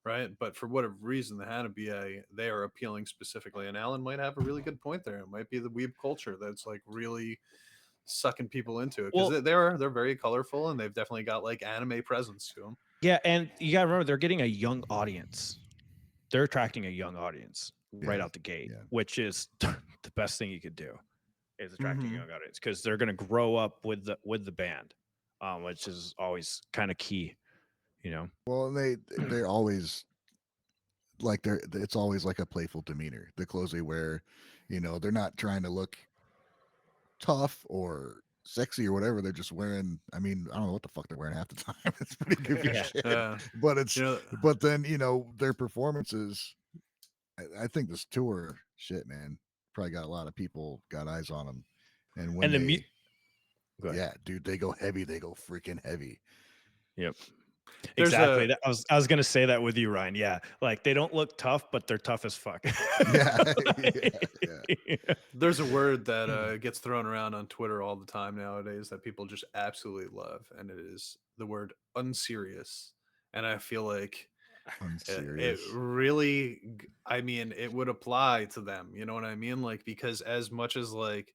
right? But for whatever reason, the HANABIE, they are appealing specifically, and Alan might have a really good point there. It might be the weeb culture that's like really sucking people into it, because Well- they're very colorful, and they've definitely got like anime presence to them. Yeah, and you gotta remember they're getting a young audience. They're attracting a young audience right Yeah, out the gate, yeah. which is the best thing you could do, is attracting Mhm. a young audience, because they're gonna grow up with the band, which is always kind of key, Well, they're always like it's always like a playful demeanor. The clothes they wear, they're not trying to look tough or sexy or whatever. They're just wearing. I mean, I don't know what the fuck they're wearing half the time. It's pretty goofy Yeah. shit. Yeah. But it's You know, but then their performances. I think this tour shit, man, probably got a lot of people got eyes on them, and when and they, Go ahead. yeah, dude, they go heavy. They go freaking heavy. Yep. There's Exactly. a- I was gonna say that with you, Ryan. Yeah, like they don't look tough, but they're tough as fuck. Yeah, yeah. There's a word that gets thrown around on Twitter all the time nowadays that people just absolutely love, and it is the word unserious. And I feel like I'm it serious. really, I mean, it would apply to them. You know what I mean? Like, because as much as like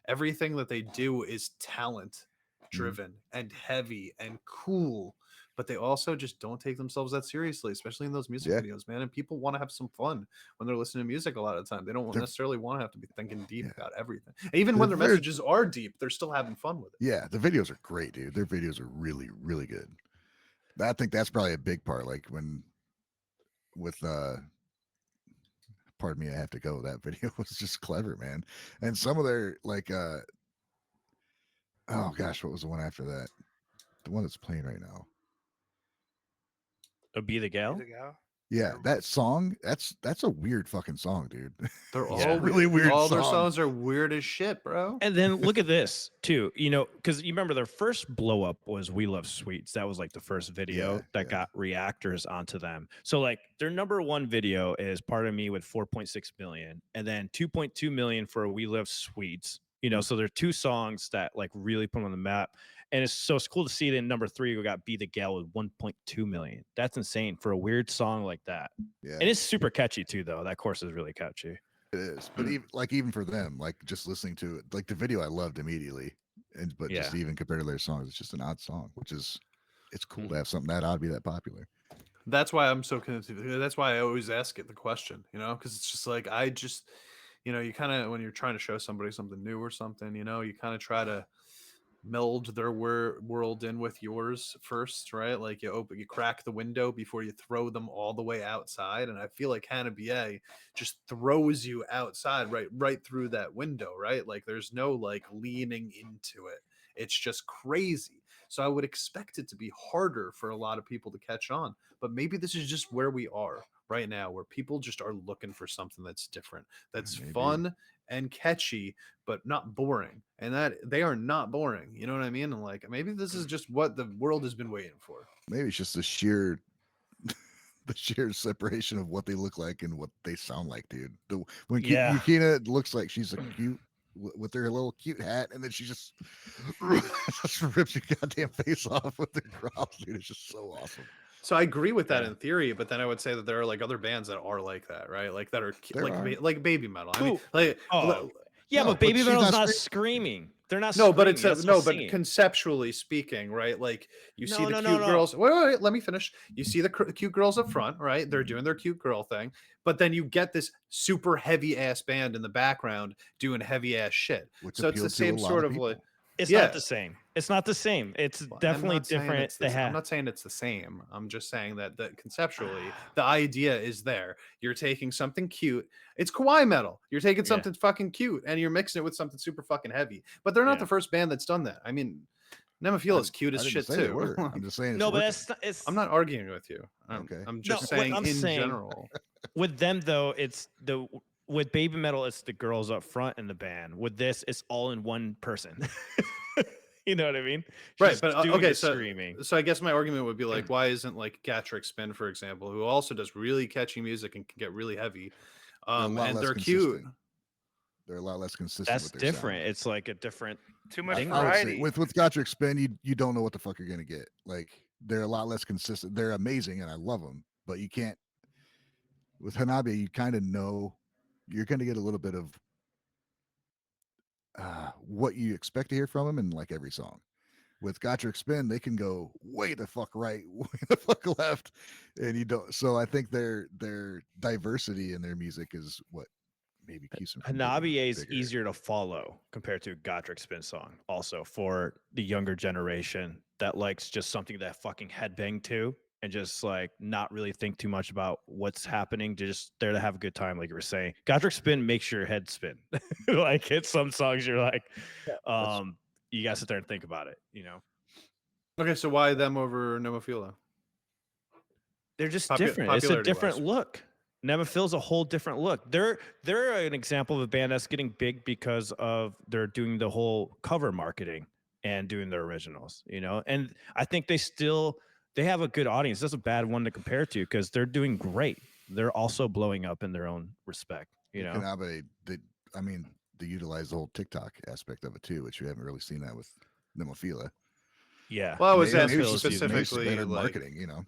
everything that they do is talent driven and heavy and cool, but they also just don't take themselves that seriously, especially in those music Yeah. videos, man. And people want to have some fun when they're listening to music a lot of the time. They don't They're- necessarily want to have to be thinking deep Yeah. about everything. Even when They're their very- messages are deep, they're still having fun with it. Yeah, the videos are great, dude. Their videos are really, really good. I think that's probably a big part. Like with pardon me, I have to go. That video was just clever, man. And some of their like oh gosh, what was the one after that? The one that's playing right now. Be the gal. Yeah, that song, that's a weird fucking song, dude. They're Yeah. all really weird All their song. songs are weird as shit, bro. And then look at this too, because you remember their first blow up was "We Love Sweets." That was like the first video Yeah, that yeah. got reactors onto them. So like their number one video is "Part of Me" with 4.6 million, and then 2.2 million for "We Love Sweets." So there are two songs that like really put them on the map, and it's cool to see that in number 3 we got "Be the Gal" with 1.2 million. That's insane for a weird song like that. Yeah, And it's super catchy too, though. That course is really catchy. it is. But even for them, like just listening to it, like the video I loved immediately. But just Yeah. even compared to their songs, it's just an odd song, which is it's cool to have something that odd be that popular. That's why I'm so connected. That's why I always ask it the question, because it's just like you kind of, when you're trying to show somebody something new or something, you kind of try to meld their world in with yours first, right? Like you crack the window before you throw them all the way outside. And I feel like HANABIE just throws you outside right through that window, right? Like there's no like leaning into it. It's just crazy. So I would expect it to be harder for a lot of people to catch on. But maybe this is just where we are right now, where people just are looking for something that's different, that's Maybe. fun and catchy, but not boring. And that they are not boring. You know what I mean? And like maybe this is just what the world has been waiting for. Maybe it's just the sheer separation of what they look like and what they sound like, dude. When Yeah. Yukina looks like she's a cute with her little cute hat, and then she just rips your goddamn face off with her growls, dude. It's just so awesome. So I agree with that Yeah. in theory, but then I would say that there are like other bands that are like that, right? Like that are There are. like baby metal. I mean, Ooh. like Oh. Yeah, No, but Baby she's Metal's not not screaming. They're not No, but screaming, it's that's no, what's but singing. conceptually speaking, right? Like you see No, the no, no, cute no. girls. Wait, let me finish. You see the cute girls up front, right? They're doing their cute girl thing, but then you get this super heavy ass band in the background doing heavy ass shit. which So it's the appealed to a same lot sort of of like, people. It's yeah. not the same. It's not the same. It's Well, definitely different. They I'm have not saying it's the same. I'm just saying that conceptually, the idea is there. You're taking something cute. It's kawaii metal. You're taking Yeah. something fucking cute and you're mixing it with something super fucking heavy. But they're not Yeah. the first band that's done that. I mean, Nemophila is cute I as didn't shit say they too. were. I'm just saying it's no, but working. that's not, it's I'm not arguing with you. Okay. I'm No, just what saying I'm in saying- general. with them though. It's the with baby metal, it's the girls up front in the band. With this, it's all in one person. You know what I mean? Right, She's but doing okay, the so screaming. I guess my argument would be like, why isn't like Gatrick Spin, for example, who also does really catchy music and can get really heavy, They're a lot and less they're cute. consistent. They're a lot less consistent That's with their different. sound. It's like a different. Too much Thing I would say variety. with Gotrek Spin, you don't know what the fuck you're gonna get. Like they're a lot less consistent. They're amazing and I love them, but you can't. With Hanabi, you kind of know you're going to get a little bit of what you expect to hear from them in like every song. With Gotrek Spin, they can go way the fuck right, way the fuck left, and you don't. So I think their diversity in their music is what maybe keeps them from getting Hanabie is bigger. easier to follow compared to a Gotrek Spin song. Also, for the younger generation that likes just something that fucking headbang to and just like not really think too much about what's happening, just there to have a good time, like you were saying. Gotrek Spin makes your head spin. Like it's some songs you're like, you gotta sit there and think about it, you know. Okay, so why them over Nemophila? They're just different. It's a Popularity different wise. look. Nemophil's a whole different look. They're an example of a band that's getting big because of they're doing the whole cover marketing and doing their originals, you know. And I think they have a good audience. That's a bad one to compare to because they're doing great. They're also blowing up in their own respect, you know. Hanabi, they utilize the whole TikTok aspect of it too, which you haven't really seen that with Nemophila. Yeah. Well, I was Maybe asking it's just- maybe it's specifically better like, marketing, you know.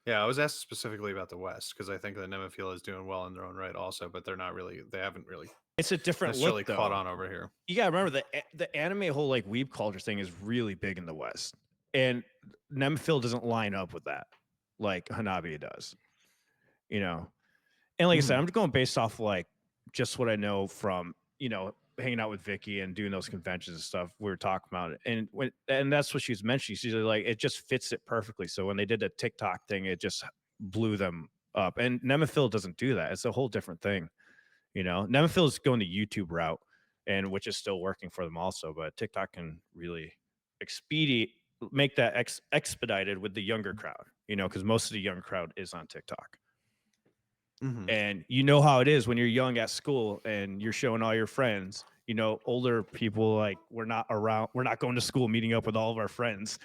yeah, I was asking specifically about the West because I think that Nemophila is doing well in their own right, also, but they haven't really It's a different necessarily look though. caught on over here. You gotta remember the anime whole like weeb culture thing is really big in the West, and Nemophil doesn't line up with that like Hanabi does, you know. And like I said, I'm just going based off like just what I know from hanging out with Vicky and doing those conventions and stuff. We were talking about it, and that's what she was mentioning. She's like, it just fits it perfectly. So when they did the TikTok thing, it just blew them up. And Nemophil doesn't do that. It's a whole different thing. You know, Nemophil is going the YouTube route, and which is still working for them also. But TikTok can really make that expedited with the younger crowd. You know, because most of the young crowd is on TikTok. And you know how it is when you're young at school and you're showing all your friends. You know, older people like we're not going to school, meeting up with all of our friends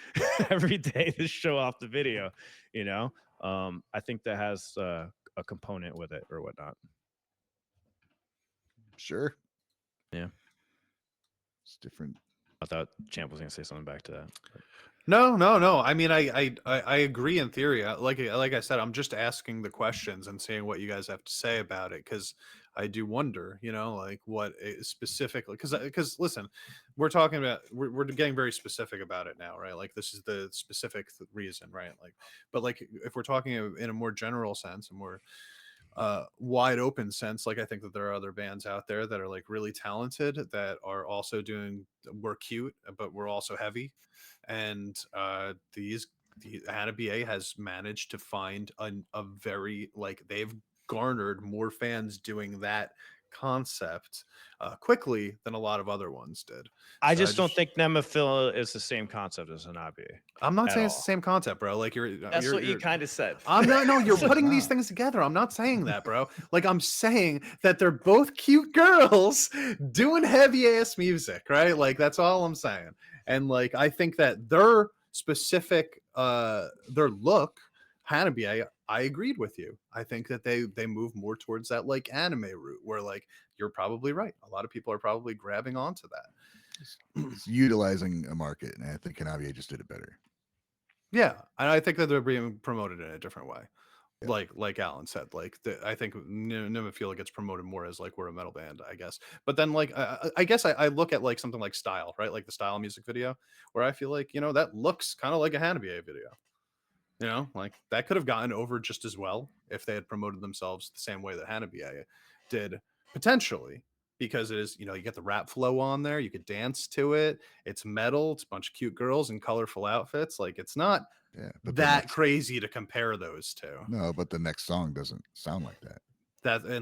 every day to show off the video. You know, I think that has a component with it or whatnot. Sure. Yeah. It's different. I thought Champ was gonna say something back to that. No. I mean, I agree in theory. Like I said, I'm just asking the questions and seeing what you guys have to say about it because I do wonder, like what specifically. Because listen, we're talking about we're getting very specific about it now, right? Like this is the specific reason, right? Like, but like if we're talking in a more general sense, a more wide open sense, like I think that there are other bands out there that are like really talented that are also we're cute but we're also heavy, and the HANABIE has managed to find a very like they've garnered more fans doing that concept quickly than a lot of other ones did. I So just don't think Nemophila is the same concept as Hanabie. I'm not at saying it's all. the same concept, bro. Like That's what you kind of said. I'm not. No, you're No, putting it's these not. things together. I'm not saying that, bro. Like I'm saying that they're both cute girls doing heavy ass music, right? Like that's all I'm saying. And like I think that their specific, their look, Hanabie, I agreed with you. I think that they move more towards that like anime route, where like you're probably right. A lot of people are probably grabbing onto that. It's utilizing a market, and I think Hanabi just did it better. Yeah, and I think that they're being promoted in a different way. like Alan said, like I think Nemophila gets promoted more as like we're a metal band, I guess. But then like I guess I look at like something like Style, right? Like the Style music video, where I feel like that looks kind of like a HANABIE video. Like that could have gotten over just as well if they had promoted themselves the same way that HANABIE did, potentially, because it is, you get the rap flow on there, you could dance to it, it's metal, it's a bunch of cute girls in colorful outfits. Like it's not but that crazy to compare those two. No, but the next song doesn't sound like that.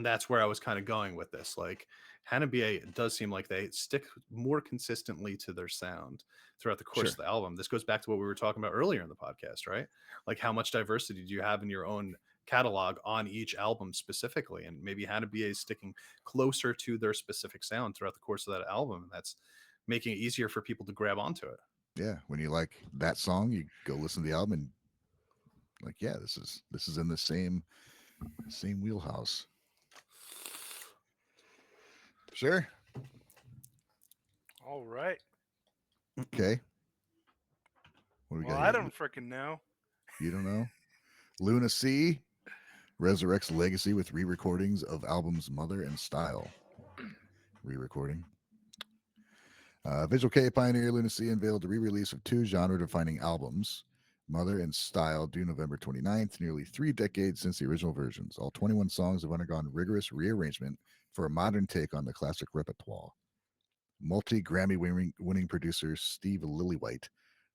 That's where I was kind of going with this. Like HANABIE does seem like they stick more consistently to their sound throughout the course of the album. This goes back to what we were talking about earlier in the podcast, right? Like how much diversity do you have in your own catalog on each album specifically? And maybe HANABIE is sticking closer to their specific sound throughout the course of that album, and that's making it easier for people to grab onto it. Yeah, when you like that song, you go listen to the album and like, yeah, this is in the same wheelhouse. Sure. All right. Okay. What do we Well, got I here? don't freaking know. You don't know? Luna C resurrects legacy with re-recordings of albums Mother and Style. Re-recording. Visual K pioneer Luna C unveiled the re-release of 2 genre-defining albums, Mother and Style, due November 29th, nearly 3 decades since the original versions. All 21 songs have undergone rigorous rearrangement for a modern take on the classic repertoire. Multi-Grammy winning producer Steve Lillywhite,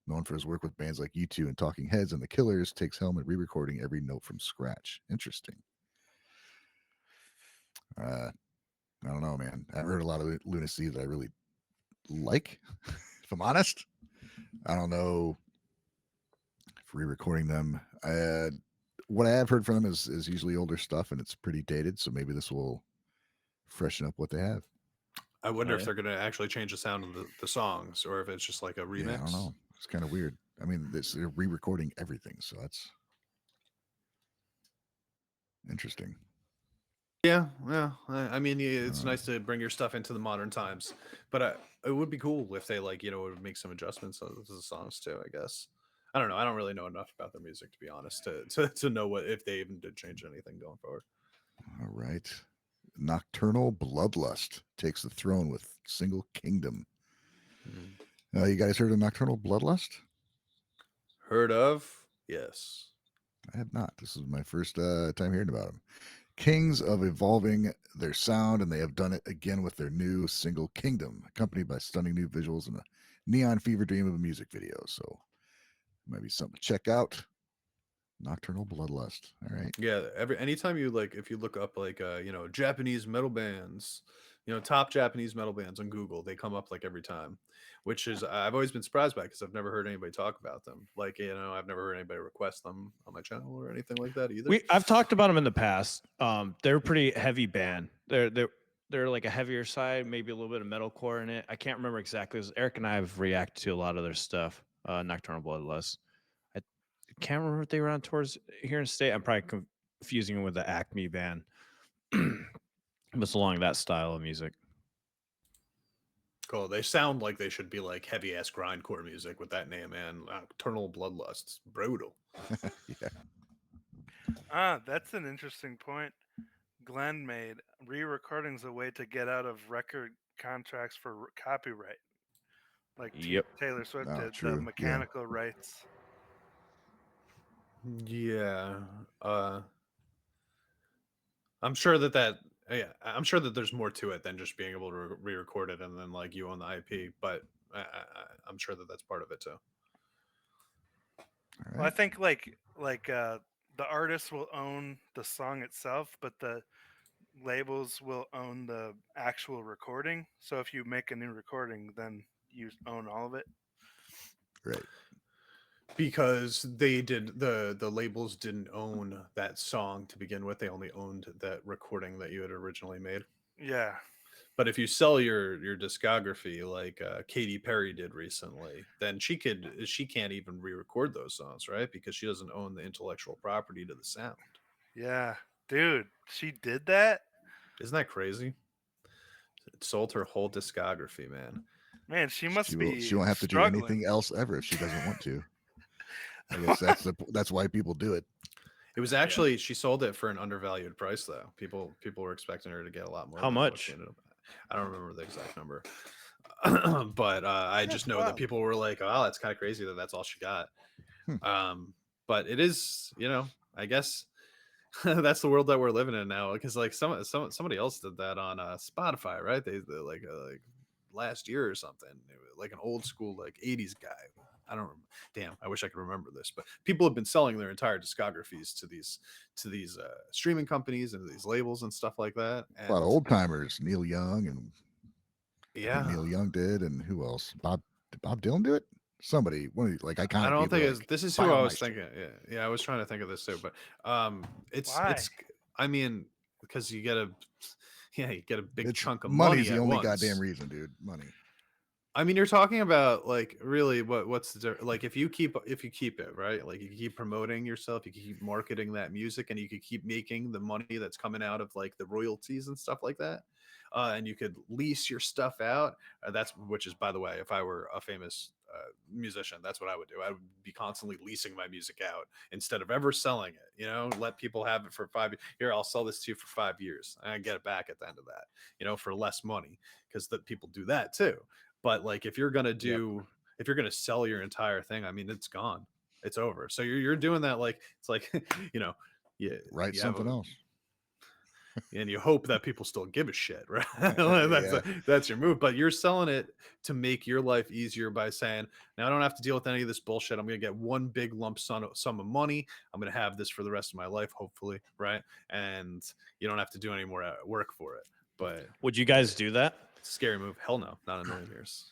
known for his work with bands like U2 and Talking Heads and The Killers, takes helm at re-recording every note from scratch. Interesting. I don't know, man. I've heard a lot of Luna C that I really like, if I'm honest. I don't know if re-recording them. What I have heard from them is usually older stuff, and it's pretty dated. So maybe this will freshen up what they have. I wonder if they're going to actually change the sound of the songs, or if it's just like a remix. Yeah, I don't know. It's kind of weird. I mean, they're re-recording everything, so that's interesting. Yeah. I mean, it's nice to bring your stuff into the modern times, but it would be cool if they would make some adjustments to the songs too, I guess. I don't know. I don't really know enough about their music, to be honest, to know if they even did change anything going forward. All right. Nocturnal Bloodlust takes the throne with Single Kingdom. You guys heard of Nocturnal Bloodlust? Heard of? Yes. I have not. This is my first time hearing about them. Kings of evolving their sound, and they have done it again with their new Single Kingdom, accompanied by stunning new visuals and a neon fever dream of a music video. So maybe something to check out. Nocturnal Bloodlust. All right. Yeah. Anytime you if you look up Japanese metal bands, top Japanese metal bands on Google, they come up every time, which is I've always been surprised by because I've never heard anybody talk about them. I've never heard anybody request them on my channel or anything like that either. I've talked about them in the past. They're a pretty heavy band. They're like a heavier side, maybe a little bit of metalcore in it. I can't remember exactly. Eric and I have reacted to a lot of their stuff. Nocturnal Bloodlust. I can't remember if they were on tours here in the state. I'm probably confusing them with the Acme band. It's along that style of music. Cool. They sound like they should be heavy ass grindcore music with that name, man. Nocturnal Bloodlust. It's brutal. Yeah. That's an interesting point Glenn made. Re-recording's a way to get out of record contracts for copyright. Like Taylor Swift did, true. the mechanical rights. Yeah. I'm sure that I'm sure that there's more to it than just being able to re-record it and then you own the IP, but I'm sure that that's part of it too. All right. Well, I think the artist will own the song itself, but the labels will own the actual recording. So if you make a new recording, then you own all of it. Right. Because they did the labels didn't own that song to begin with. They only owned that recording that you had originally made. Yeah. But if you sell your discography like Katy Perry did recently, then she can't even re-record those songs, right? Because she doesn't own the intellectual property to the sound. Yeah. Dude, she did that? Isn't that crazy? It sold her whole discography, man. Man, she must be She won't have to do anything else ever if she doesn't want to. I guess that's why people do it. It was actually she sold it for an undervalued price though. People were expecting her to get a lot more. How than what much? she ended up at. I don't remember the exact number, but I That's just know wild. that people were like, "Oh, that's kind of crazy that that's all she got." Hmm. But it is, I guess that's the world that we're living in now. Because like somebody else did that on Spotify, right? They like last year or something. It was like an old school like '80s guy. I don't remember. Damn, I wish I could remember this. But people have been selling their entire discographies to these streaming companies and these labels and stuff like that. A lot of And old timers, Neil Young, and I think yeah, Neil Young did, and who else? Did Bob Dylan do it? Somebody, one of the, like iconic I don't people. think Like, this is buy who all I my was shit. thinking. Yeah, I was trying to think of this too, but it's Why? I mean, because you get a big It's chunk of money's money the at only once. goddamn reason, dude. Money. I mean, you're talking about like really what's like if you keep it right, like you keep promoting yourself, you can keep marketing that music, and you could keep making the money that's coming out of like the royalties and stuff like that, and you could lease your stuff out. Which is, by the way, if I were a famous musician, that's what I would do. I would be constantly leasing my music out instead of ever selling it. Let people have it for 5 years. Here, I'll sell this to you for 5 years, and I get it back at the end of that. For less money, because the people do that too. But like if you're gonna sell your entire thing, I mean it's gone. It's over. So you're doing that like it's like yeah, Write you have something else. and you hope that people still give a shit, right? Yeah. That's your move. But you're selling it to make your life easier by saying, now I don't have to deal with any of this bullshit. I'm gonna get one big lump sum of money. I'm gonna have this for the rest of my life, hopefully, right? And you don't have to do any more work for it. But Would you guys do that? it's a scary move. Hell no, not in a million years.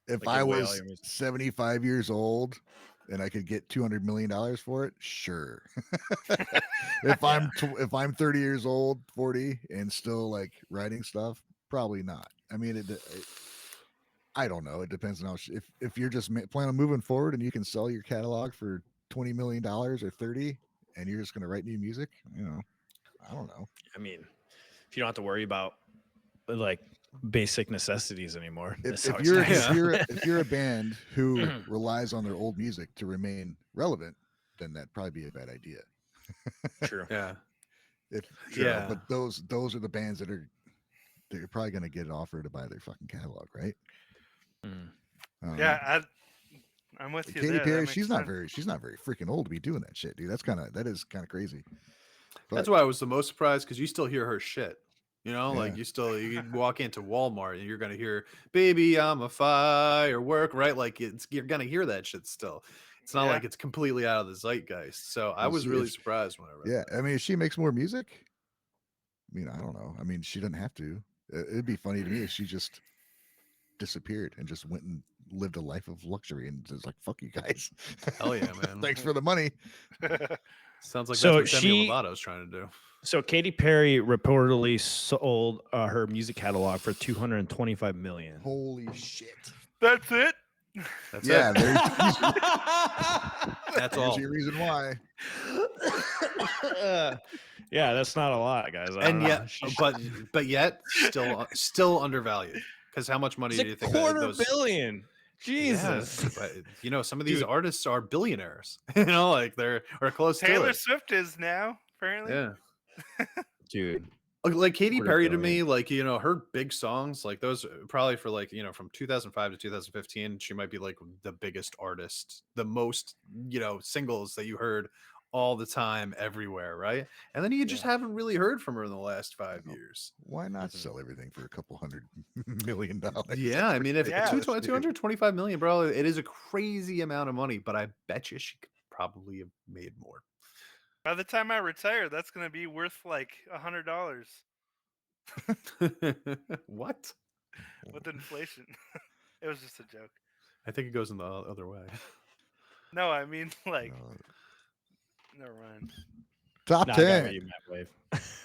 If Like, I give away all was your music. 75 years old and I could get $200 million for it, sure. if if I'm 30 years old, 40, and still like writing stuff, probably not. I mean, I don't know. It depends on how if you're just planning on moving forward and you can sell your catalog for $20 million or 30, and you're just going to write new music, I don't know. I mean, if you don't have to worry about like basic necessities anymore. That's how If it you're starts. if you're a band who relies on their old music to remain relevant, then that'd probably be a bad idea. True. Yeah. But those are the bands that they're probably going to get an offer to buy their fucking catalog, right? Mm. Yeah, I'm with you. Katy there. Perry, That makes she's not sense. very freaking old to be doing that shit, dude. That is kind of crazy. That's But why I was the most surprised, because you still hear her shit. Like Yeah. you can walk into Walmart and you're gonna hear "Baby, I'm a firework," right? Like you're gonna hear that shit still. It's not Yeah. like it's completely out of the zeitgeist. So I We'll was see really if- surprised when I read yeah, that. I mean, if she makes more music, I mean, I don't know. I mean, she doesn't have to. It'd be funny to me if she just disappeared and just went and lived a life of luxury and just like, fuck you guys. Hell yeah, man. Thanks for the money. Sounds like So that's what Demi she- Lovato's trying to do. So Katy Perry reportedly sold her music catalog for $225 million. Holy shit. That's it. That's Yeah, it. That's there's all. your reason why. Yeah, that's not a lot, guys. I And don't know. yet, but yet, still undervalued. Because how much money It's do you a think $250 million. Yeah, Jesus. but some of these Dude. artists are billionaires. Like they're close Taylor to it. Swift is now apparently. Yeah. Dude. Like Katy $250 Perry to million. me, like her big songs, like those probably for like from 2005 to 2015, she might be like the biggest artist, the most singles that you heard all the time, everywhere, right? And then you just haven't really heard from her in the last 5 years. Why not sell everything for a couple $100 million? Yeah, I mean, if Yeah. 225 million, bro, it is a crazy amount of money, but I bet you she could probably have made more. By the time I retire, that's gonna be worth like $100 What? with inflation. It was just a joke. I think it goes in the other way. No, I mean like. Never mind. Top Nah, I got 10. what you meant, Wave.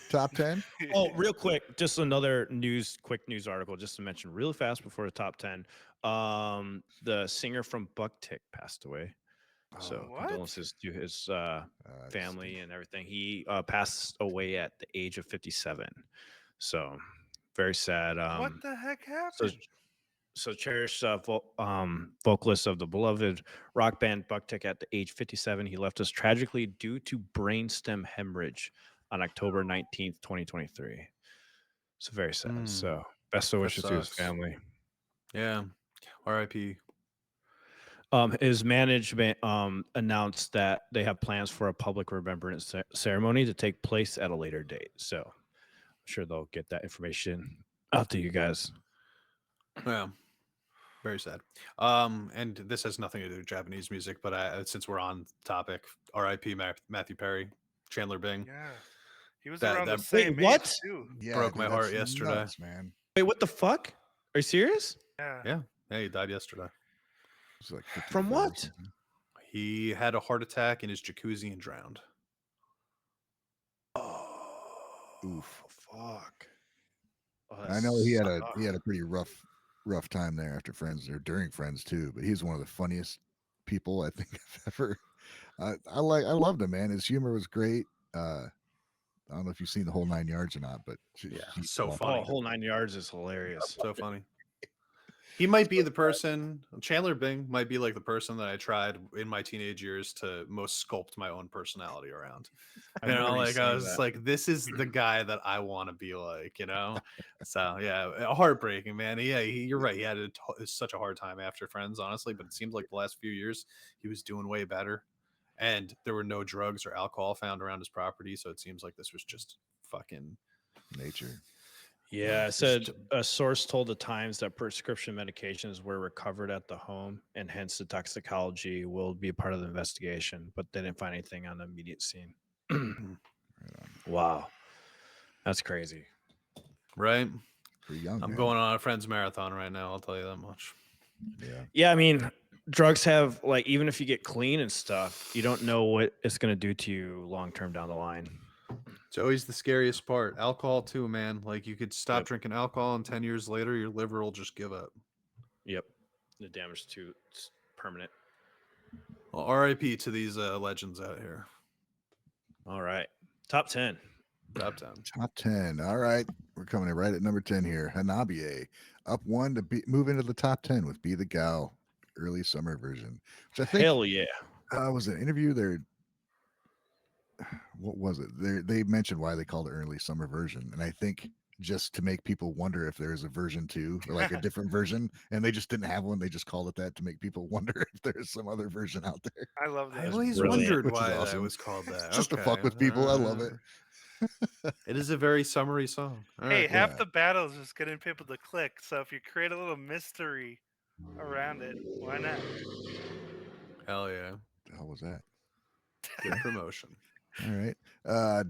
Top 10. Oh, real quick, just another quick news article, just to mention really fast before the top 10. The singer from Bucktick passed away. So What? condolences to his family and everything. He passed away at the age of 57. So very sad. What the heck happened? So cherished vocalist of the beloved rock band Bucktick at the age 57. He left us tragically due to brainstem hemorrhage on October 19th, 2023. So very sad. So best of wishes to his sucks. family. Yeah. R.I.P. His management announced that they have plans for a public remembrance ceremony to take place at a later date. So I'm sure they'll get that information out to you guys. Yeah. Very sad. And this has nothing to do with Japanese music, but since we're on topic, R.I.P. Matthew Perry, Chandler Bing. Yeah. He was That- around the that- same Wait, what? age too. Yeah, Broke dude, my heart that's yesterday. nuts, man. Wait, what the fuck? Are you serious? Yeah. Yeah. Yeah, he died yesterday. It's like 54 From or what? something. He had a heart attack in his jacuzzi and drowned. Oof. Fuck. Oh, I know he had sucks. a pretty rough time there after Friends or during Friends too. But he's one of the funniest people I think I've ever. I loved him, man. His humor was great. I don't know if you've seen the whole 9 yards or not, but Yeah, he's so awesome. funny. Oh, whole 9 yards is hilarious. So funny. He might be the person, Chandler Bing might be like the person that I tried in my teenage years to most sculpt my own personality around. I You know, remember you like I saying was that. like, this is the guy that I want to be like, you know? So yeah, heartbreaking, man. Yeah, you're right. He had such a hard time after Friends, honestly, but it seems like the last few years he was doing way better. And there were no drugs or alcohol found around his property. So it seems like this was just fucking Nature. Yeah, it said a source told the Times that prescription medications were recovered at the home, and hence the toxicology will be a part of the investigation. But they didn't find anything on the immediate scene. Wow, that's crazy. right. Pretty young. I'm man. going on a Friends marathon right now. I'll tell you that much. Yeah. Yeah, I mean, drugs have like even if you get clean and stuff, you don't know what it's gonna do to you long term down the line. It's always the scariest part. Alcohol too, man. Like you could stop Yep. drinking alcohol and 10 years later your liver will just give up. Yep, the damage to it's permanent. Well, RIP to these legends out here. All right, top 10. Top 10. Top 10. All right. We're coming in right at number 10 here. HANABIE up one to move into the top 10 with Be the Gal early summer version, which I think Hell yeah. was an interview there. What was it? They mentioned why they called it early summer version. And I think just to make people wonder if there's a version 2 or like a different version. And they just didn't have one. They just called it that to make people wonder if there's some other version out there. I love that. I always brilliant. wondered Which is why that awesome. was called that. Just to fuck with people. I love it. It is a very summery song. All Hey, right. half yeah. the battle is just getting people to click. So if you create a little mystery around it, why not? Hell yeah. The hell was that? Good promotion. All right.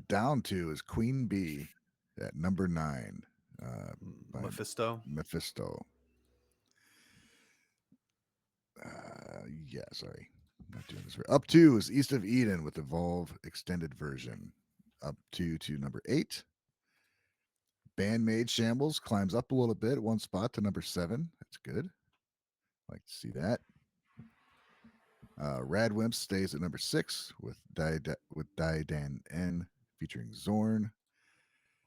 Down to is Queen Bee at number 9. By Mephisto. Mephisto. Yeah, sorry. Not doing this. Up 2 is East of Eden with Evolve extended version. Up to number 8. Bandmade Shambles climbs up a little bit, one spot to number 7. That's good. Like to see that. Rad Wimps stays at number 6 with Daidan N featuring Zorn.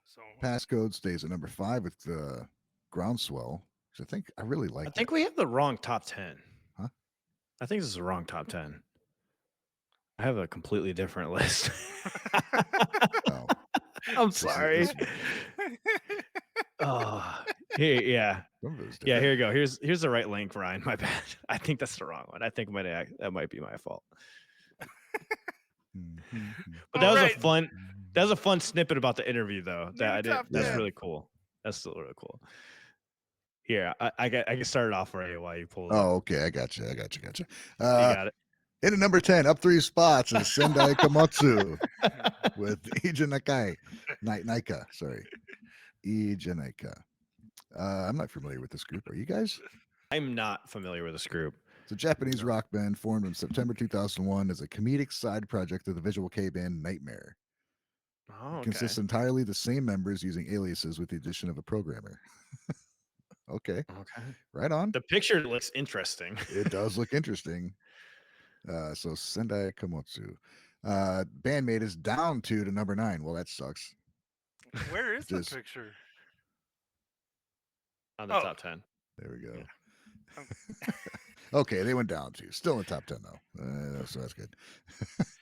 So Passcode stays at number 5 with Groundswell, which I really like. I think we have the wrong top 10. Huh? I think this is the wrong top 10. I have a completely different list. Oh, I'm is- sorry. this- Oh, here, yeah. some of it is Yeah, different. here you go. Here's the right link, Ryan. My bad. I think that's the wrong one. I think that might be my fault. Mhm. But that was Alright. a fun snippet about the interview though. That New I did. top That's 10. really cool. That's still really cool. Here, I can start it off for you while you pull it up. Oh, okay. I got you. You got it. In at number 10, up 3 spots is Sendai Komatsu with Ija Nakai. Naika, sorry. Ija Naika. I'm not familiar with this group. Are you guys? I'm not familiar with this group. It's a Japanese rock band formed in September 2001 as a comedic side project of the visual K band Nightmare. Oh, It okay. consists entirely the same members using aliases with the addition of a programmer. Okay, Okay. right on. The picture looks interesting. It does look interesting. So Sendai Komatsu. Bandmate is down to number 9. Well, that sucks. where is the Just- picture? On the Oh. top 10. There we go. Yeah. Okay, they went down 2. Still in the top 10 though, so that's good.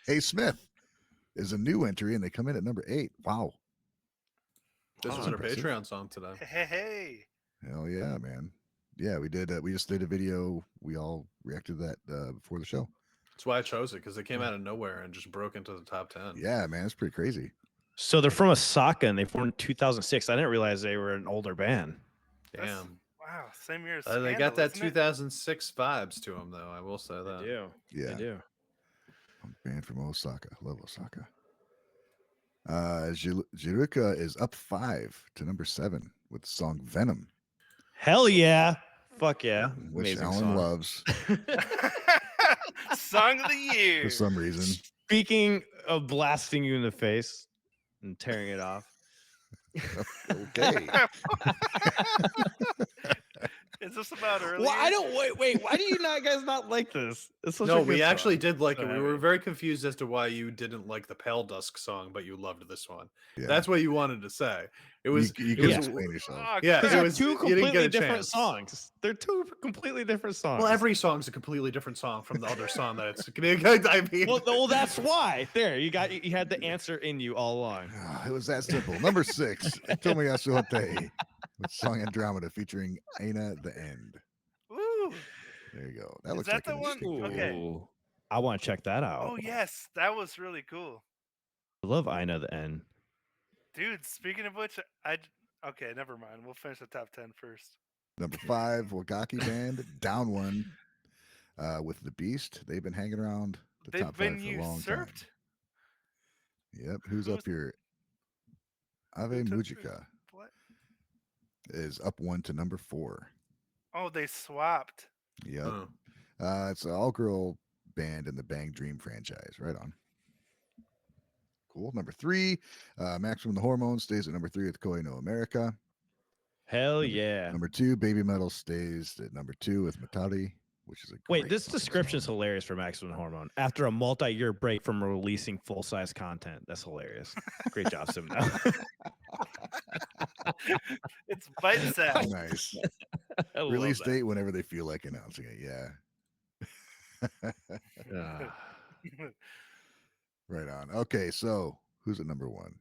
Hey Smith is a new entry, and they come in at number 8. Wow, This was That's our impressive. Patreon song today. Hey. hell yeah, man. Yeah, we did. We just did a video. We all reacted to that before the show. That's why I chose it, because they came out of nowhere and just broke into the top 10. Yeah, man, it's pretty crazy. So they're from Osaka and they formed in 2006. I didn't realize they were an older band. Damn. Wow, same year as They got that Scandal, isn't it? 2006 vibes to them, though. I will say that. They do. Yeah, They do. band from Osaka. Love Osaka. Jiruka is up 5 to number 7 with the song Venom, Hell yeah. Fuck yeah. which Amazing Alan song. loves Song of the year. for some reason. Speaking of blasting you in the face and tearing it off. Okay. Is this about earlier? Well, I don't wait. Why do you guys not like this? It's such No, a we good actually song. did like So it. We heavy. were very confused as to why you didn't like the Pale Dusk song, but you loved this one. Yeah. That's what you wanted to say. It was. you it can was explain yourself. Oh, Yeah, Because it they're was. two You didn't get completely a different chance. songs. They're two completely different songs. Well, every song's a completely different song from the other song that it's. I mean, well, that's why. There, you had the answer in you all along. It was that simple. Number 6, Tomoyasu Hote with song Andromeda featuring Aina the End. Ooh. There you go. That Is looks that like the an one? interesting video. Okay. Ooh. I want to check that out. Oh yes, that was really cool, I love Ina the End. dude. Speaking of which, okay, never mind. We'll finish the top 10 first. Number 5, Wagaki Band, Down 1 with The Beast. They've been hanging around the They've top 5 been for a long time. usurped. Yep. Who's up here? Ave Who took the- Mujika What? is up 1 to number 4. Oh, they swapped. Yep. oh. It's an all-girl band in the Bang Dream franchise. Right on. Cool. Number 3, Maximum the Hormones stays at number 3 with Koi no America. Hell yeah. Number 2, Baby Metal stays at number 2 with Matari, which is a Wait, great this fucking description's song. hilarious for Maximum Hormone. After a multi-year break from releasing full-size content, that's hilarious. Great job, Sim. It's bite size. Nice. I love Release that. date whenever they feel like announcing it. Yeah. Ah. Right on. Okay, so who's at number 1?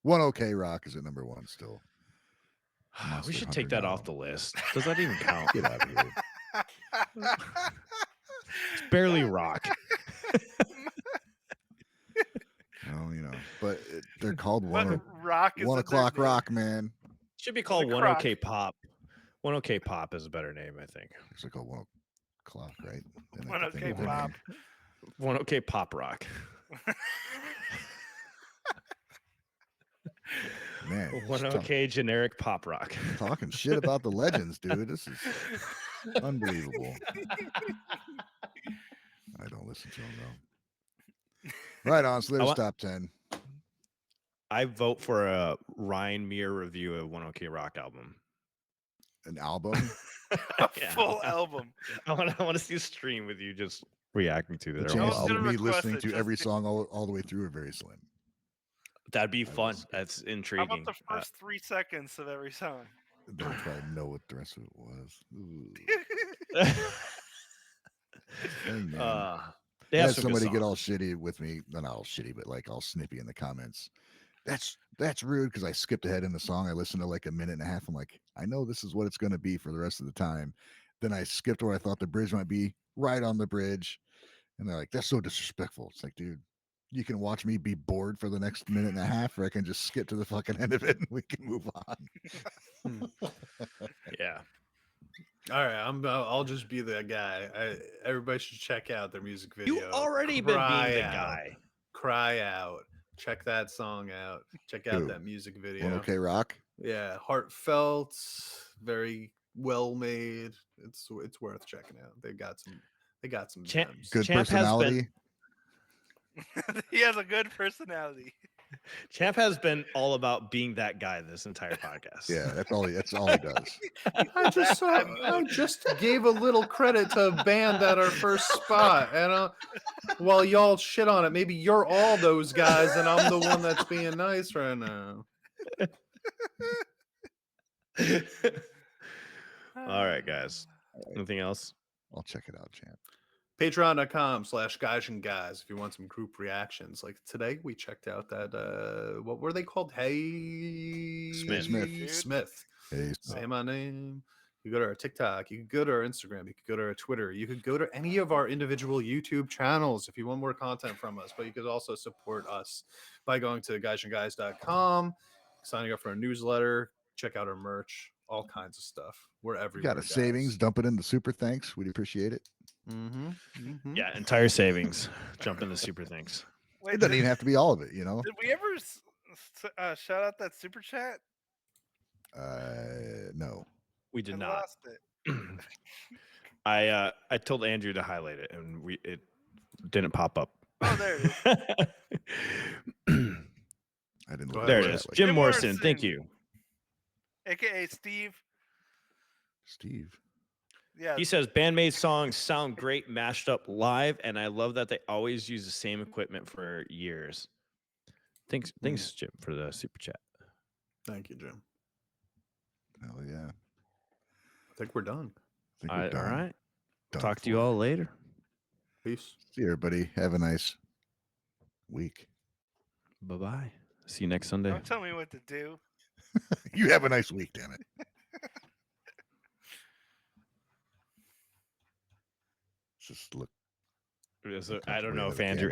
One OK Rock is at number 1 still. we Monster should Hunter take that now. off the list. Does that even count? Get out of here. It's barely rock. Well, but they're called But 1 rock is 1 in their o'clock name. rock, man. Should be called The One Croc. OK Pop. One OK Pop is a better name, I think. It's called 1 o'clock, right? Then I One can think OK of their Pop. name. One OK Pop Rock. Man, One just OK Generic Pop Rock. talking shit about the legends, dude. This is unbelievable. I don't listen to them though. Right on. So there's want- top 10. I vote for a Ryan Muir review of One OK Rock album. An album. A Yeah. full album. I want to see a stream with you just reacting to The their chances gonna of me request listening it to just every to- song all the way through are very slim. That'd be I fun. was- That's How intriguing. about the first 3 seconds of every song? They'll probably know what the rest of it was. Ooh. Dang, man. They I have had some somebody good get songs. all shitty with me. Not all shitty, but like all snippy in the comments. That's rude because I skipped ahead in the song. I listened to like a minute and a half. I'm like, I know this is what it's going to be for the rest of the time. Then I skipped where I thought the bridge might be, right on the bridge. And they're like, that's so disrespectful. It's like, dude, you can watch me be bored for the next minute and a half, or I can just skip to the fucking end of it and we can move on. Yeah. All right, I'll just be the guy. Everybody should check out their music video. You already been Cry being the Out. guy. Cry Out. Check that song out. Check out Who? that music One video. OK Rock. Yeah, heartfelt, very well made. It's worth checking out. They got some Champ- gems. Good Champ has been- personality. He has a good personality. Champ has been all about being that guy this entire podcast. Yeah, that's all he does. I just gave a little credit to a band at our first spot, and while y'all shit on it, maybe you're all those guys, and I'm the one that's being nice right now. All right, guys. Anything else? I'll check it out, champ. Patreon.com/guys and guys if you want some group reactions. Like today we checked out that what were they called? Hey Smith. Smith. Hey, Say my name. You go to our TikTok, you could go to our Instagram, you could go to our Twitter, you could go to any of our individual YouTube channels if you want more content from us. But you could also support us by going to guysandguys.com, signing up for our newsletter, check out our merch, all kinds of stuff. We're you everywhere. got a savings, dump it in the super thanks. We'd appreciate it. Yeah, entire savings. Jump into super things. Wait, It doesn't even have to be all of it, you know. did we ever shout out that super chat? No. We did I not. lost it. I told Andrew to highlight it, and it didn't pop up. Oh, there it is. I didn't Go look ahead. There at it that is. way. Jim Jim Morrison, thank Morrison. you. AKA Steve. Steve. Yeah. He says bandmade songs sound great mashed up live, and I love that they always use the same equipment for years. Thanks, Jim, for the super chat. Thank you, Jim. Hell yeah. I think we're done. I think we're All done. right. Done Talk to you for. all later. Peace. See you, everybody. Have a nice week. Bye-bye. See you next Sunday. Don't tell me what to do. You have a nice week, damn it. Just look. I don't know if Andrew